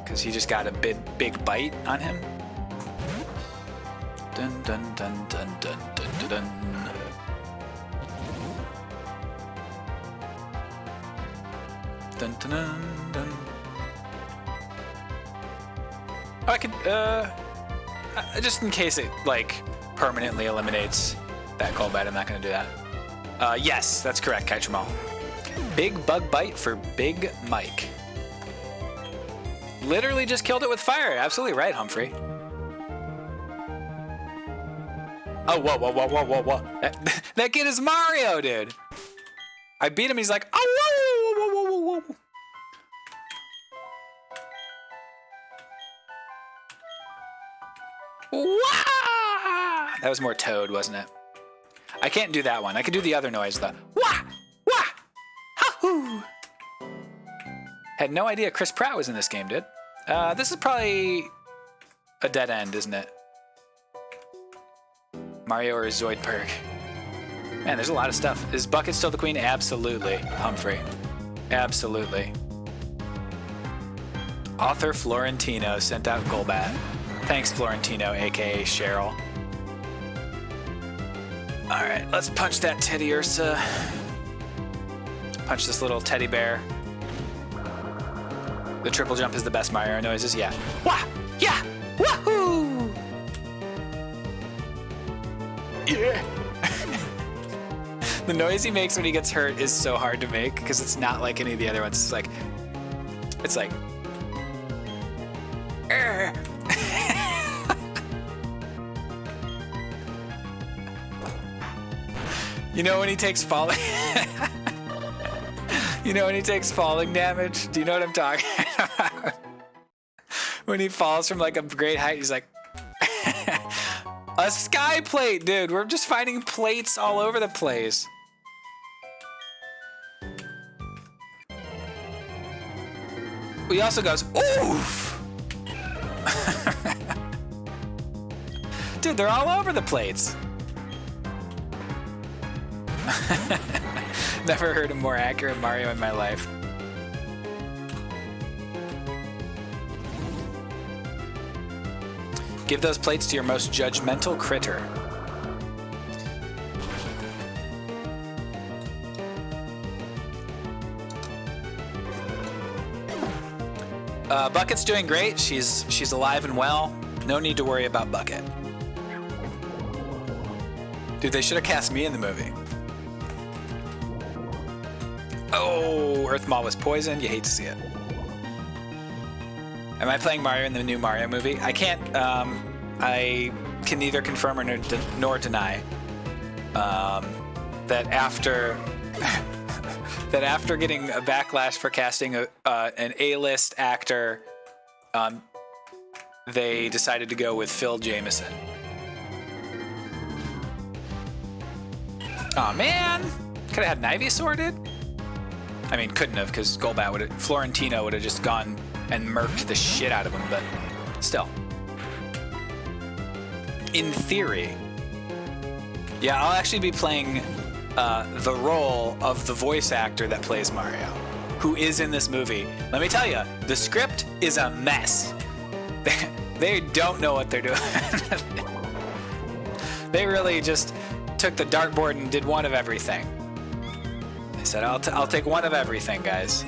because he just got a big bite on him. Dun dun dun dun dun dun dun dun. Dun, dun, dun, dun. Oh, I could, just in case it, like, permanently eliminates that Golbat, I'm not going to do that. Yes, that's correct, Kaitramal. Big Bug Bite for Big Mike. Literally just killed it with fire. Absolutely right, Humphrey. Oh, whoa, whoa, whoa, whoa, whoa, whoa. That kid is Mario, dude. I beat him, he's like, oh, whoa, whoa, whoa, whoa, whoa, whoa. Wah! That was more Toad, wasn't it? I can't do that one. I could do the other noise, the wah! Wah! Ha-hoo! Had no idea Chris Pratt was in this game, dude. This is probably a dead end, isn't it? Mario or Zoidberg? Man, there's a lot of stuff. Is Bucket still the queen? Absolutely, Humphrey. Absolutely. Author Florentino sent out Golbat. Thanks, Florentino, aka Cheryl. Alright, let's punch that Teddy Ursa. Punch this little teddy bear. The triple jump is the best Mario noises, yeah. Wah! Yeah! Wahoo! Yeah! The noise he makes when he gets hurt is so hard to make because it's not like any of the other ones. It's like You know when he takes falling You know when he takes falling damage? Do you know what I'm talking about? When he falls from like a great height, he's like a sky plate, dude. We're just finding plates all over the place. He also goes, oof! Dude, they're all over the plates. Never heard a more accurate Mario in my life. Give those plates to your most judgmental critter. Bucket's doing great. She's alive and well. No need to worry about Bucket. Dude, they should have cast me in the movie. Oh, Earthmaw was poisoned. You hate to see it. Am I playing Mario in the new Mario movie? I can't. I can neither confirm nor deny that after that after getting a backlash for casting an A-list actor, they decided to go with PHILJAMESSON. Aw, man! Could have had an Ivysaur, dude? I mean, couldn't have, because Florentino would have just gone and murked the shit out of him, but still. In theory. Yeah, I'll actually be playing the role of the voice actor that plays Mario, who is in this movie. Let me tell you, the script is a mess. They don't know what they're doing. They really just took the dartboard and did one of everything. They said, I'll take one of everything, guys.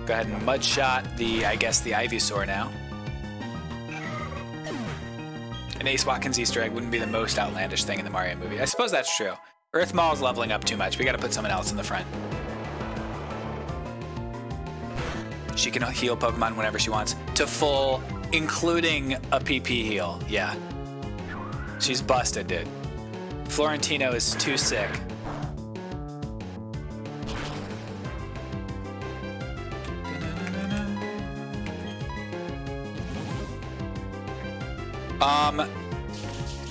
Go ahead and mudshot the, I guess, the Ivysaur now. An Ace Watkins Easter egg wouldn't be the most outlandish thing in the Mario movie. I suppose that's true. Earth Mall's leveling up too much. We gotta put someone else in the front. She can heal Pokemon whenever she wants. To full, including a PP heal. Yeah. She's busted, dude. Florentino is too sick.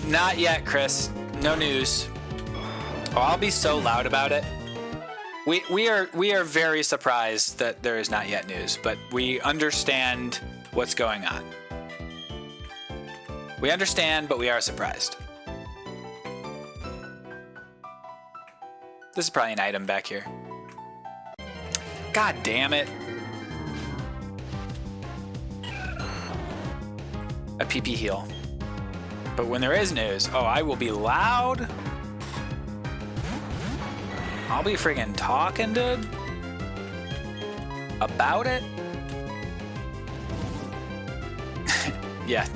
Not yet, Chris. No news. Oh, I'll be so loud about it. We are very surprised that there is not yet news, but we understand what's going on. We understand, but we are surprised. This is probably an item back here. God damn it. A PP heal. But when there is news, oh, I will be loud. I'll be friggin' talking, dude. About it. Yeah,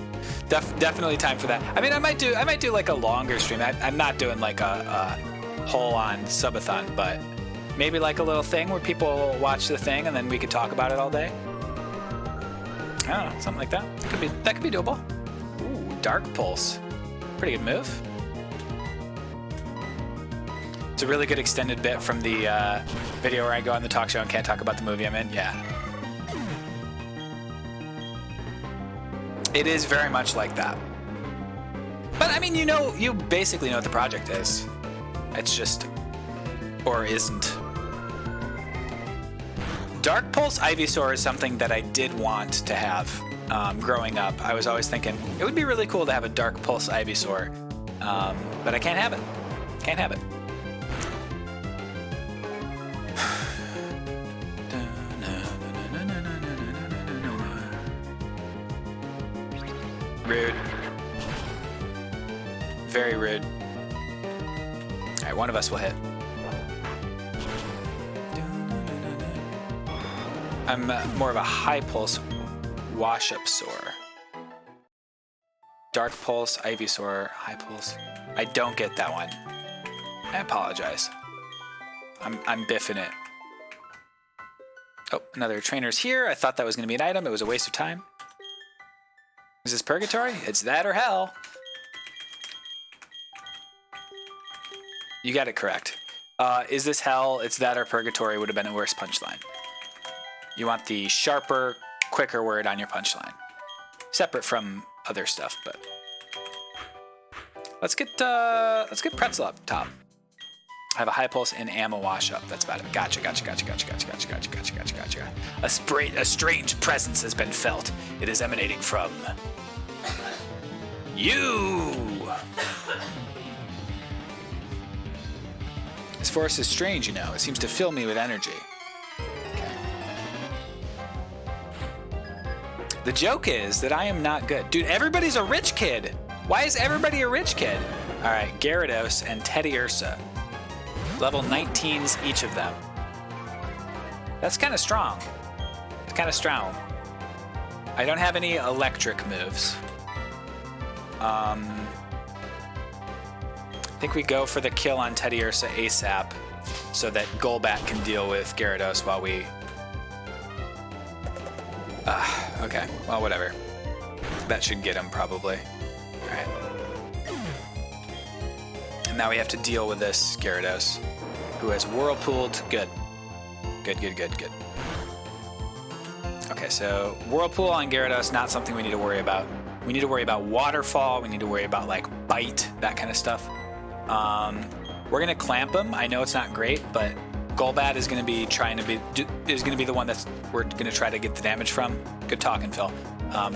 definitely time for that. I mean, I might do like a longer stream. I'm not doing like a whole-on subathon, but maybe like a little thing where people watch the thing and then we could talk about it all day. I don't know, something like that. That could be doable. Ooh, Dark Pulse. Pretty good move. It's a really good extended bit from the video where I go on the talk show and can't talk about the movie I'm in. Yeah. It is very much like that. But I mean, you basically know what the project is. It's just, or isn't. Dark Pulse Ivysaur is something that I did want to have growing up. I was always thinking it would be really cool to have a Dark Pulse Ivysaur, but I can't have it. Can't have it. Rude. Very rude. All right, one of us will hit. I'm more of a high pulse wash-up Saur. Dark Pulse, Ivysaur, high pulse. I don't get that one. I apologize. I'm biffing it. Oh, another trainer's here. I thought that was going to be an item. It was a waste of time. Is this purgatory? It's that or hell. You got it correct. Is this hell? It's that or purgatory would have been a worse punchline. You want the sharper, quicker word on your punchline. Separate from other stuff, but let's get Pretzel up top. I have a high pulse and ammo wash up. That's about it. Gotcha. A strange presence has been felt. It is emanating from you. This force is strange, you know. It seems to fill me with energy. The joke is that I am not good. Dude, everybody's a rich kid. Why is everybody a rich kid? All right, Gyarados and Teddiursa. Level 19s each of them. That's kind of strong. It's kind of strong. I don't have any electric moves. I think we go for the kill on Teddiursa ASAP so that Golbat can deal with Gyarados while we... okay, well, whatever. That should get him, probably. Alright. And now we have to deal with this Gyarados, who has Whirlpooled. Good. Good. Okay, so Whirlpool on Gyarados, not something we need to worry about. We need to worry about Waterfall. We need to worry about, like, Bite, that kind of stuff. We're going to clamp him. I know it's not great, but Golbat is going to be the one that's we're going to try to get the damage from. Good talking, Phil.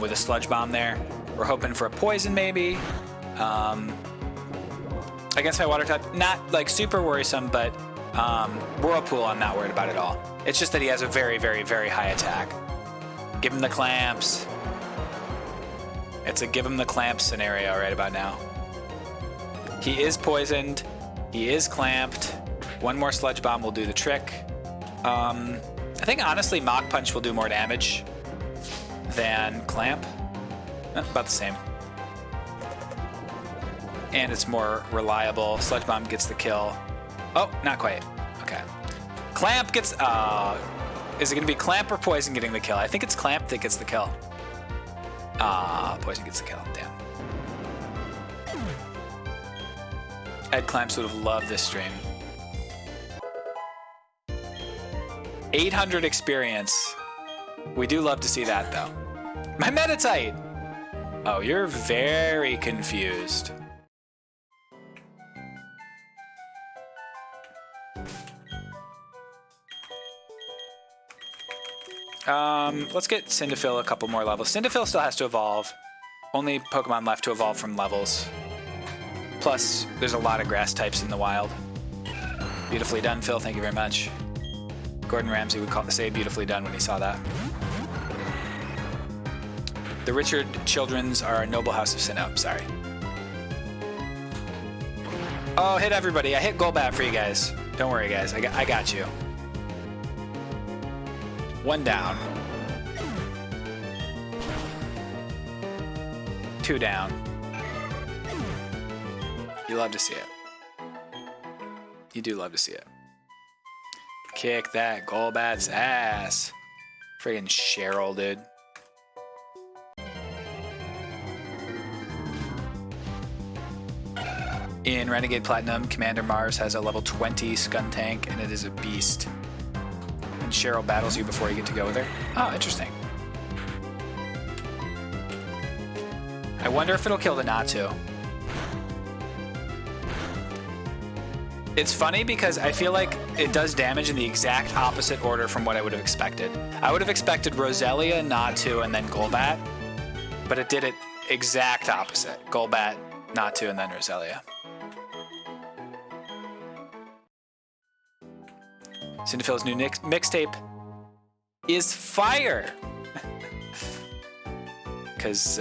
With a Sludge Bomb there. We're hoping for a Poison, maybe. Against my Water type, not like super worrisome, but Whirlpool I'm not worried about at all. It's just that he has a very, very, very high attack. Give him the clamps. It's a give him the clamp scenario right about now. He is poisoned. He is clamped. One more Sludge Bomb will do the trick. I think honestly Mach Punch will do more damage than Clamp. About the same. And it's more reliable. Sludge Bomb gets the kill. Oh, not quite. Okay. Clamp gets... is it going to be Clamp or Poison getting the kill? I think it's Clamp that gets the kill. Poison gets the kill. Damn. Ed Clamps would have loved this stream. 800 experience. We do love to see that, though. My Meditite! Oh, you're very confused. Let's get Cyndaquil a couple more levels. Cyndaquil still has to evolve. Only Pokemon left to evolve from levels. Plus, there's a lot of grass types in the wild. Beautifully done, Phil. Thank you very much. Gordon Ramsay would say beautifully done when he saw that. The Richard Childrens are a noble house of Sinnoh. Sorry. Oh, hit everybody. I hit Golbat for you guys. Don't worry, guys. I got you. One down. 2 down. You love to see it. You do love to see it. Kick that Golbat's ass. Friggin' Cheryl, dude. In Renegade Platinum, Commander Mars has a level 20 Skuntank, and it is a beast. And Cheryl battles you before you get to go with her. Oh, interesting. I wonder if it'll kill the Natu. It's funny because I feel like it does damage in the exact opposite order from what I would have expected. I would have expected Roselia, Natu, and then Golbat, but it did it exact opposite. Golbat, Natu, and then Roselia. Cyndaquil's new mixtape is fire! Because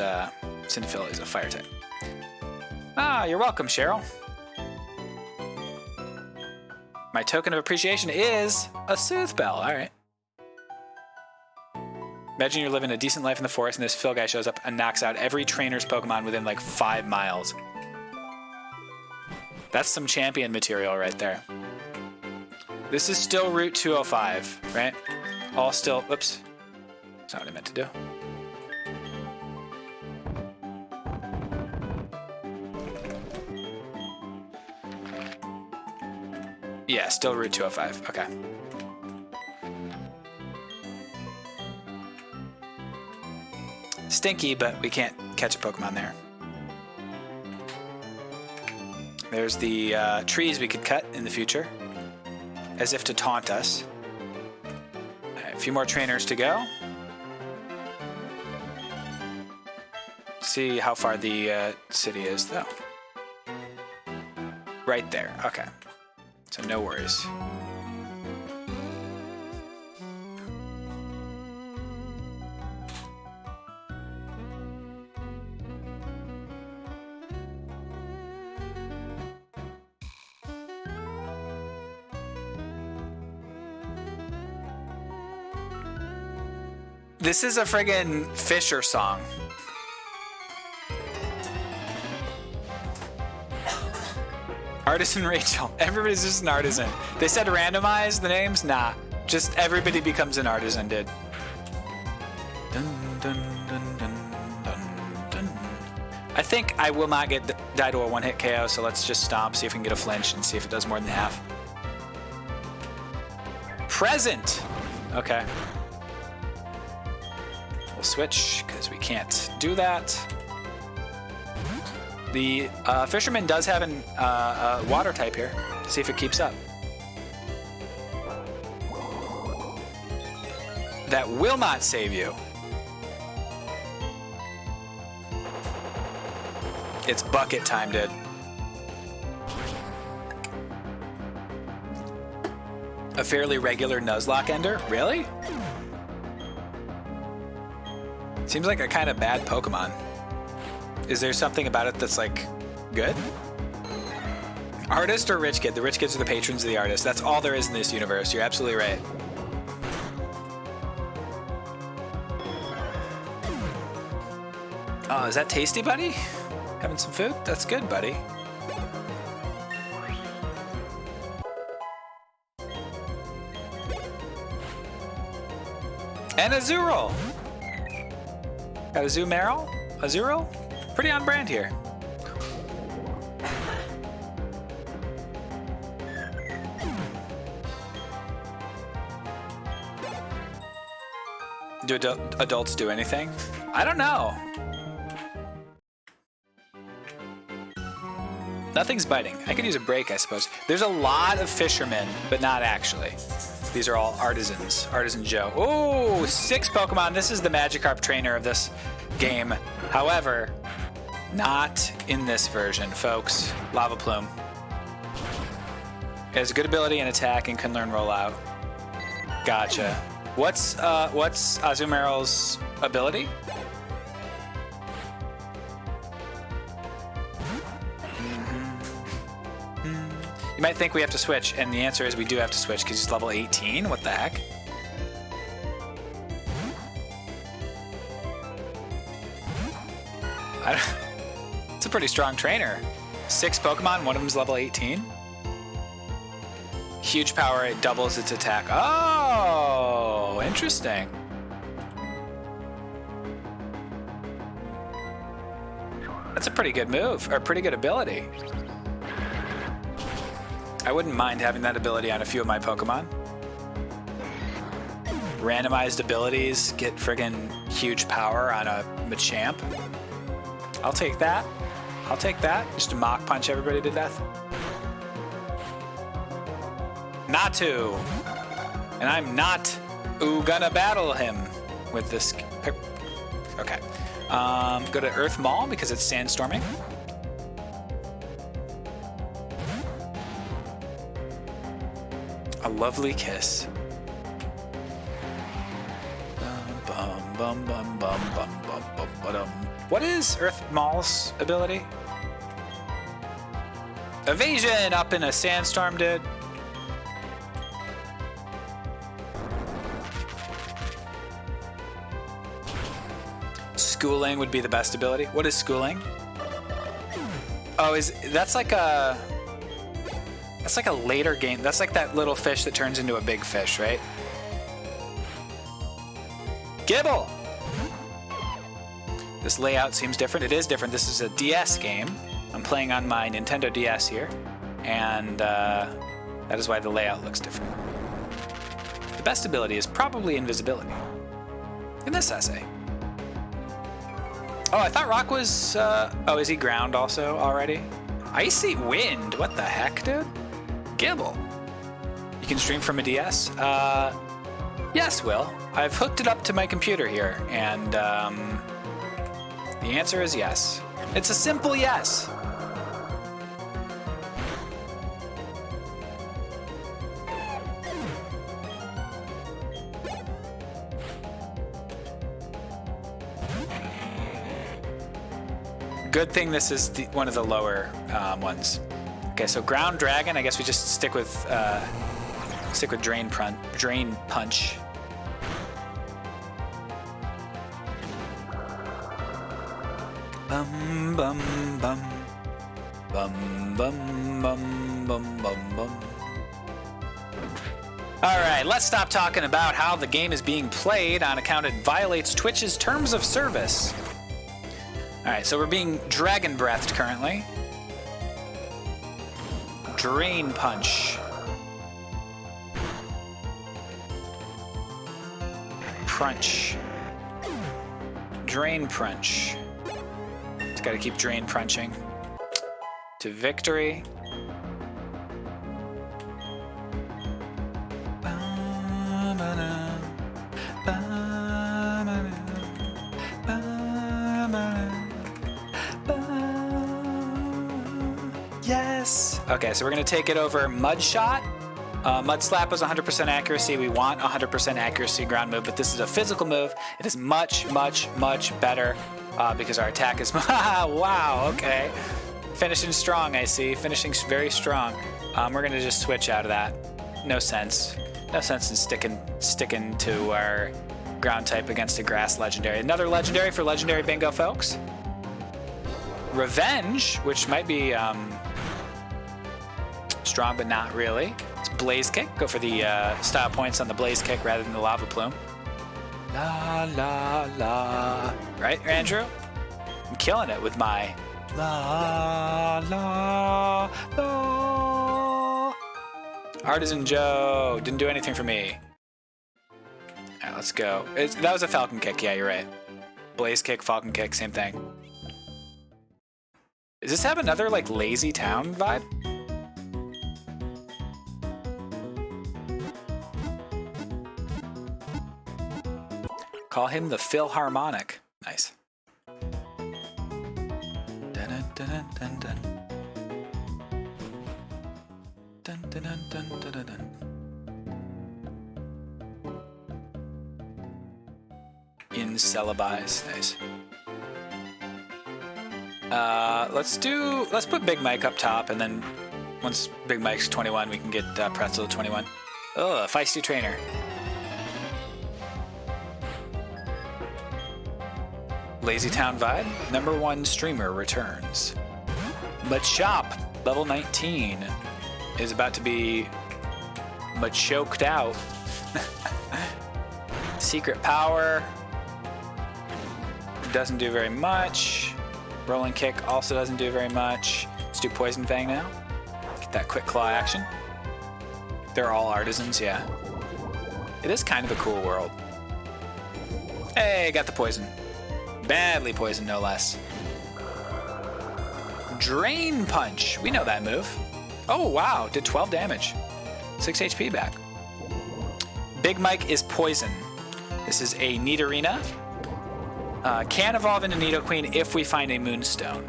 Cyndaquil is a fire type. Ah, you're welcome, Cheryl. My token of appreciation is a Soothe Bell. All right. Imagine you're living a decent life in the forest and this Phil guy shows up and knocks out every trainer's Pokemon within like 5 miles. That's some champion material right there. This is still Route 205, right? All still... Oops. That's not what I meant to do. Yeah, still Route 205. Okay. Stinky, but we can't catch a Pokemon there. There's the trees we could cut in the future, as if to taunt us. Right, a few more trainers to go. See how far the city is, though. Right there. Okay. So no worries. This is a friggin' Fisher song. Artisan Rachel. Everybody's just an artisan. They said randomize the names? Nah. Just everybody becomes an artisan, dude. Dun, dun, dun, dun, dun, dun. I think I will not die to a one-hit KO, so let's just stomp, see if we can get a flinch, and see if it does more than half. Present! Okay. We'll switch, because we can't do that. The Fisherman does have a water type here. See if it keeps up. That will not save you. It's bucket time, dude. A fairly regular Nuzlocke ender? Really? Seems like a kind of bad Pokemon. Is there something about it that's like good? Artist or rich kid? The rich kids are the patrons of the artist. That's all there is in this universe. You're absolutely right. Oh, is that tasty, buddy? Having some food? That's good, buddy. And Azurill. Got a Azurill? Azurill? Pretty on brand here. Do adults do anything? I don't know. Nothing's biting. I could use a break, I suppose. There's a lot of fishermen, but not actually. These are all artisans. Artisan Joe. Oh, 6 Pokemon. This is the Magikarp Trainer of this game. However, not in this version, folks. Lava Plume. It has a good ability and attack and can learn Rollout. Gotcha. What's Azumarill's ability? You might think we have to switch, and the answer is we do have to switch because he's level 18. What the heck? It's a pretty strong trainer. 6 Pokemon, one of them's level 18. Huge power, it doubles its attack. Oh, interesting. That's a pretty good move, or pretty good ability. I wouldn't mind having that ability on a few of my Pokemon. Randomized abilities get friggin' huge power on a Machamp. I'll take that. I'll take that. Just to Mach Punch everybody to death. Not to. And I'm not gonna battle him with this. Okay. Go to Earth Mall because it's sandstorming. A lovely kiss. What is Earth Mall's ability? Evasion up in a sandstorm, dude. Schooling would be the best ability. What is schooling? Oh, that's like a later game. That's like that little fish that turns into a big fish, right? Gibble! This layout seems different. It is different. This is a DS game. I'm playing on my Nintendo DS here, and that is why the layout looks different. The best ability is probably invisibility. In this essay. Oh, I thought Rock was... oh, is he ground also already? Icy Wind? What the heck, dude? Gibble. You can stream from a DS? Yes, Will. I've hooked it up to my computer here, and the answer is yes. It's a simple yes. Good thing this is one of the lower ones. Okay, so Ground Dragon. I guess we just stick with Drain Punch. Bum bum bum bum bum bum bum bum bum. All right, let's stop talking about how the game is being played on account it violates Twitch's terms of service. All right, so we're being dragon breathed currently. Drain Punch. Crunch. Drain Punch. Just gotta keep Drain Punching. To victory. Yes! Okay, so we're gonna take it over Mud Shot. Mud Slap was 100% accuracy. We want 100% accuracy ground move, but this is a physical move. It is much, much, much better. because our attack is... Wow, okay. Finishing strong, I see. Finishing very strong. We're going to just switch out of that. No sense. No sense in sticking to our ground type against a grass legendary. Another legendary for legendary bingo, folks. Revenge, which might be strong, but not really. It's Blaze Kick. Go for the style points on the Blaze Kick rather than the Lava Plume. La, la, la. Right, Andrew? I'm killing it with my la, la, la. Artisan Joe. Didn't do anything for me. All right, let's go. That was a Falcon Kick. Yeah, you're right. Blaze Kick, Falcon Kick, same thing. Does this have another, like, lazy town vibe? Call him the Philharmonic. Nice. Dun, dun, dun, dun, dun. Dun, dun, dun, dun, dun, dun, dun. In Celebize. Nice. Let's put Big Mike up top, and then once Big Mike's 21, we can get Pretzel to 21. Oh, feisty trainer. Lazy Town vibe. Number 1 streamer returns. Machop, level 19, is about to be choked out. Secret Power doesn't do very much. Rolling Kick also doesn't do very much. Let's do Poison Fang now. Get that quick claw action. They're all artisans, yeah. It is kind of a cool world. Hey, got the poison. Badly poisoned, no less. Drain Punch. We know that move. Oh, wow. Did 12 damage. 6 HP back. Big Mike is poison. This is a Nidorina. Can evolve into Nidoqueen if we find a Moonstone.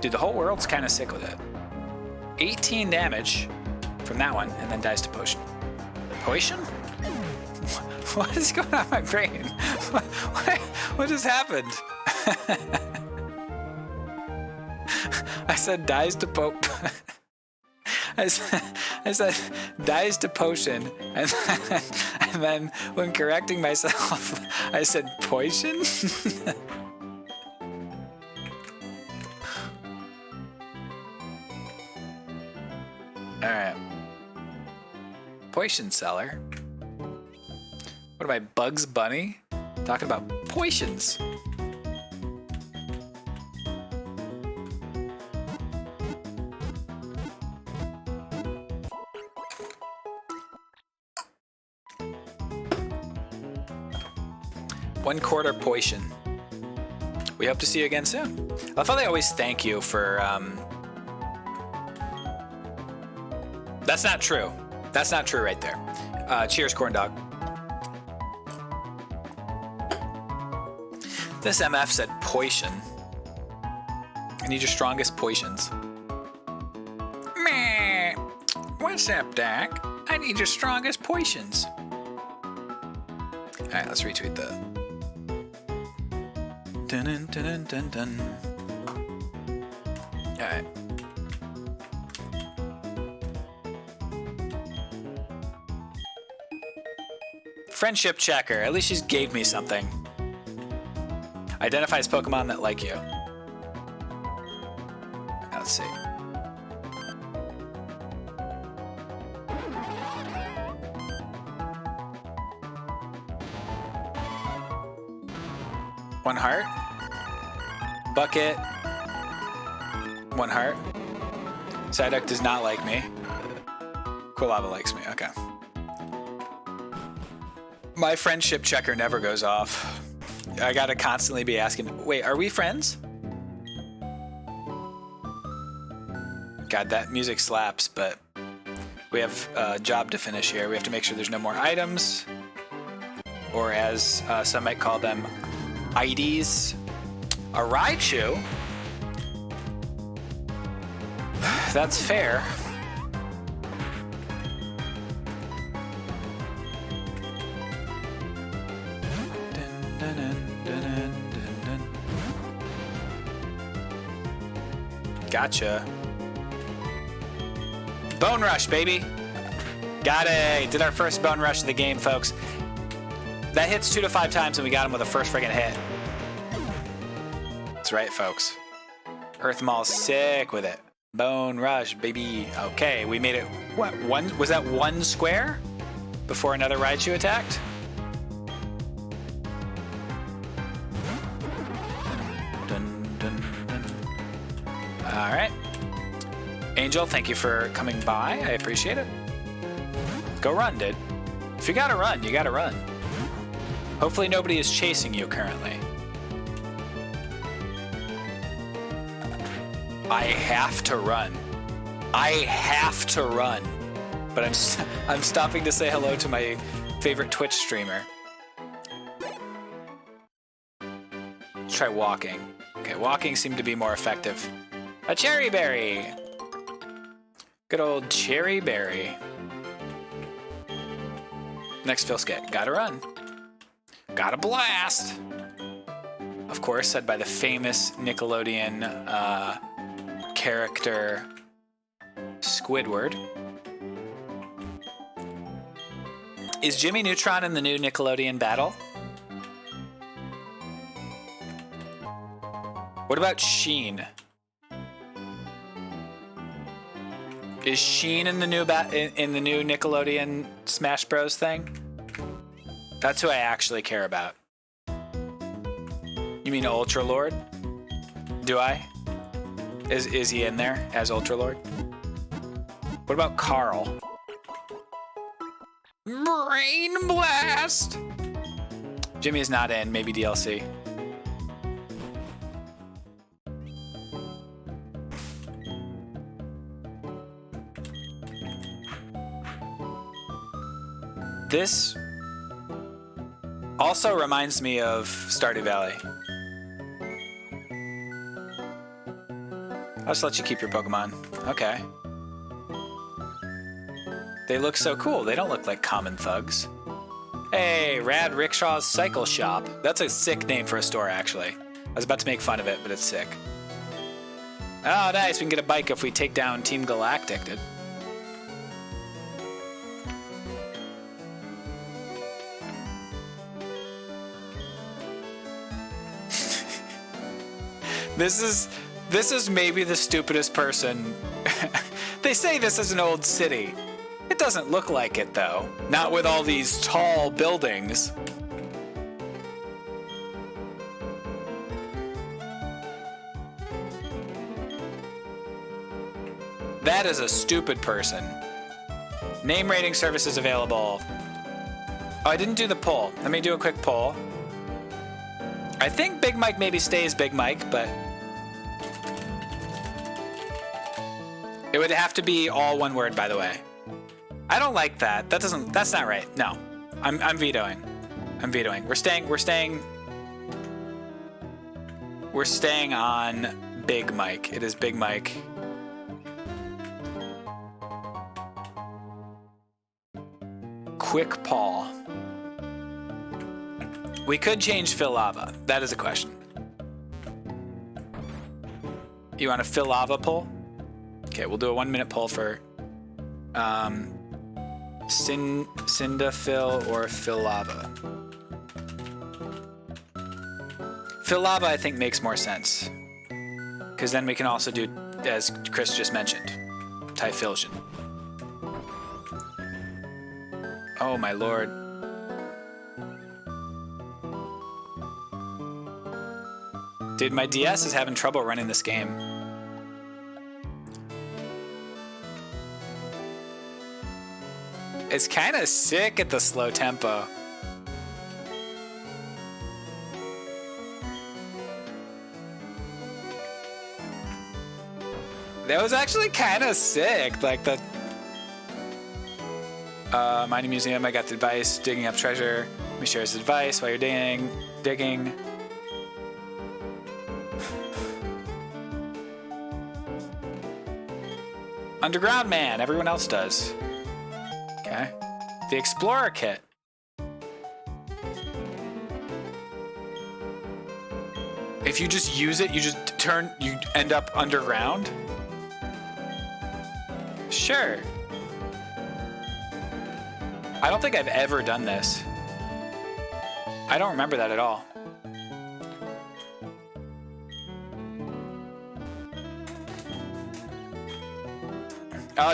Dude, the whole world's kind of sick with it. 18 damage from that one, and then dies to Potion. Potion? What is going on in my brain? What just happened? I said dies to Pope. I said dies to Potion, and then when correcting myself, I said Poison? Alright. Poison seller. What am I, Bugs Bunny? Talking about potions. One-quarter potion. We hope to see you again soon. I love how they always thank you for, That's not true. That's not true right there. Cheers, corn dog. This MF said poison. I need your strongest potions. Meh. What's up, Doc? I need your strongest potions. Alright, let's retweet that. Dun dun dun dun dun. Alright. Friendship checker. At least she gave me something. Identifies Pokemon that like you. Let's see. One heart. Bucket. One heart. Psyduck does not like me. Quilava likes me. Okay. My friendship checker never goes off. I gotta constantly be asking, wait, are we friends? God, that music slaps, but we have a job to finish here. We have to make sure there's no more items, or as some might call them, IDs. A Raichu? That's fair. Gotcha. Bone Rush, baby. Got it. Did our first Bone Rush of the game, folks. That hits 2 to 5 times, and we got him with a first friggin' hit. That's right, folks. Earth Maul's sick with it. Bone Rush, baby. Okay, we made it. What? One? Was that 1 square before another Raichu attacked? Dun, dun, dun. All right. Angel, thank you for coming by. I appreciate it. Go run, dude. If you gotta run, you gotta run. Hopefully nobody is chasing you currently. I have to run. I have to run. But I'm stopping to say hello to my favorite Twitch streamer. Let's try walking. Okay, walking seemed to be more effective. A cherry berry. Good old cherry berry. Next Phil skit. Gotta run. Gotta blast. Of course, said by the famous Nickelodeon character Squidward. Is Jimmy Neutron in the new Nickelodeon battle? What about Sheen? Is Sheen in the new in the new Nickelodeon Smash Bros thing? That's who I actually care about. You mean Ultra Lord? Do I? Is he in there as Ultra Lord? What about Carl? Brain Blast! Jimmy is not in, maybe DLC. This also reminds me of Stardew Valley. I'll just let you keep your Pokemon. Okay. They look so cool. They don't look like common thugs. Hey, Rad Rickshaw's Cycle Shop. That's a sick name for a store, actually. I was about to make fun of it, but it's sick. Oh, nice. We can get a bike if we take down Team Galactic, dude. This is maybe the stupidest person. They say this is an old city. It doesn't look like it, though. Not with all these tall buildings. That is a stupid person. Name rating services available. Oh, I didn't do the poll. Let me do a quick poll. I think Big Mike maybe stays Big Mike, but it would have to be all one word, by the way. I don't like that. That's not right. No. I'm vetoing. I'm vetoing. We're staying on Big Mike. It is Big Mike. Quick Paw. We could change Phil Lava. That is a question. You want a Phil Lava poll? Okay, we'll do a 1-minute poll for Cinda Phil or Phil Lava. Phil Lava, I think, makes more sense. Because then we can also do, as Chris just mentioned, Typhiljan. Oh, my lord. Dude, my DS is having trouble running this game. It's kind of sick at the slow tempo. That was actually kind of sick. Like the mining museum, I got the advice, digging up treasure. Let me share his advice while you're digging. Underground Man, everyone else does. Okay. The Explorer Kit. If you just use it, you end up underground. Sure. I don't think I've ever done this. I don't remember that at all.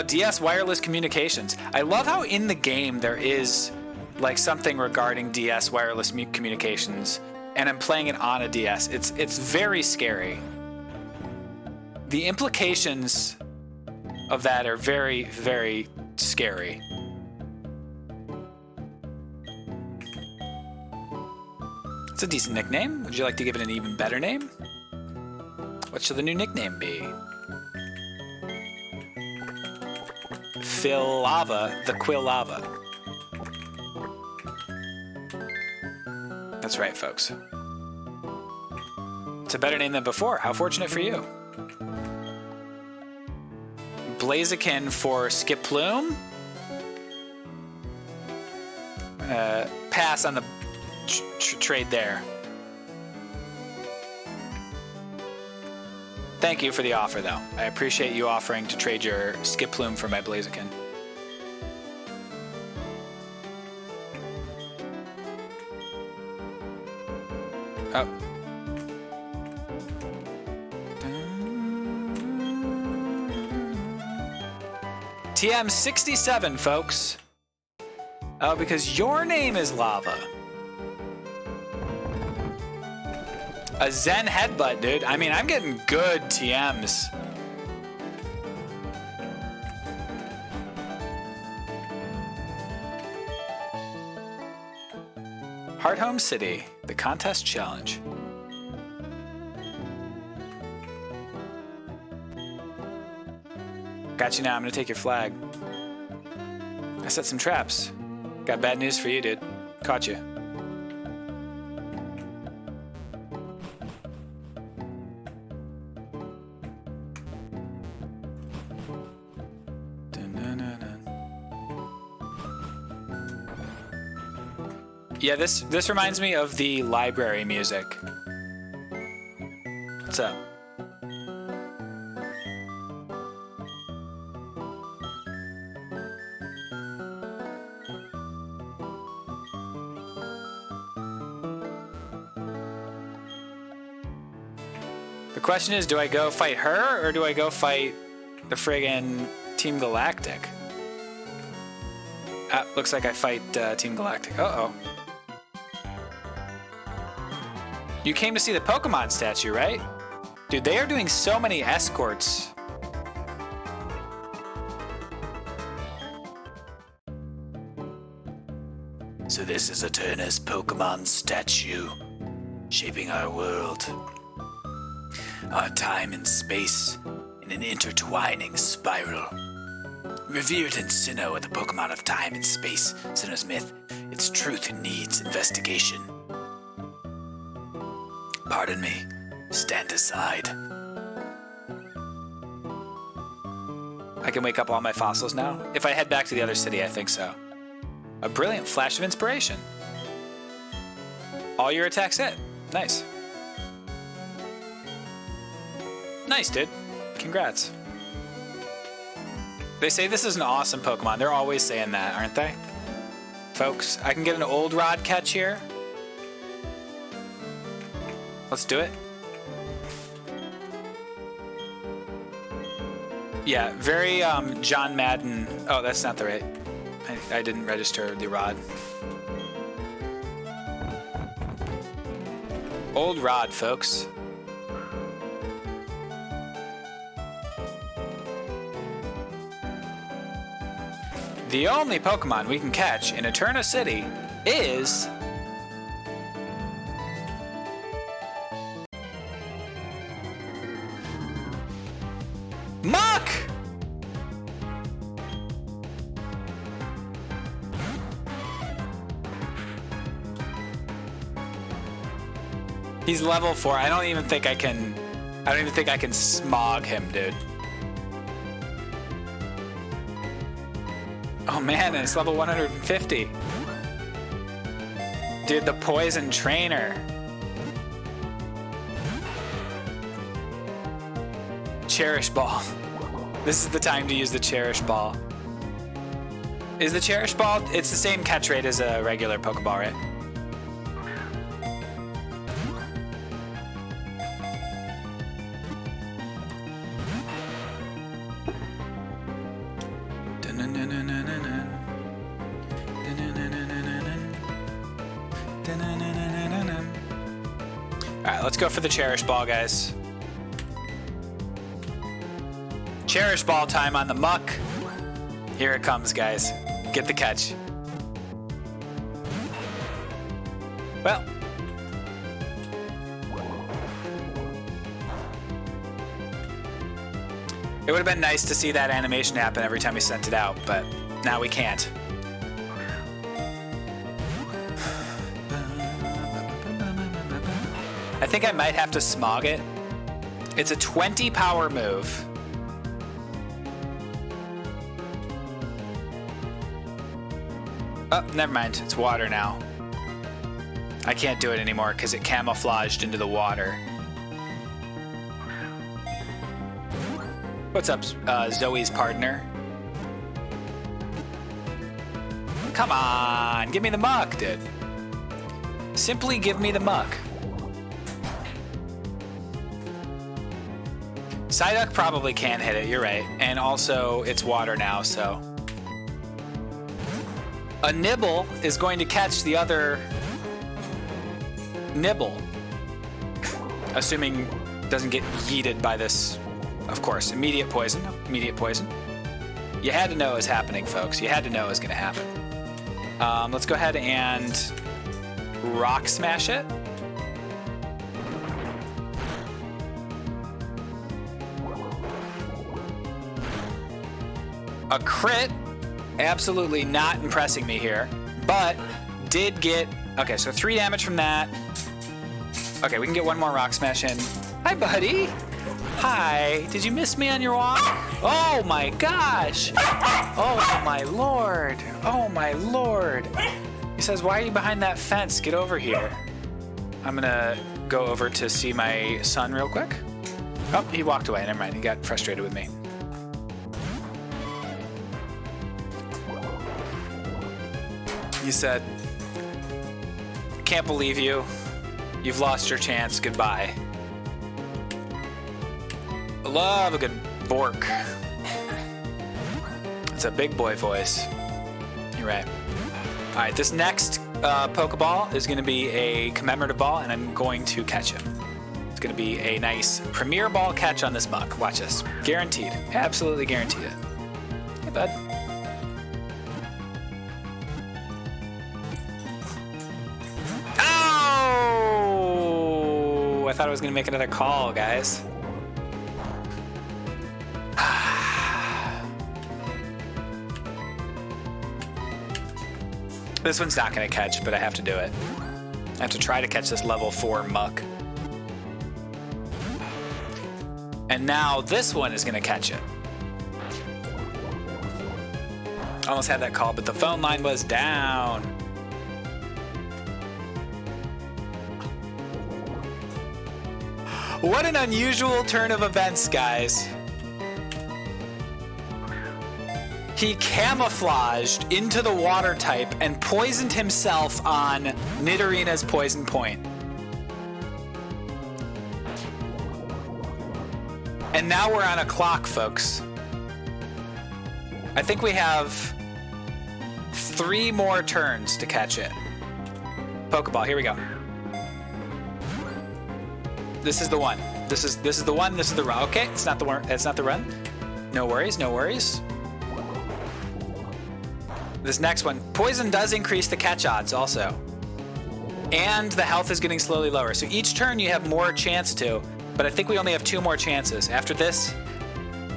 DS wireless communications. I love how in the game there is like something regarding DS wireless communications, and I'm playing it on a DS. It's very scary. The implications of that are very, very scary. It's a decent nickname. Would you like to give it an even better name? What should the new nickname be? PHILJAMESSON, the Quillava. That's right, folks. It's a better name than before. How fortunate for you. Blaziken for Skiploom. Pass on the trade there. Thank you for the offer, though. I appreciate you offering to trade your Skiploom for my Blaziken. Oh. TM67, folks. Oh, because your name is Lava. A Zen headbutt, dude. I mean, I'm getting good TMs. Heart Home City, the contest challenge. Got you now. I'm gonna take your flag. I set some traps. Got bad news for you, dude. Caught you. Yeah, this reminds me of the library music. What's up? The question is, do I go fight her or do I go fight the friggin' Team Galactic? Looks like I fight Team Galactic. Uh-oh. You came to see the Pokemon statue, right? Dude, they are doing so many escorts. So this is Eterna's Pokemon statue, shaping our world. Our time and space in an intertwining spiral. Revered in Sinnoh at the Pokemon of time and space, Sinnoh's myth, its truth needs investigation. Pardon me, stand aside. I can wake up all my fossils now? If I head back to the other city, I think so. A brilliant flash of inspiration. All your attacks hit. Nice. Nice, dude. Congrats. They say this is an awesome Pokemon. They're always saying that, aren't they? Folks, I can get an old rod catch here. Let's do it. Yeah, very John Madden. Oh, that's not the right. I didn't register the rod. Old rod, folks. The only Pokemon we can catch in Eterna City is... Mach! He's level 4. I don't even think I can smog him, dude. Oh man, and it's level 150. Dude, the Poison Trainer. Cherish Ball. This is the time to use the Cherish Ball. Is the Cherish Ball, it's the same catch rate as a regular Pokeball, right? Alright, let's go for the Cherish Ball, guys. Cherish Ball time on the Muck. Here it comes, guys. Get the catch. Well. It would have been nice to see that animation happen every time we sent it out, but now we can't. I think I might have to smog it. It's a 20 power move. Oh, never mind. It's water now. I can't do it anymore because it camouflaged into the water. What's up, Zoe's partner? Come on, give me the Muck, dude. Simply give me the Muck. Psyduck probably can't hit it, you're right. And also, it's water now, so. A Nibble is going to catch the other Nibble. Assuming it doesn't get yeeted by this, of course. Immediate poison, immediate poison. You had to know it was happening, folks. You had to know it was gonna happen. Let's go ahead and Rock Smash it. A crit, absolutely not impressing me here, but did get, okay, so 3 damage from that. Okay, we can get one more Rock Smash in. Hi, buddy. Hi, did you miss me on your walk? Oh my gosh. Oh my lord. Oh my lord. He says, why are you behind that fence? Get over here. I'm gonna go over to see my son real quick. Oh, he walked away, never mind, he got frustrated with me. He said, can't believe you. You've lost your chance. Goodbye. I love a good bork. It's a big boy voice. You're right. All right, this next Pokeball is going to be a commemorative ball, and I'm going to catch him. It's going to be a nice premier ball catch on this Muck. Watch this. Guaranteed. Absolutely guaranteed it. Hey, bud. I thought I was gonna make another call, guys. This one's not gonna catch, but I have to do it. I have to try to catch this level 4 Muck. And now this one is gonna catch it. Almost had that call, but the phone line was down. What an unusual turn of events, guys. He camouflaged into the water type and poisoned himself on Nidorina's poison point. And now we're on a clock, folks. I think we have 3 more turns to catch it. Pokeball, here we go. This is the one. This is the one. This is the run. Okay, it's not the one. It's not the run. No worries. No worries. This next one, poison does increase the catch odds also, and the health is getting slowly lower. So each turn you have more chance to, but I think we only have 2 more chances. After this,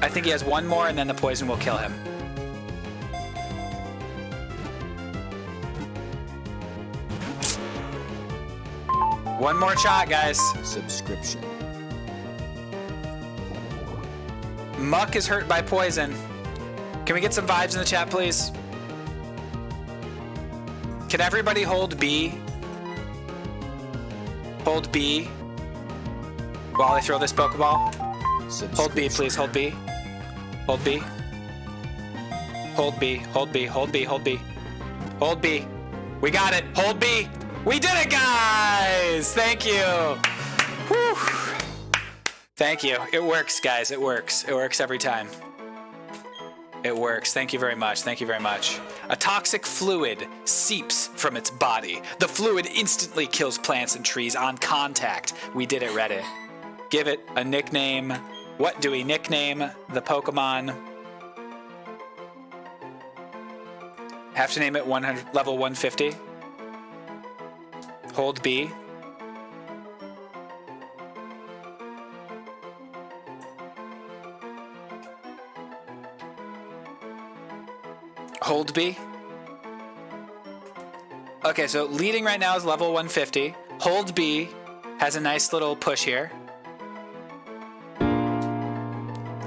I think he has 1 more, and then the poison will kill him. One more shot, guys. Subscription. Muck is hurt by poison. Can we get some vibes in the chat, please? Can everybody hold B? Hold B while I throw this Pokeball. Hold B, please. Hold B. Hold B. Hold B. Hold B. Hold B. Hold B. Hold B. We got it. Hold B. We did it, guys. Thank you. Whew. Thank you. It works, guys. It works. It works every time. It works. Thank you very much. Thank you very much. A toxic fluid seeps from its body. The fluid instantly kills plants and trees on contact. We did it, Reddit. Give it a nickname. What do we nickname the Pokemon? Have to name it 100, level 150. Hold B. Hold B. Okay, so leading right now is level 150. Hold B has a nice little push here.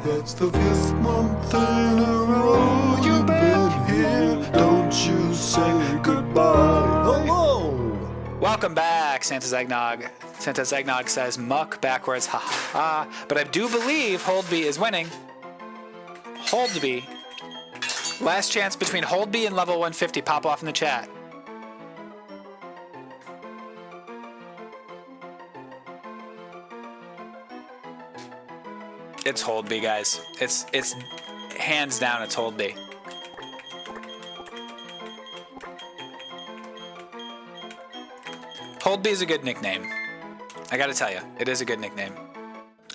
That's the 5th month in a row you've been here. Don't you say goodbye. Hello. Welcome back, Santa's Eggnog. Santa's Eggnog says muck backwards, ha ha ha. But I do believe Hold B is winning. Hold B. Last chance between Hold B and level 150. Pop off in the chat. It's Hold B, guys. It's hands down, it's Hold B. Hold B is a good nickname. I gotta tell you, it is a good nickname.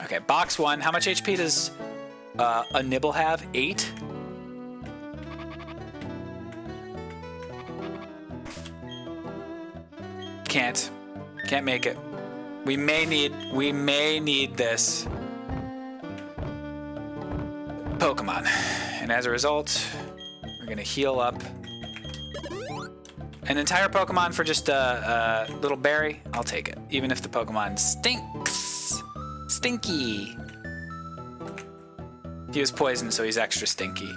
Okay, box 1. How much HP does a Nibble have? 8? Can't make it. We may need this Pokemon. And as a result, we're gonna heal up an entire Pokemon for just a little berry. I'll take it, even if the Pokemon stinks. Stinky. He was poisoned, so he's extra stinky.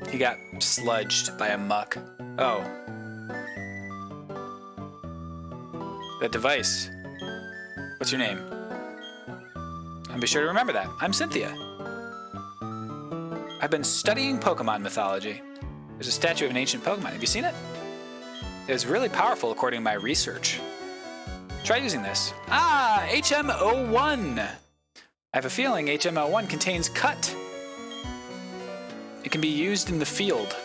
He got sludged by a muck. Oh. That device. What's your name? I'll be sure to remember that. I'm Cynthia. I've been studying Pokemon mythology. There's a statue of an ancient Pokemon. Have you seen it? It was really powerful according to my research. Try using this. Ah, HM01. I have a feeling HM01 contains cut. It can be used in the field.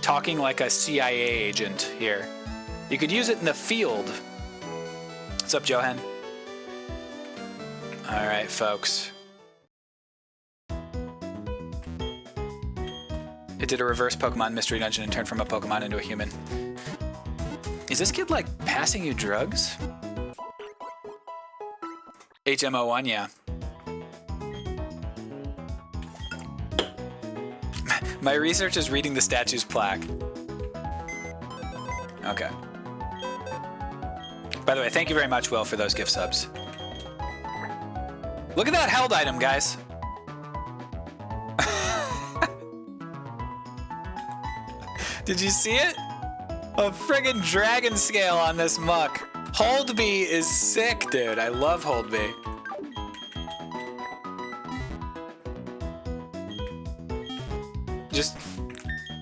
Talking like a CIA agent here. You could use it in the field. What's up, Johan? All right, folks. It did a reverse Pokemon mystery dungeon and turned from a Pokemon into a human. Is this kid, like, passing you drugs? HM01, yeah. My research is reading the statue's plaque. Okay. By the way, thank you very much, Will, for those gift subs. Look at that held item, guys. Did you see it? A friggin' dragon scale on this muck. Hold B is sick, dude. I love Hold B. Just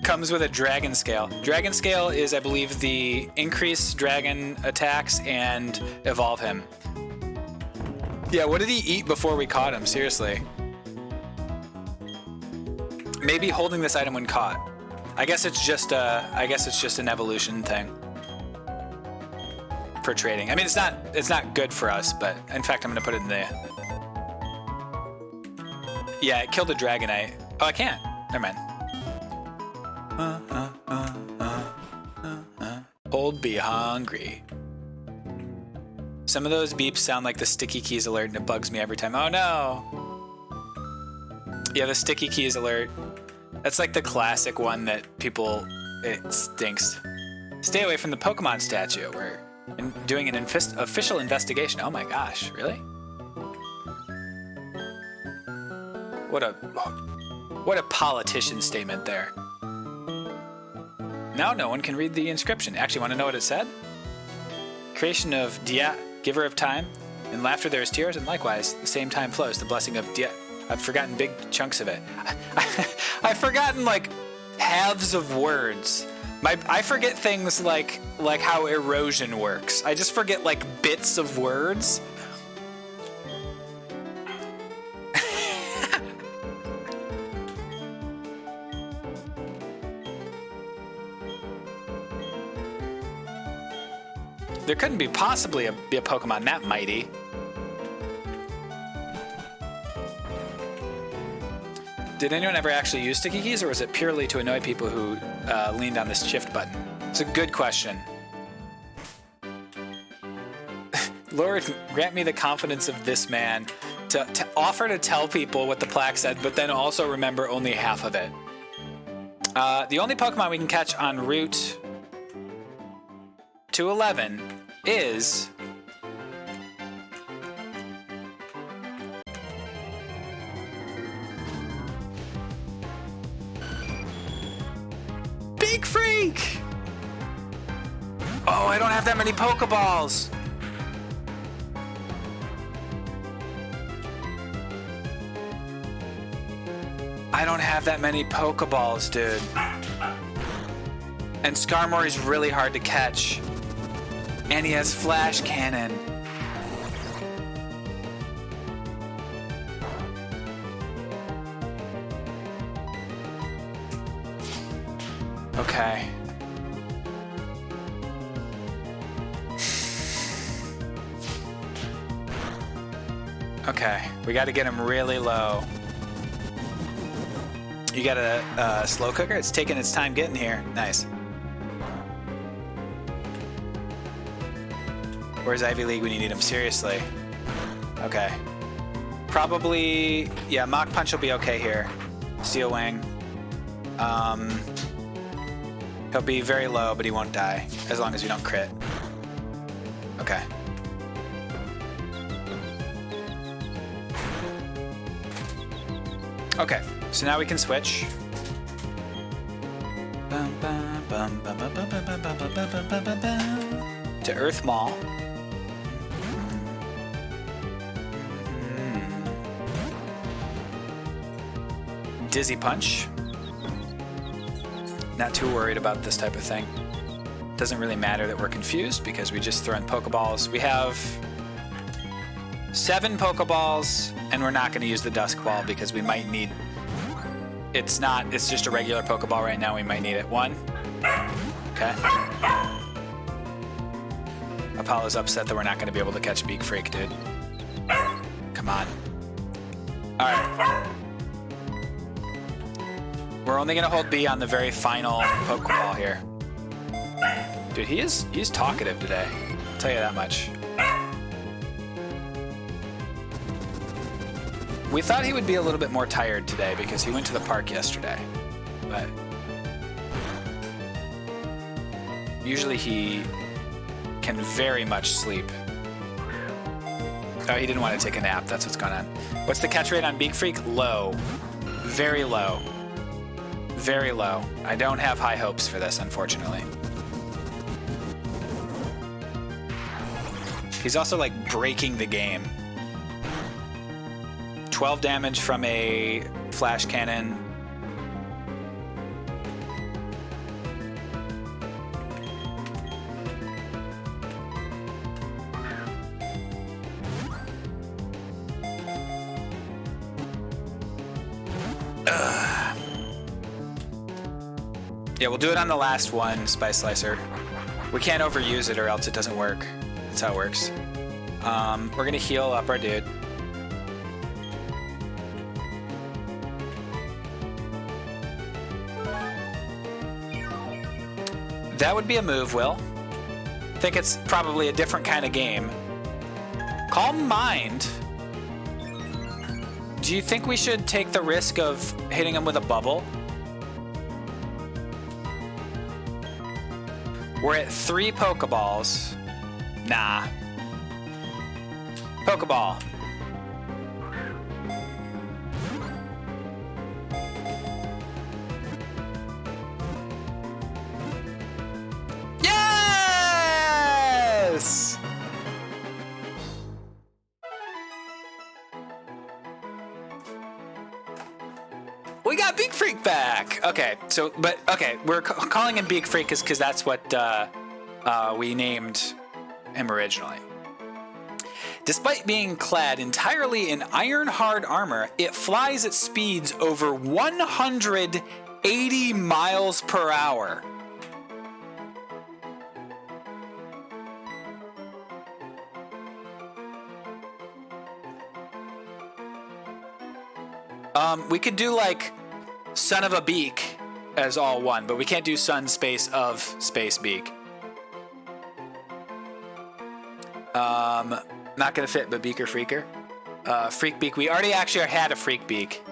comes with a dragon scale. Dragon scale is, I believe, the increase dragon attacks and evolve him. Yeah, what did he eat before we caught him? Seriously. Maybe holding this item when caught. I guess it's just an evolution thing for trading. I mean, it's not good for us, but in fact, I'm gonna put it in the. Yeah, it killed a Dragonite. Oh, I can't. Never mind. Hold be hungry. Some of those beeps sound like the sticky keys alert, and it bugs me every time. Oh no! Yeah, the sticky keys alert. That's like the classic one that people, it stinks. Stay away from the Pokemon statue. We're doing an official investigation. Oh my gosh, really? What a politician statement there. Now no one can read the inscription. Actually, want to know what it said? Creation of Dia, giver of time. In laughter there is tears, and likewise, the same time flows the blessing of Dia. I've forgotten big chunks of it. I've forgotten like halves of words. I forget things like how erosion works. I just forget like bits of words. There couldn't be possibly be a Pokemon that mighty. Did anyone ever actually use sticky keys, or was it purely to annoy people who leaned on this shift button? It's a good question. Lord, grant me the confidence of this man to offer to tell people what the plaque said, but then also remember only half of it. The only Pokemon we can catch en route to 11 is... Big Freak! Oh, I don't have that many Pokeballs. I don't have that many Pokeballs, dude. And Skarmory is really hard to catch. And he has Flash Cannon. Okay. Okay, we gotta get him really low. You got a slow cooker? It's taking its time getting here. Nice. Where's Ivy League when you need him? Seriously. Okay. Probably, yeah, Mach Punch will be okay here. Steel Wing. He'll be very low, but he won't die, as long as we don't crit. Okay. Okay, so now we can switch. To Earth Mall. Dizzy Punch. Not too worried about this type of thing. Doesn't really matter that we're confused because we just throw in Pokeballs. We have 7 Pokeballs, and we're not going to use the Dusk Ball because we might need... It's just a regular Pokeball right now. We might need it. 1. Okay. Apollo's upset that we're not going to be able to catch Beak Freak, dude. Come on. Alright. We're only going to hold B on the very final Pokeball here. Dude, he's talkative today. I'll tell you that much. We thought he would be a little bit more tired today because he went to the park yesterday. But usually he can very much sleep. Oh, he didn't want to take a nap. That's what's going on. What's the catch rate on Beak Freak? Low. Very low. Very low. I don't have high hopes for this, unfortunately. He's also like breaking the game. 12 damage from a Flash Cannon. Yeah, we'll do it on the last one, Spice Slicer. We can't overuse it or else it doesn't work. That's how it works. We're gonna heal up our dude. That would be a move, Will. I think it's probably a different kind of game. Calm Mind. Do you think we should take the risk of hitting him with a bubble? We're at 3 Pokeballs. Nah. Pokeball. Yes! got Beak Freak back. Okay, so, but, okay, we're calling him Beak Freak because that's what we named him originally. Despite being clad entirely in iron-hard armor, it flies at speeds over 180 miles per hour. We could do like Son of a Beak as all one, but we can't do Son space of space Beak. Not gonna fit, but Beak or Freaker. Freak Beak. We already actually had a Freak Beak.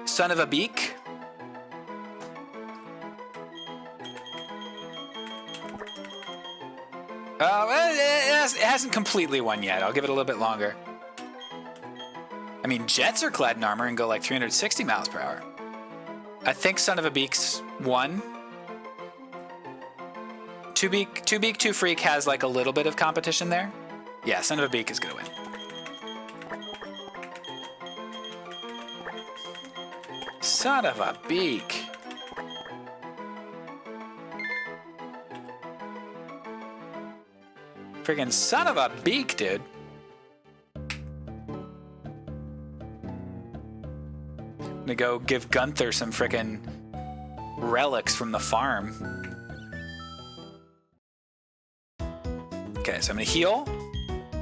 Son of a Beak. It hasn't completely won yet. I'll give it a little bit longer. I mean, Jets are clad in armor and go like 360 miles per hour. I think Son of a Beak's won. Two Beak, Two Freak has like a little bit of competition there. Yeah, Son of a Beak is gonna win. Son of a Beak. Friggin' Son of a Beak, dude. I'm gonna go give Gunther some frickin' relics from the farm. Okay, so I'm gonna heal.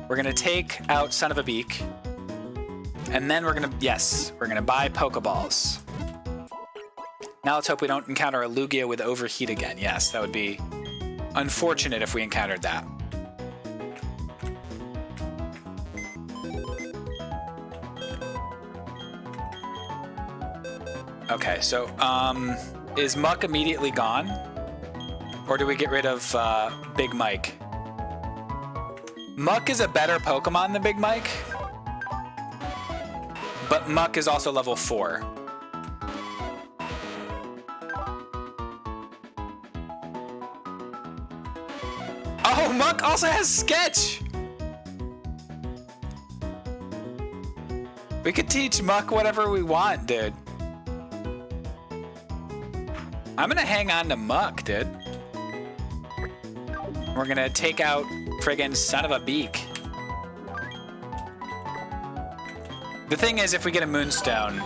We're gonna take out Son of a Beak. And then we're gonna buy Pokeballs. Now let's hope we don't encounter a Lugia with Overheat again. Yes, that would be unfortunate if we encountered that. Okay, so, is Muck immediately gone? Or do we get rid of, Big Mike? Muck is a better Pokemon than Big Mike. But Muck is also level 4. Oh, Muck also has Sketch! We could teach Muck whatever we want, dude. I'm gonna hang on to Muck, dude. We're gonna take out friggin' Son of a Beak. The thing is, if we get a Moonstone,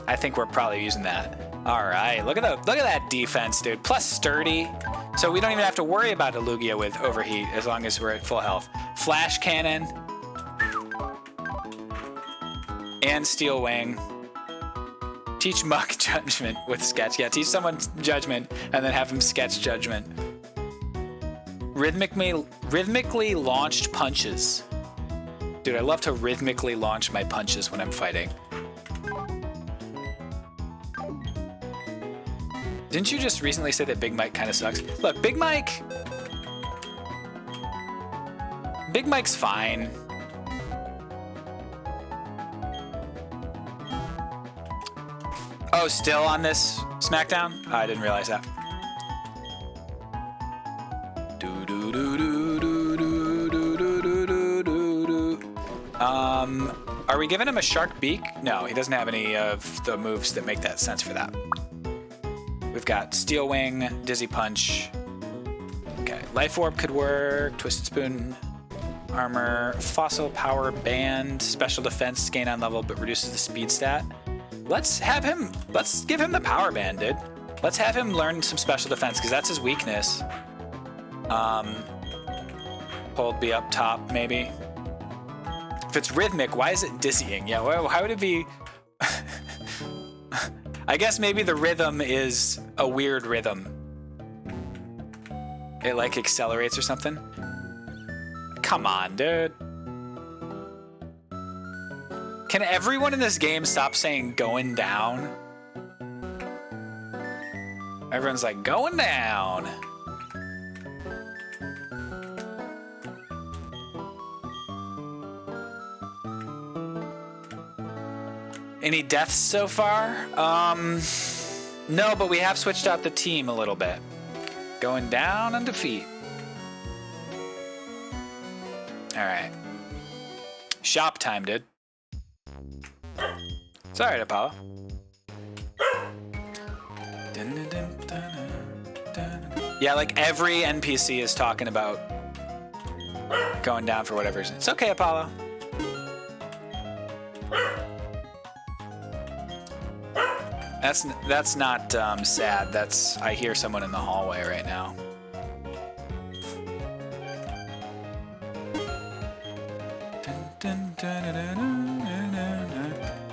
I think we're probably using that. All right, look at that defense, dude. Plus sturdy, so we don't even have to worry about a Lugia with Overheat as long as we're at full health. Flash Cannon and Steel Wing. Teach Muck Judgment with Sketch. Yeah, teach someone Judgment and then have him Sketch Judgment. Rhythmically launched punches. Dude, I love to rhythmically launch my punches when I'm fighting. Didn't you just recently say that Big Mike kind of sucks? Look, Big Mike's fine. Oh, still on this SmackDown? Oh, I didn't realize that. Are we giving him a Shark Beak? No, he doesn't have any of the moves that make that sense for that. We've got Steel Wing, Dizzy Punch. Okay, Life Orb could work. Twisted Spoon, Armor, Fossil Power Band, Special Defense, gain on level but reduces the speed stat. Let's give him the Power Band, dude. Let's have him learn some Special Defense because that's his weakness. Hold B up top, maybe. If it's rhythmic, why is it dizzying? Yeah, why would it be? I guess maybe the rhythm is a weird rhythm. It like accelerates or something. Come on, dude. Can everyone in this game stop saying going down? Everyone's like, going down. Any deaths so far? No, but we have switched out the team a little bit. Going down on defeat. All right. Shop time, dude. It's alright, Apollo. Yeah, like every NPC is talking about going down for whatever reason. It's okay, Apollo. That's not sad. That's I hear someone in the hallway right now.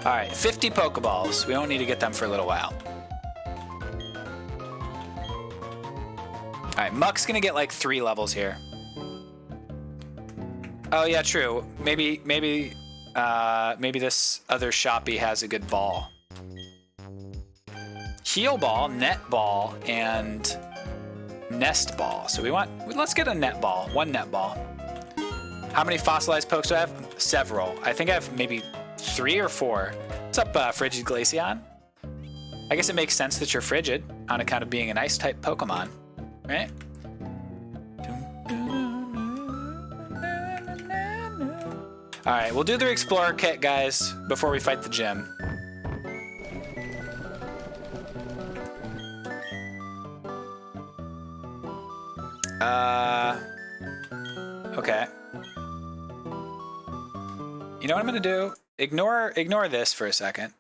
All right, 50 Pokeballs. We don't need to get them for a little while. All right, Muck's gonna get like 3 levels here. Oh yeah, true. Maybe this other shoppy has a good ball. Heal Ball, Net Ball, and Nest Ball. So let's get a Net Ball, 1 Net Ball. How many fossilized pokes do I have? Several. I think I have maybe 3 or 4. What's up, Frigid Glaceon? I guess it makes sense that you're frigid on account of being an ice type Pokemon, right? All right, we'll do the Explorer kit, guys, before we fight the gym. Okay. You know what I'm gonna do? Ignore this for a second.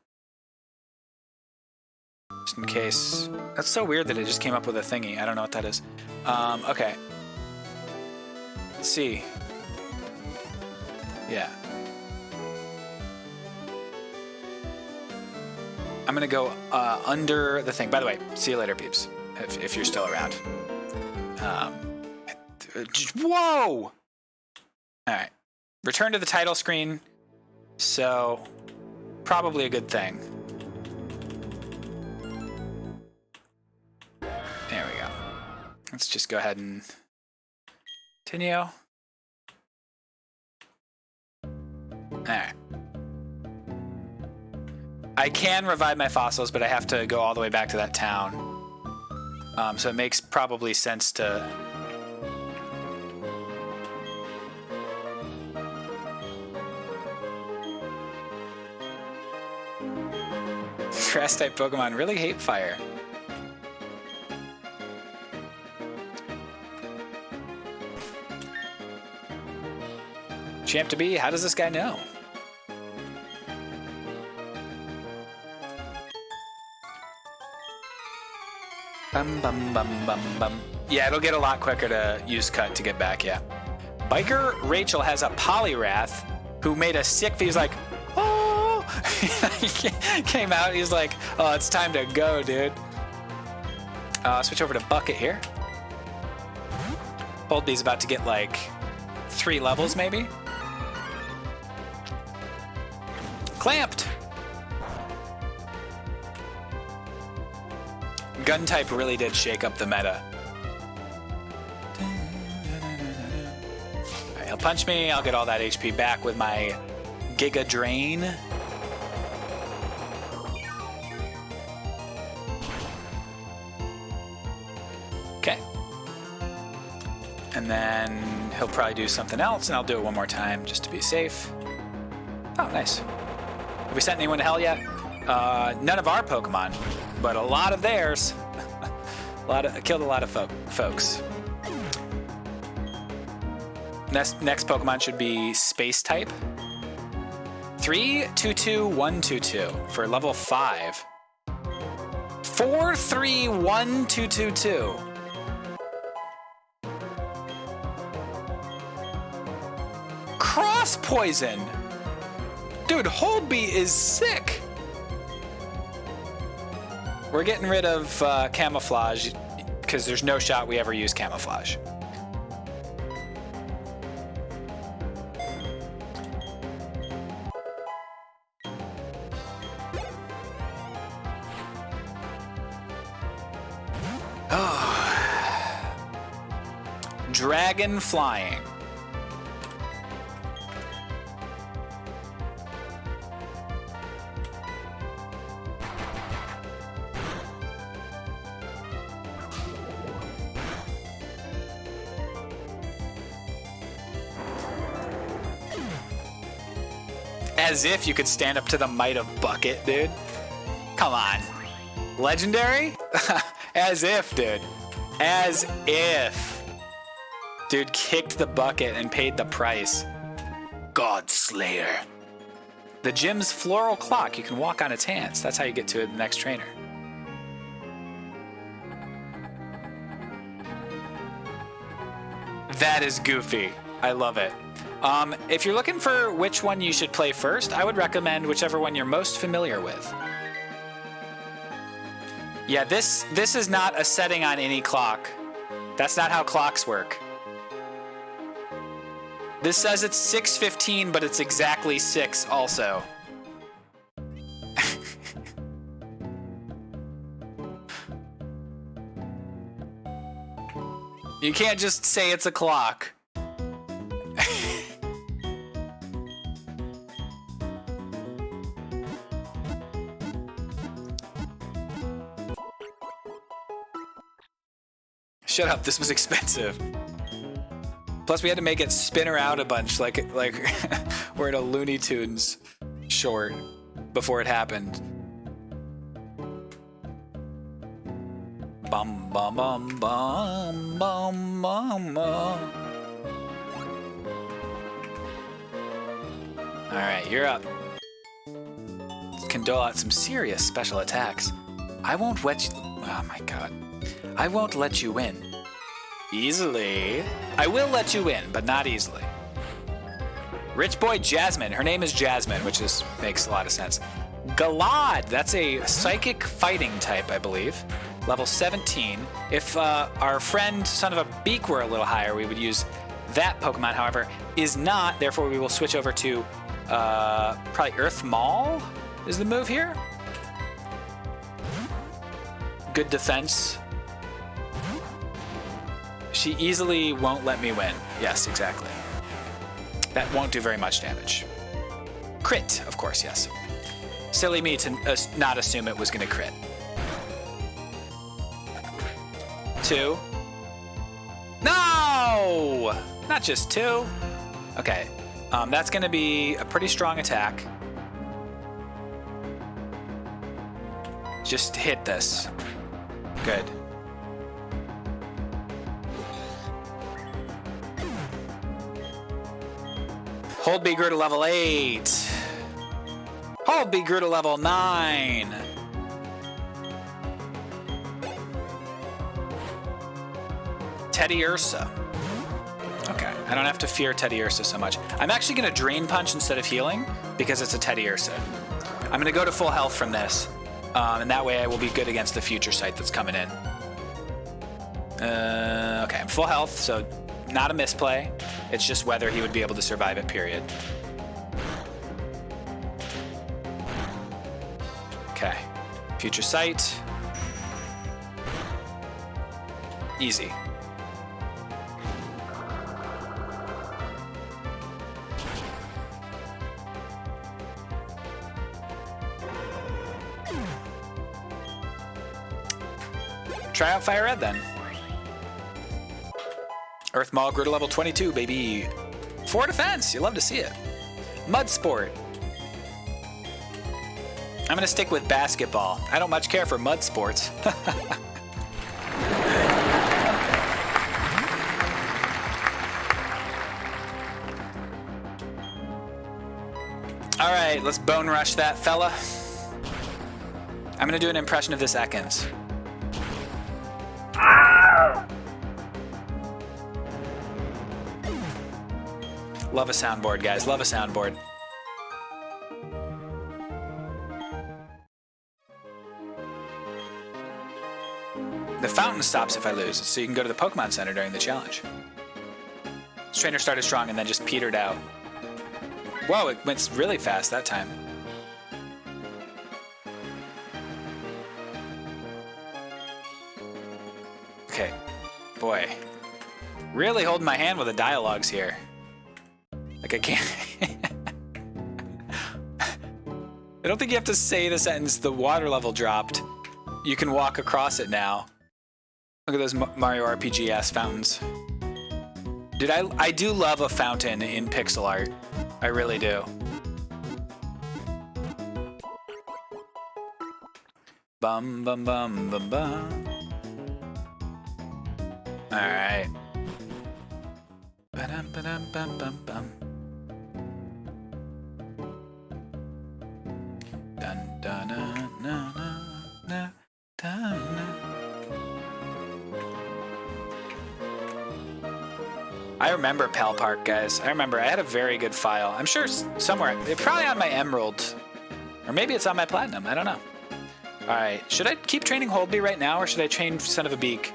Just in case. That's so weird that it just came up with a thingy. I don't know what that is. Okay. Let's see. Yeah. I'm gonna go under the thing. By the way, see you later, peeps, if you're still around. Whoa! All right. Return to the title screen. So, probably a good thing. There we go. Let's just go ahead and continue. All right. I can revive my fossils, but I have to go all the way back to that town. So it makes probably sense to... Grass-type Pokemon really hate fire. Champ to be, how does this guy know? Bum, bum, bum, bum, bum. Yeah, it'll get a lot quicker to use cut to get back, yeah. Biker Rachel has a Poliwrath who made a sick, he's like, oh! He came out, he's like, oh, it's time to go, dude. Switch over to Bucket here. Holby's about to get like 3 levels, maybe. Clamped! Gun type really did shake up the meta. Alright, he'll punch me, I'll get all that HP back with my Giga Drain. Okay. And then he'll probably do something else, and I'll do it one more time just to be safe. Oh, nice. Have we sent anyone to hell yet? None of our Pokemon, but a lot of theirs. Killed a lot of folks. Next Pokemon should be Space type. 3-2-2-1-2-2 for level 5. 4-3-1-2-2-2. Cross Poison. Dude, Holby is sick. We're getting rid of Camouflage because there's no shot we ever use Camouflage. Oh. Dragon Flying. As if you could stand up to the might of Bucket, dude. Come on. Legendary? As if, dude. As if. Dude kicked the bucket and paid the price. God Slayer. The gym's floral clock. You can walk on its hands. That's how you get to the next trainer. That is goofy. I love it. If you're looking for which one you should play first, I would recommend whichever one you're most familiar with. Yeah, this is not a setting on any clock. That's not how clocks work. This says it's 6:15, but it's exactly 6 also. You can't just say it's a clock. Shut up, this was expensive. Plus we had to make it spin around a bunch like we're in a Looney Tunes short before it happened. Bum bum bum bum bum bum bum. Alright, you're up. Can dole out some serious special attacks. I won't let you. Oh my god. I won't let you win. Easily. I will let you win, but not easily. Rich boy Jasmine. Her name is Jasmine, which makes a lot of sense. Galad. That's a psychic fighting type, I believe. Level 17. If our friend Son of a Beak were a little higher, we would use that Pokemon. However, is not. Therefore, we will switch over to probably Earth Maul is the move here. Good defense. She easily won't let me win. Yes, exactly. That won't do very much damage. Crit, of course, yes. Silly me to not assume it was going to crit. 2. No! Not just 2. Okay, that's going to be a pretty strong attack. Just hit this. Good. Hold B grew to level 8. Hold B grew to level 9. Teddy Ursa. Okay, I don't have to fear Teddy Ursa so much. I'm actually going to Drain Punch instead of healing because it's a Teddy Ursa. I'm going to go to full health from this, and that way I will be good against the future sight that's coming in. Okay, I'm full health, so not a misplay. It's just whether he would be able to survive it, period. Okay, future sight. Easy. Try out Fire Red then. Earth Maul grew to level 22, baby. 4 defense, you love to see it. Mud Sport. I'm gonna stick with basketball. I don't much care for mud sports. All right, let's bone rush that fella. I'm gonna do an impression of this Ekans. Love a soundboard, guys. Love a soundboard. The fountain stops if I lose, so you can go to the Pokemon Center during the challenge. This trainer started strong and then just petered out. Whoa, it went really fast that time. Okay. Boy. Really holding my hand with the dialogues here. Like I can't. I don't think you have to say the sentence, the water level dropped. You can walk across it now. Look at those Mario RPG-ass fountains. Dude, I do love a fountain in pixel art. I really do. Bum bum bum bum bum. All right. Ba-dum, ba-dum, bum, bum, bum. Dun, dun, na, na, na, na, na. I remember Pal Park, guys. I remember I had a very good file. I'm sure somewhere, it's probably on my Emerald, or maybe it's on my Platinum. I don't know. All right, should I keep training Holdby right now, or should I train Son of a Beak?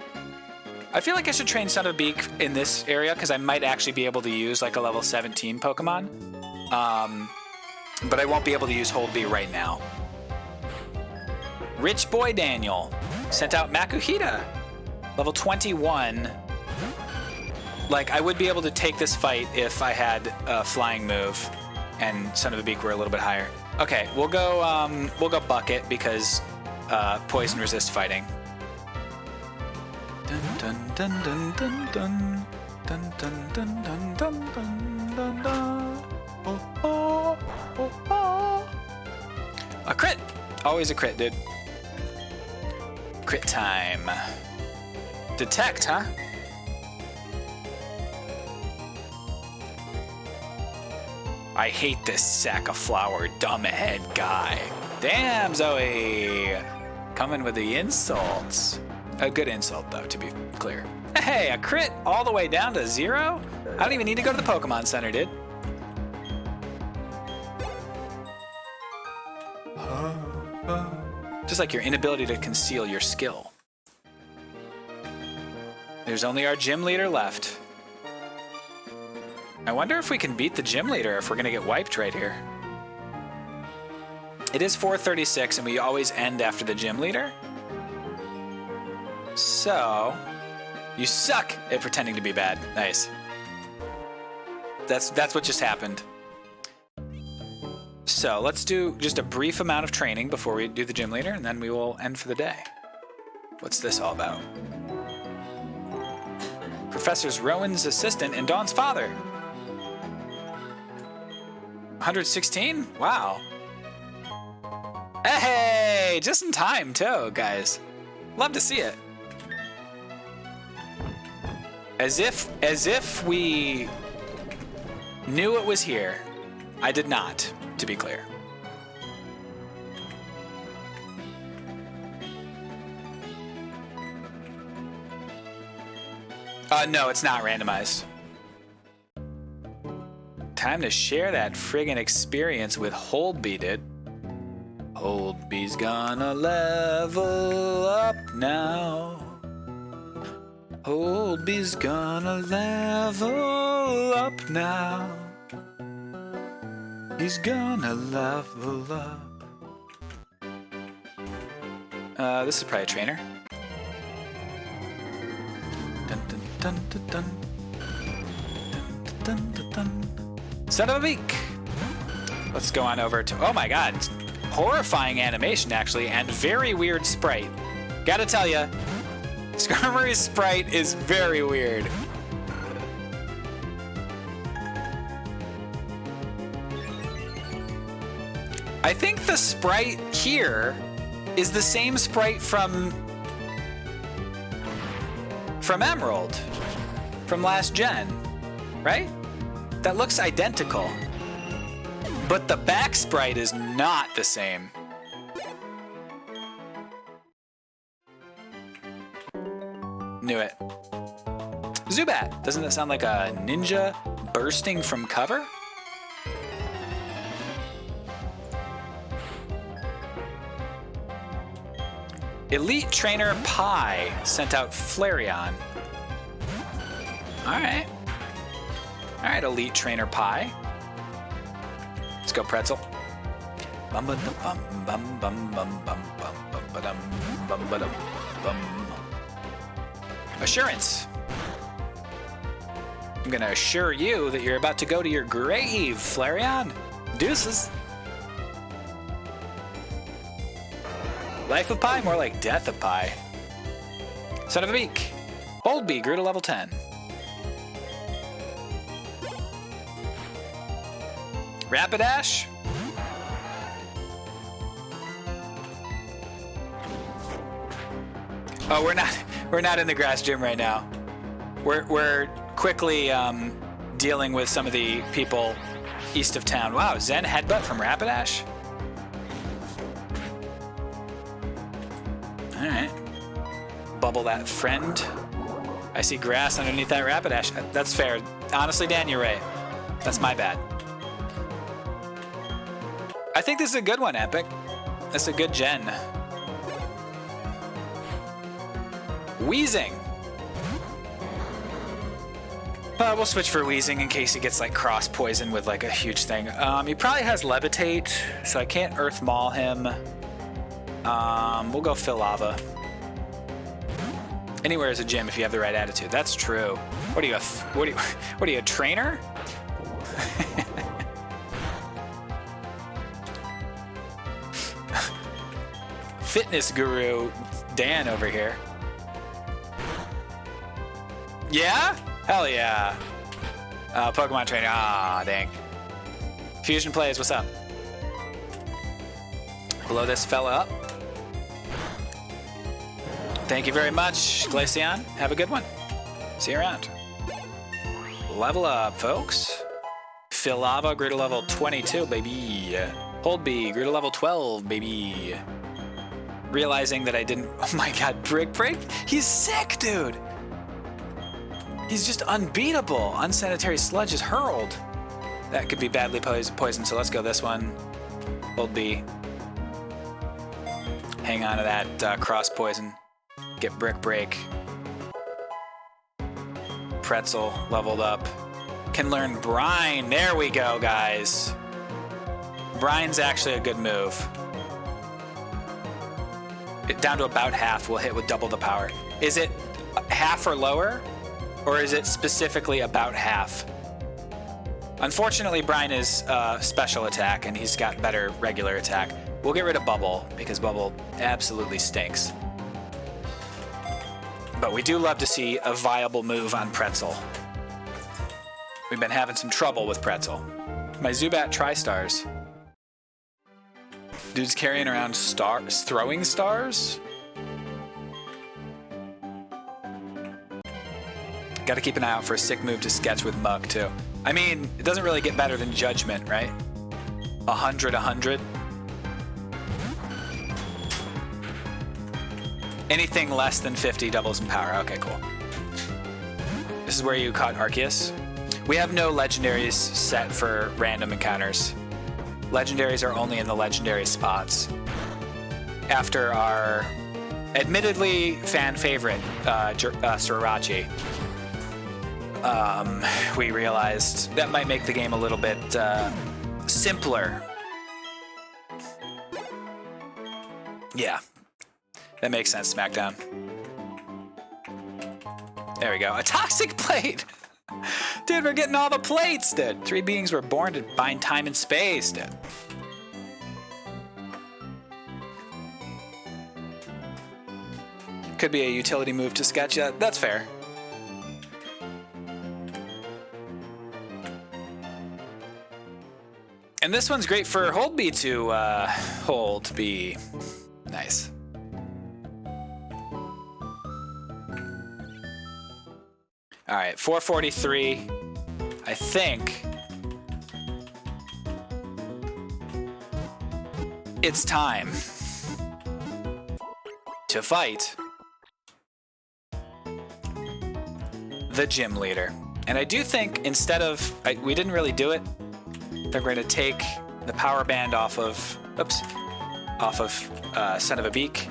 I feel like I should train Son of a Beak in this area because I might actually be able to use like a level 17 Pokemon. But I won't be able to use Holdby right now. Rich Boy Daniel sent out Makuhita, level 21. Like, I would be able to take this fight if I had a flying move and Son of a Beak were a little bit higher. Okay, we'll go Bucket because poison resist fighting. Dun dun dun dun dun dun dun dun dun dun dun dun dun. Oh, oh, oh, oh. A crit! Always a crit, dude. Crit time. Detect, huh? I hate this sack of flour, dumbhead guy. Damn, Zoe! Coming with the insults. A good insult, though, to be clear. Hey, a crit all the way down to 0? I don't even need to go to the Pokemon Center, dude. Just like your inability to conceal your skill. There's only our gym leader left. I wonder if we can beat the gym leader if we're gonna get wiped right here. It is 4:36 and we always end after the gym leader. So, you suck at pretending to be bad. Nice. That's what just happened. So let's do just a brief amount of training before we do the gym leader, and then we will end for the day. What's this all about? Professors Rowan's assistant and Dawn's father. 116? Wow. Hey, just in time too, guys. Love to see it. As if we knew it was here. I did not, to be clear. No, it's not randomized. Time to share that friggin' experience with Holdby, dude. Holdby's gonna level up now. Holdby's gonna level up now. He's gonna level up. This is probably a trainer. Dun dun dun dun dun. Dun dun dun dun. Son of a Beak! Let's go on over to, oh my god, horrifying animation actually, and very weird sprite. Gotta tell ya, Skarmory's sprite is very weird. I think the sprite here is the same sprite from Emerald, from last gen, right? That looks identical. But the back sprite is not the same. Knew it. Zubat! Doesn't that sound like a ninja bursting from cover? Elite Trainer Pi sent out Flareon. Alright. Alright, Elite Trainer Pi. Let's go, Pretzel. Assurance. I'm gonna assure you that you're about to go to your grave, Flareon. Deuces. Life of Pi, more like Death of Pi. Son of a Beak. Holdby grew to level 10. Oh, we're not in the grass gym right now. We're quickly dealing with some of the people east of town. Wow, Zen headbutt from Rapidash. All right. Bubble that friend. I see grass underneath that Rapidash. That's fair. Honestly, Dan, you're right. That's my bad. I think this is a good one, Epic. This is a good gen. Wheezing. We'll switch for Wheezing in case he gets like cross poison with like a huge thing. He probably has Levitate, so I can't Earth Maul him. We'll go PHILJAMESSON. Anywhere is a gym if you have the right attitude. That's true. What are you, a trainer? Fitness guru Dan over here. Yeah? Hell yeah. Pokemon trainer. Ah, dang. Fusion plays, what's up? Blow this fella up. Thank you very much, Glaceon. Have a good one. See you around. Level up, folks. PHILJAMESSON grew to level 22, baby. Hold B grew to level 12, baby. Realizing that I didn't... Oh my god, Brick Break? He's sick, dude. He's just unbeatable. Unsanitary Sludge is hurled. That could be badly poisoned, so let's go this one. Hold B. Hang on to that cross poison. Get Brick Break. Pretzel leveled up. Can learn Brine. There we go, guys. Brine's actually a good move. Down to about half, we'll hit with double the power. Is it half or lower? Or is it specifically about half? Unfortunately, Brine is special attack, and he's got better regular attack. We'll get rid of Bubble, because Bubble absolutely stinks. But we do love to see a viable move on Pretzel. We've been having some trouble with Pretzel. My Zubat Tri-Stars. Dude's carrying around stars, throwing stars? Gotta keep an eye out for a sick move to sketch with Mug, too. I mean, it doesn't really get better than Judgment, right? 100. Anything less than 50 doubles in power. Okay, cool. This is where you caught Arceus. We have no legendaries set for random encounters. Legendaries are only in the legendary spots. After our admittedly fan favorite, Srirachi, we realized that might make the game a little bit simpler. Yeah. That makes sense, SmackDown. There we go. A toxic plate! Dude, we're getting all the plates, dude. 3 beings were born to bind time and space, dude. Could be a utility move to sketch. Yeah, that's fair. And this one's great for Hold B to Hold B. Nice. All right, 443. I think it's time to fight the gym leader. And I do think instead of, we didn't really do it, they're going to take the power band off of Son of a Beak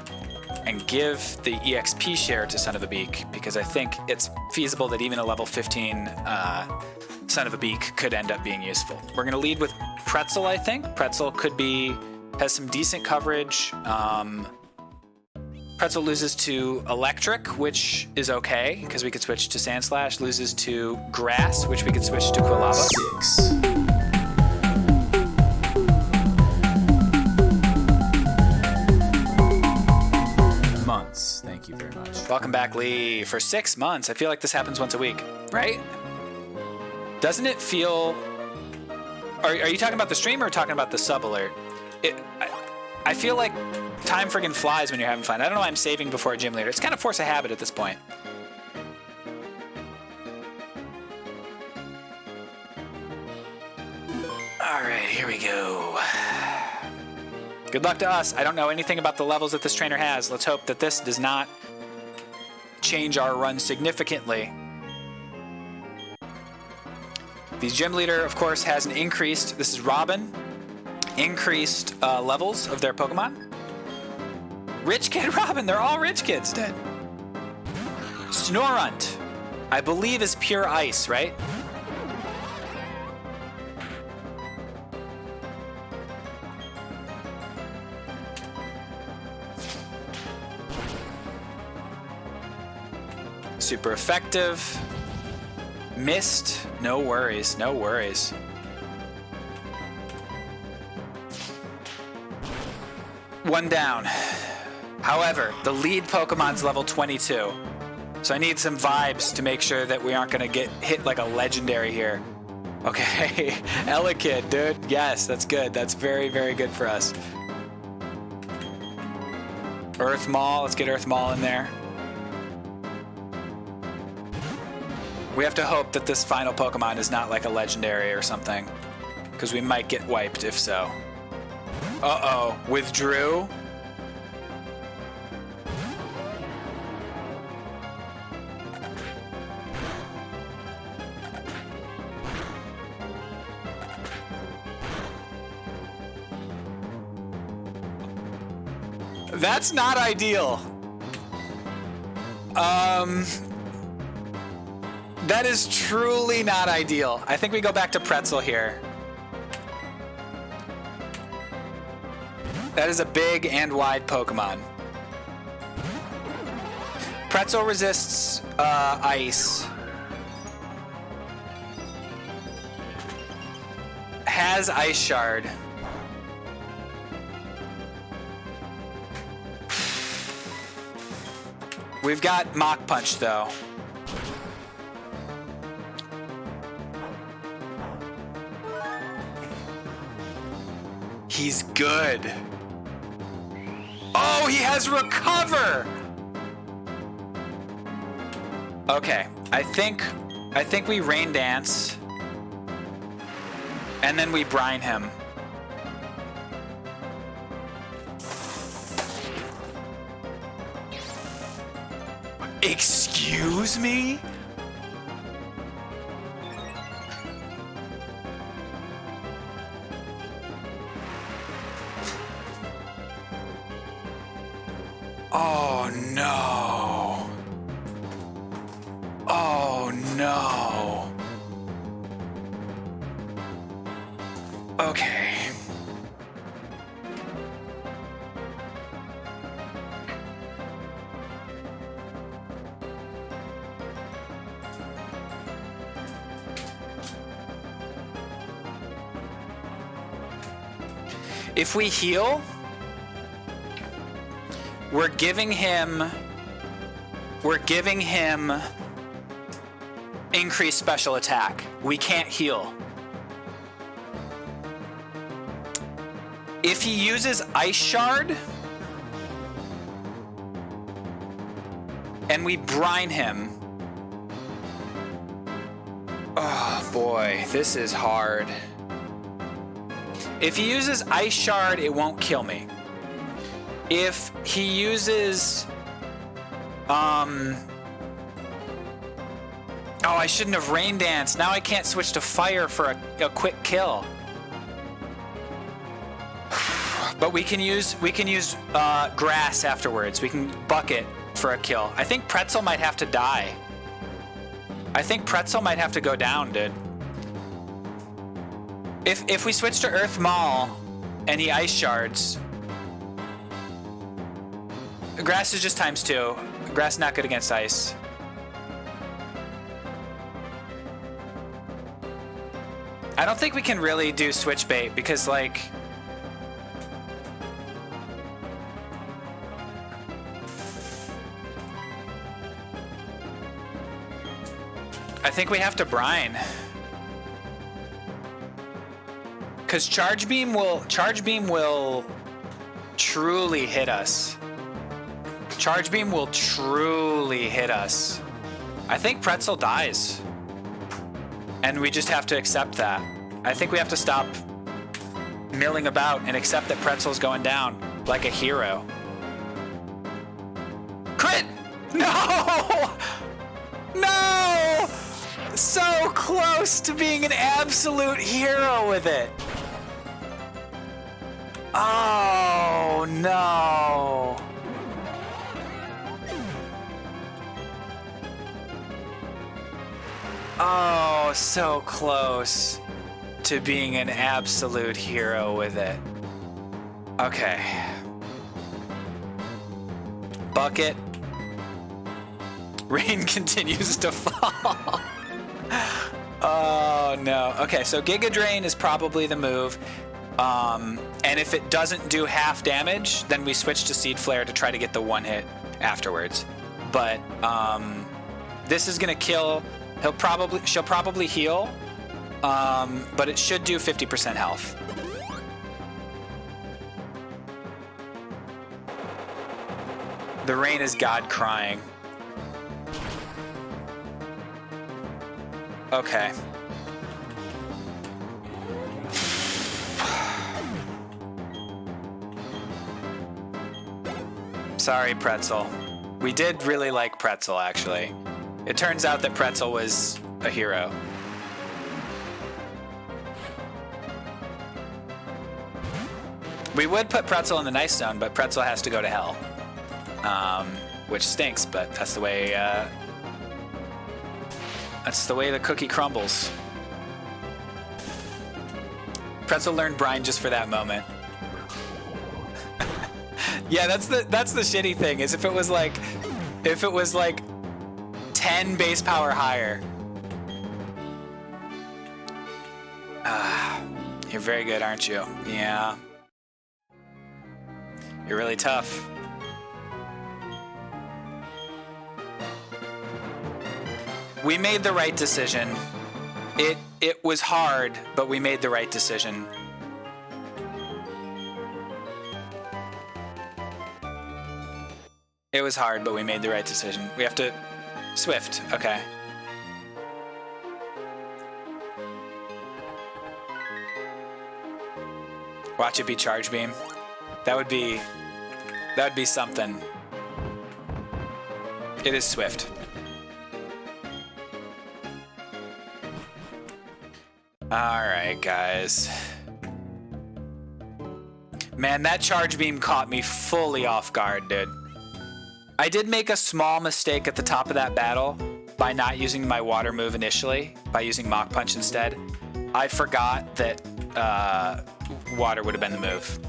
and give the EXP share to Son of a Beak, because I think it's feasible that even a level 15 Son of a Beak could end up being useful. We're going to lead with Pretzel, I think. Pretzel has some decent coverage. Pretzel loses to Electric, which is okay, because we could switch to Sand Slash. Loses to Grass, which we could switch to Quilava. 6. Months. Thank you very much. Welcome back, Lee. For 6 months. I feel like this happens once a week, right? Doesn't it feel... Are you talking about the stream or talking about the sub alert? I feel like time friggin' flies when you're having fun. I don't know why I'm saving before a gym leader. It's kind of force of habit at this point. All right, here we go. Good luck to us. I don't know anything about the levels that this trainer has. Let's hope that this does not change our run significantly. The gym leader, of course, has an increased, this is Robin, increased levels of their Pokemon. Rich Kid Robin, they're all rich kids, dude. Snorunt, I believe is pure ice, right? Super effective. Missed. No worries, no worries. One down. However, the lead Pokemon's level 22. So I need some vibes to make sure that we aren't going to get hit like a legendary here. Okay, Elekid, dude. Yes, that's good. That's very, very good for us. Earth Maul. Let's get Earth Maul in there. We have to hope that this final Pokemon is not like a legendary or something, because we might get wiped if so. Uh-oh, withdrew. That's not ideal. That is truly not ideal. I think we go back to Pretzel here. That is a big and wide Pokemon. Pretzel resists ice. Has Ice Shard. We've got Mach Punch though. He's good. Oh, he has Recover! Okay, I think we Rain Dance. And then we brine him. Excuse me? Oh no. Oh no. Okay. If we heal, we're giving him increased special attack. We can't heal. If he uses Ice Shard and we brine him, oh boy, this is hard. If he uses Ice Shard, it won't kill me. If he uses, oh, I shouldn't have Rain Dance. Now I can't switch to Fire for a quick kill. But we can use Grass afterwards. We can Bucket for a kill. I think Pretzel might have to die. I think Pretzel might have to go down, dude. If we switch to Earth Maul and he Ice Shards, Grass is just ×2. Grass is not good against ice. I don't think we can really do Switch Bait because, like, I think we have to brine. Because Charge Beam will truly hit us. Charge Beam will truly hit us. I think Pretzel dies. And we just have to accept that. I think we have to stop milling about and accept that Pretzel's going down like a hero. Crit! No! No! So close to being an absolute hero with it. Oh, no. Oh, so close to being an absolute hero with it. Okay. Bucket. Rain continues to fall. Oh, no. Okay, so Giga Drain is probably the move. And if it doesn't do half damage, then we switch to Seed Flare to try to get the one hit afterwards. But this is gonna kill. She'll probably heal, but it should do 50% health. The rain is God crying. Okay. Sorry, Pretzel. We did really like Pretzel, actually. It turns out that Pretzel was a hero. We would put Pretzel in the Nice Zone, but Pretzel has to go to hell. Which stinks, but that's the way the cookie crumbles. Pretzel learned Brine just for that moment. Yeah, that's the shitty thing, is if it was like 10 base power higher. You're very good, aren't you? Yeah. You're really tough. We made the right decision. It was hard, but we made the right decision. It was hard, but we made the right decision. We have to... Swift, okay. Watch it be Charge Beam. That would be something. It is Swift. Alright, guys. Man, that Charge Beam caught me fully off guard, dude. I did make a small mistake at the top of that battle by not using my water move initially, by using Mach Punch instead. I forgot that water would have been the move.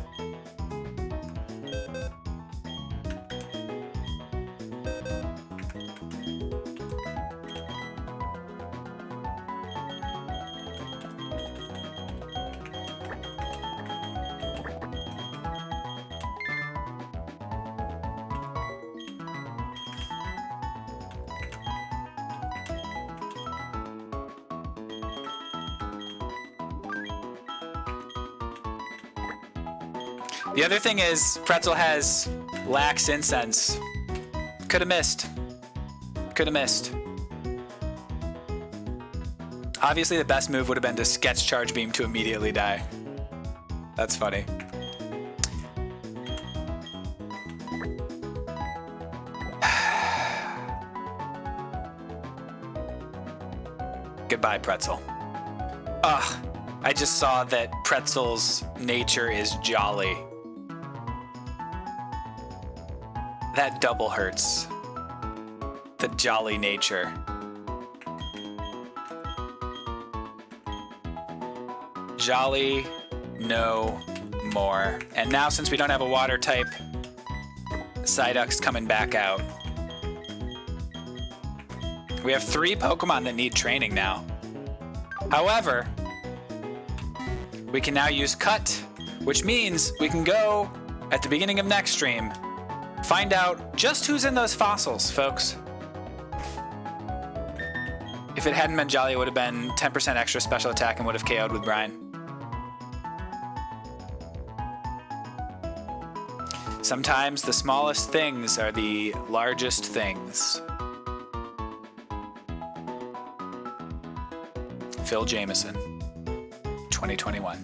The other thing is, Pretzel has Lax Incense. Could have missed. Could have missed. Obviously, the best move would have been to Sketch Charge Beam to immediately die. That's funny. Goodbye, Pretzel. Ugh. I just saw that Pretzel's nature is jolly. That double hurts. The jolly nature. Jolly no more. And now, since we don't have a water type, Psyduck's coming back out. We have 3 Pokemon that need training now. However, we can now use Cut, which means we can go at the beginning of next stream, find out just who's in those fossils, folks. If it hadn't been Jolly, it would have been 10% extra special attack and would have KO'd with Brine. Sometimes the smallest things are the largest things. Phil Jameson, 2021.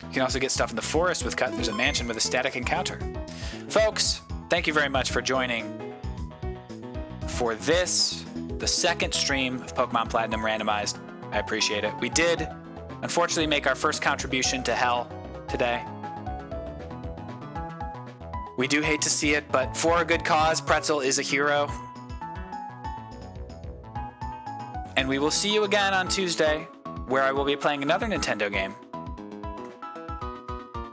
You can also get stuff in the forest with Cut. There's a mansion with a static encounter. Folks, thank you very much for joining for this, the second stream of Pokemon Platinum Randomized. I appreciate it. We did, unfortunately, make our first contribution to hell today. We do hate to see it, but for a good cause, Pretzel is a hero. And we will see you again on Tuesday, where I will be playing another Nintendo game.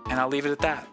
And I'll leave it at that.